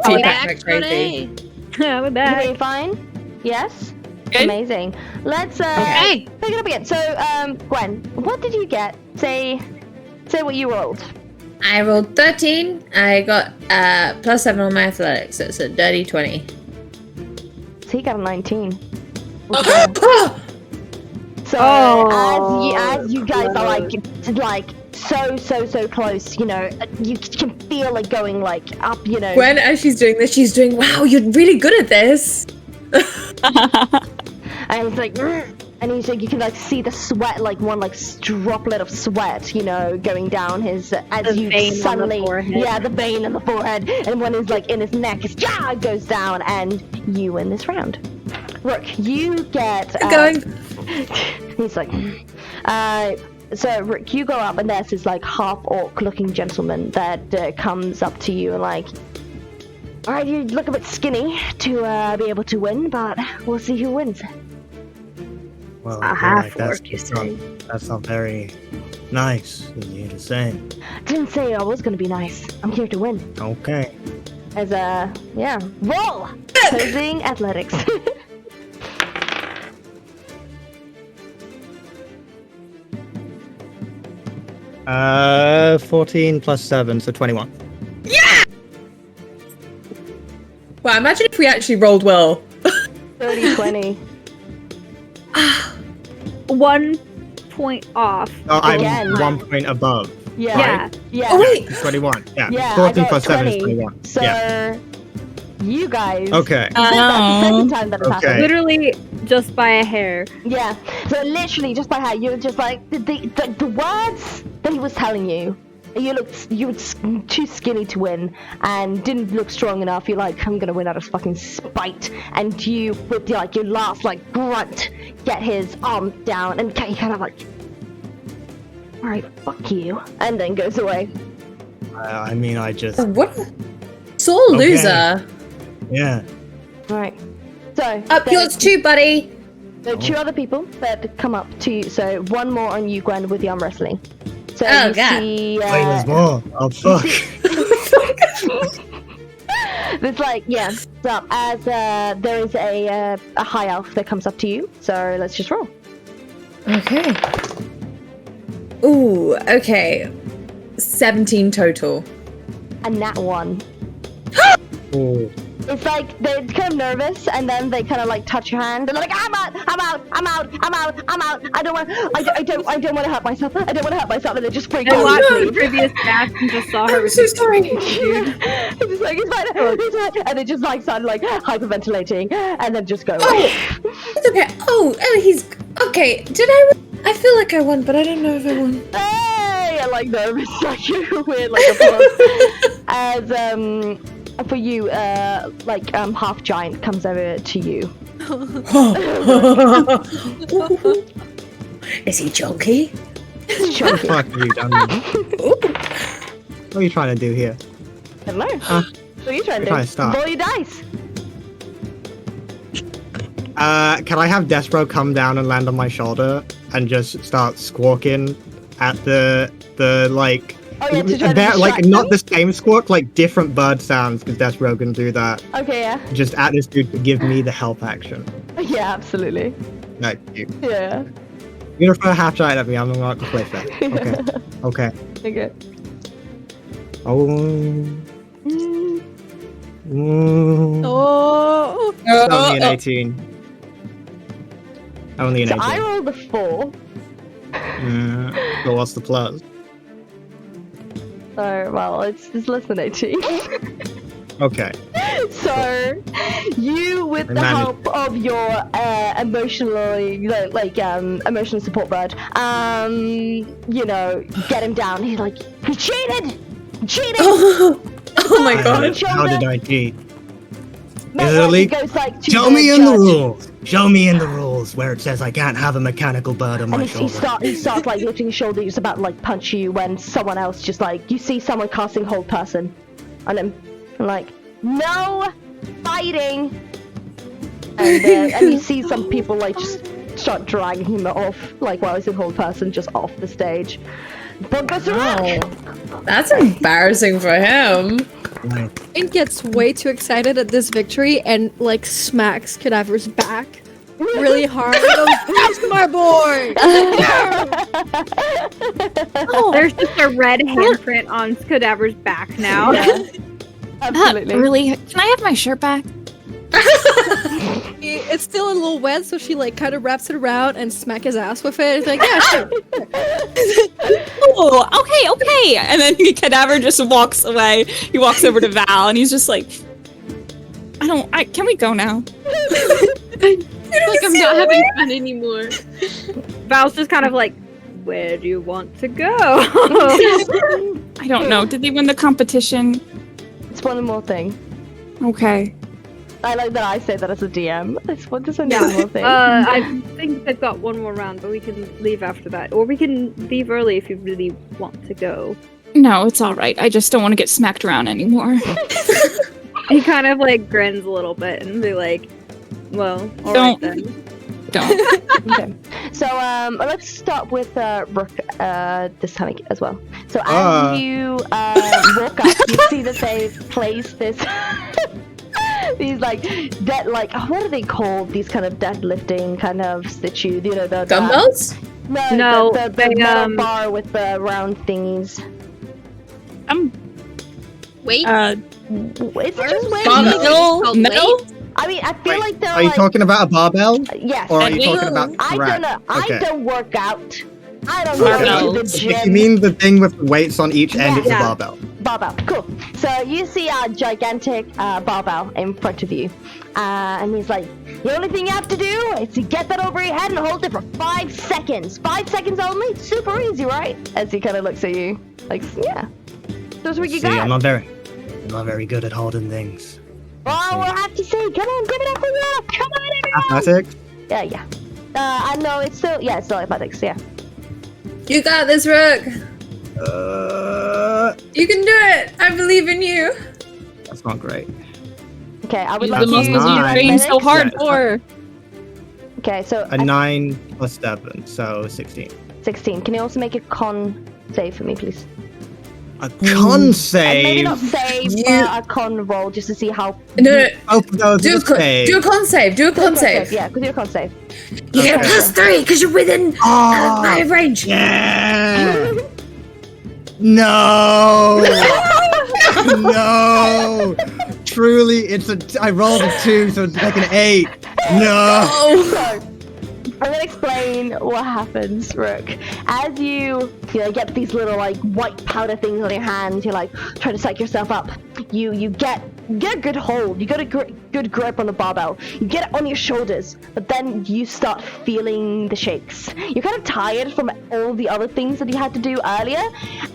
Feedback Back, like crazy. Yeah, we're You back. doing fine? Yes? Good. Amazing. Let's Okay. pick it up again. So, Gwen, what did you get? Say what you rolled. I rolled 13. I got +7 on my athletics, so it's a dirty 20. So he got a 19. Oh! So Oh, as you guys are like so close, you can feel it going like up, Gwen, as she's doing this, she's doing, "Wow, you're really good at this." and it's like, and he's like, you can like see the sweat, like one like droplet of sweat, going down his as The you vein on the suddenly, forehead. yeah, the vein in the forehead, and when it's like in his neck, it goes down, and you win this round. Rook, you get. Going. He's like, so Rick, you go up, and there's this like half-orc-looking gentleman that comes up to you and like, all right, you look a bit skinny to be able to win, but we'll see who wins. Well, A I feel half like that's orc, you that's not very nice of you to say. Didn't say I was gonna be nice. I'm here to win. Okay. As roll opposing athletics. 14 +7, so 21. Well, imagine if we actually rolled well. 30-20. 1 point off. Oh, I'm Again. 1 point above. Yeah. Yeah. Yeah. Oh wait, 21. Yeah. Yeah, 14 I got +7 is 20. 21. So Yeah. You guys. Okay. That's the second time that has Okay. happened. Literally just by a hair. Yeah. So literally, just by how you were just like the words that he was telling you. You were too skinny to win, and didn't look strong enough. You're like, I'm gonna win out of fucking spite. And you, with like your last like grunt, get his arm down, and he kind of like, all right, fuck you, and then goes away. I mean, I just What? Sore Okay. loser. yeah. All right. So Up yours too, buddy. there are two other people that come up to you. So one more on you, Gwen, with the arm wrestling. So Oh, you God. see, Wait, there's more. Oh fuck. There's like, yeah. So as there is a high elf that comes up to you. So let's just roll. Okay. Ooh, okay. 17 total. And that one. Oh. It's like they're kind of nervous, and then they kind of like touch your hand, and they're like, I'm out. I don't want to hurt myself. I don't want to hurt myself, and they just freak I out. watched and the leave. previous match and just saw her. I'm with so this sorry. dude. It's just like it's fine, and they just like started like hyperventilating, and then just go. It's okay. Oh, he's okay. Did I feel like I won, but I don't know if I won. Hey, I like nervous, like weird, like applause. As for you, half giant comes over to you. Is he chunky? It's What chunky. the fuck have you done? What are you trying to do here? I don't know. What are you trying to Try do? to stop. Roll your dice. Can I have Despero come down and land on my shoulder and just start squawking at the like Oh yeah, to try to like distract not them? the same squawk, like different bird sounds, because Despero can do that. Okay, yeah. Just at this dude to give me the help action. Yeah, absolutely. Like, you- Yeah. you're gonna throw a half giant at me, I'm not gonna play fair. Okay. Okay. Okay. Oh. Oh. It's only an 18. Only an So 18. I rolled a 4. So what's the plus? So, well, it's less than 18. Okay. So, you, with the managed. help of your emotional support bird, get him down. He's like, you cheated! You cheated! Oh my god. How did I cheat? No, Is it a he leak? goes, like, to Show the me in the judge, rules. Show me in the rules where it says I can't have a mechanical bird on my And he shoulder. starts like lifting his shoulder. He's about to like punch you when someone else just like you see someone casting hold person on him. And like, no fighting. And you see some people like just start dragging him off, like while he's in hold person, just off the stage. But goes around. That's embarrassing for him. Right. It gets way too excited at this victory and like smacks Cadaver's back really hard. And goes, that's my boy! There's just a red handprint on Cadaver's back now. Yeah. Absolutely. Really? Can I have my shirt back? It's still a little wet, so she like kind of wraps it around and smack his ass with it. It's like, yeah, sure. Oh, okay. And then Cadaver just walks away. He walks over to Val and he's just like, can we go now? Like I'm not having fun anymore. Val's just kind of like, where do you want to go? I don't know. Did they win the competition? It's one more thing. Okay. I like that I say that as a DM. It's only one more thing. I think they've got one more round, but we can leave after that. Or we can leave early if you really want to go. No, it's all right. I just don't want to get smacked around anymore. He kind of like grins a little bit and be like, well, all Don't. right then. Don't. Okay. So let's start with Rook this time as well. So as you walk up, you see that they've placed this these like what are they called? These kind of deadlifting kind of statue. You know the Dumbbells? No, the they, metal bar with the round thingies. Wait. It's just weird. Barbell. Metal? I mean, I feel like they're Are you like talking about a barbell? yes. Or are you Metal. talking about I rack? don't know. Okay. I don't work out. I don't Barbell. go to the If you gym. mean the thing with weights on each end, it's Yeah. a barbell. Barbell, cool. So you see a gigantic barbell in front of you. And he's like, the only thing you have to do is to get that over your head and hold it for 5 seconds. 5 seconds only? It's super easy, right? As he kind of looks at you. Like, yeah. That's what you got. I'm not very good at holding things. Oh, we'll have to see. Come on, give it up for you. Come on, everyone. Athletics? Yeah. I know it's still athletics, yeah. You got this, Rook. You can do it. I believe in you. That's not great. Okay, I would Use like the to muscles you nine. trained so hard Yeah, for. Okay, so A 9 plus 7, so 16. 16. Can you also make a con save for me, please? A con And maybe save? not save, You- but a con roll just to see how. No. Oh, no, Do a just save. con save. Do a con save. Yeah, because you're a con save. You get a Okay. +3 because you're within Oh, my range. yeah! No! No! Truly, I rolled a 2, so it's like an 8. No! So, I'm gonna explain what happens, Rook. As you get these little like white powder things on your hands, you're like trying to psych yourself up. You get a good hold. You got a good grip on the barbell. You get it on your shoulders, but then you start feeling the shakes. You're kind of tired from all the other things that you had to do earlier,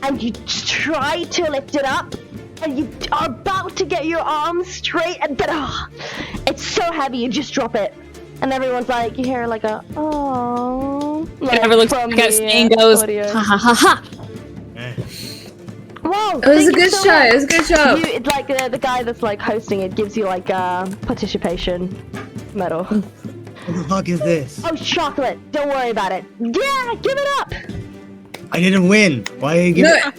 and you try to lift it up. And you are about to get your arms straight, and then it's so heavy you just drop it. And everyone's like, you hear like a oh. Like, Never looks from back at us the, and goes, audio. ha ha ha ha. Wow, It was thank a you good so show. much. It was a good show. It's like the guy that's like hosting it gives you like a participation medal. What the fuck is this? Oh, chocolate. Don't worry about it. Yeah, give it up. I didn't win. Why are you giving No,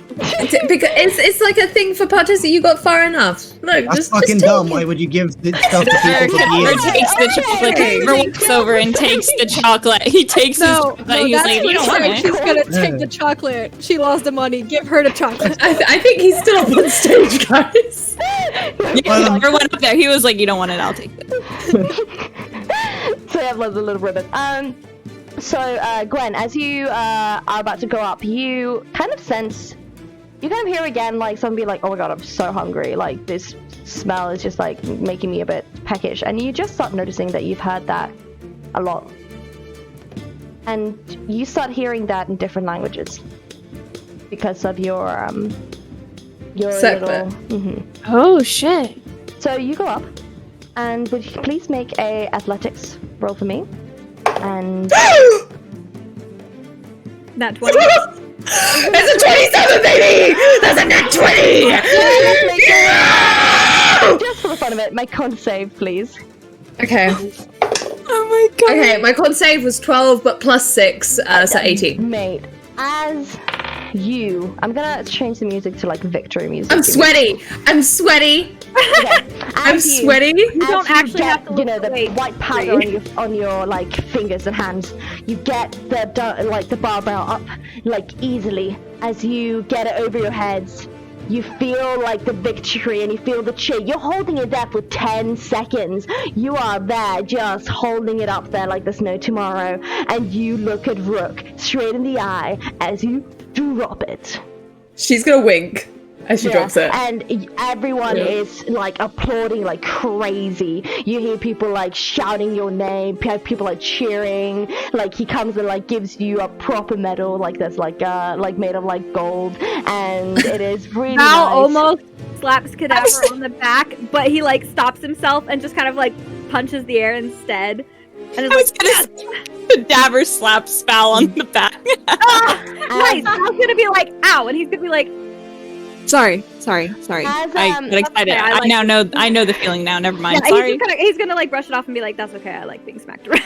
because it's like a thing for participants. You got far enough. Look, That's just fucking take dumb. it. Why would you give the stuff to Or people for takes the Okay. chocolate. Kipper walks over and takes the chocolate. He takes his chocolate. He's that's like, what you don't want she's it. gonna take the chocolate. She lost the money. Give her the chocolate. I think he's still up on stage, guys. Yeah, Kipper went up there. He was like, you don't want it. I'll take it. So you have loads of little ribbon. So Gwen, as you are about to go up, you kind of hear again like someone be like, oh my god, I'm so hungry. Like this smell is just like making me a bit peckish. And you just start noticing that you've heard that a lot. And you start hearing that in different languages because of your Separate. little. Oh, shit. So you go up, and would you please make a athletics roll for me? And That 20. It's a 27, baby! That's a net 20! just for the fun of it, my con save, please. Okay. Oh my god. Okay, my con save was 12, but plus 6, so 18. Mate, as I'm gonna change the music to like victory music. I'm sweaty! I'm sweaty! Okay. I'm As you- sweaty! You don't as actually get, have to you know, look the away. white powder on your like fingers and hands. You get the barbell up like easily. As you get it over your heads, you feel like the victory and you feel the cheer. You're holding it there for 10 seconds. You are there just holding it up there like there's no tomorrow. And you look at Rook straight in the eye as you drop it. She's gonna wink as she drops it. And everyone is like applauding like crazy. You hear people like shouting your name, people like cheering. Like he comes and like gives you a proper medal, like that's like made of like gold, and it is really Val nice. almost slaps Cadaver on the back, but he like stops himself and just kind of like punches the air instead. And I was is gonna say, Dabber slaps Val on the back. nice. Val's gonna be like, ow, and he's gonna be like, Sorry. As, I got excited. okay, I I like now know. I know the feeling now. Never mind. yeah, Sorry. he's gonna like brush it off and be like, that's okay. I like being smacked around.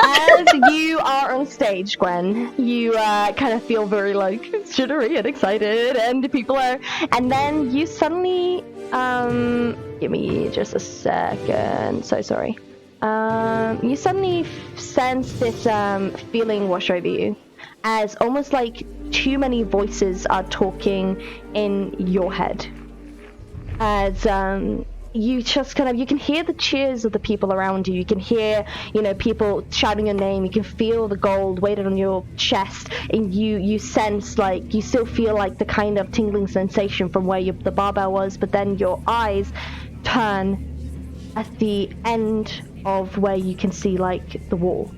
As you are on stage, Gwen, you kind of feel very like jittery and excited, and people are, and then you suddenly, give me just a second. So sorry. You suddenly sense this feeling wash over you, as almost like too many voices are talking in your head. As you just kind of, you can hear the cheers of the people around you. You can hear, people shouting your name. You can feel the gold weighted on your chest, and you sense, like, you still feel like the kind of tingling sensation from where the barbell was, but then your eyes turn at the end of where you can see, like, the wall.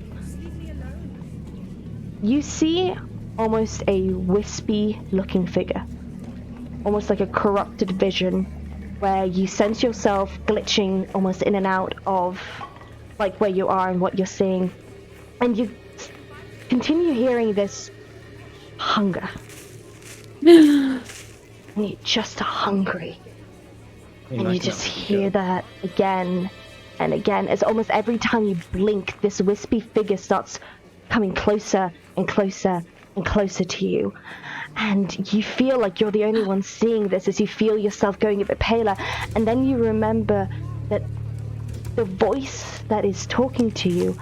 You see almost a wispy looking figure, almost like a corrupted vision, where you sense yourself glitching almost in and out of, like, where you are and what you're seeing. And you continue hearing this hunger. And you're just hungry. And you just hear that again and again, as almost every time you blink, this wispy figure starts coming closer and closer and closer to you. And you feel like you're the only one seeing this, as you feel yourself going a bit paler. And then you remember that the voice that is talking to you,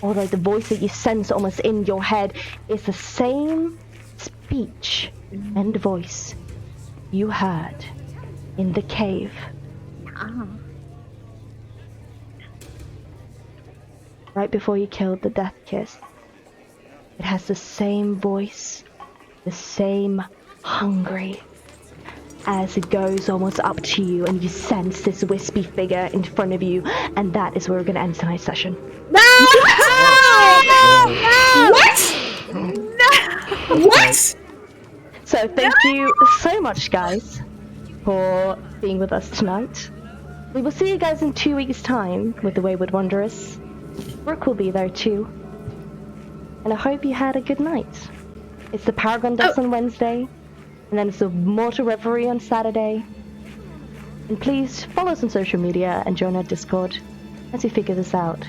or like the voice that you sense almost in your head, is the same speech and voice you heard in the cave. Right before you killed the Death Kiss. It has the same voice, the same hungry, as it goes almost up to you, and you sense this wispy figure in front of you, and that is where we're going to end tonight's session. No! What? No! What? So thank you so much, guys, for being with us tonight. We will see you guys in 2 weeks' time with the Wayward Wanderers. Brooke will be there too. And I hope you had a good night. It's the Paragon Dust on Wednesday, and then it's the Mortal Reverie on Saturday. And please follow us on social media and join our Discord as we figure this out.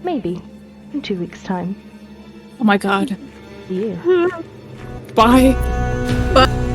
Maybe in 2 weeks' time. Oh my god. See you. Bye. Bye.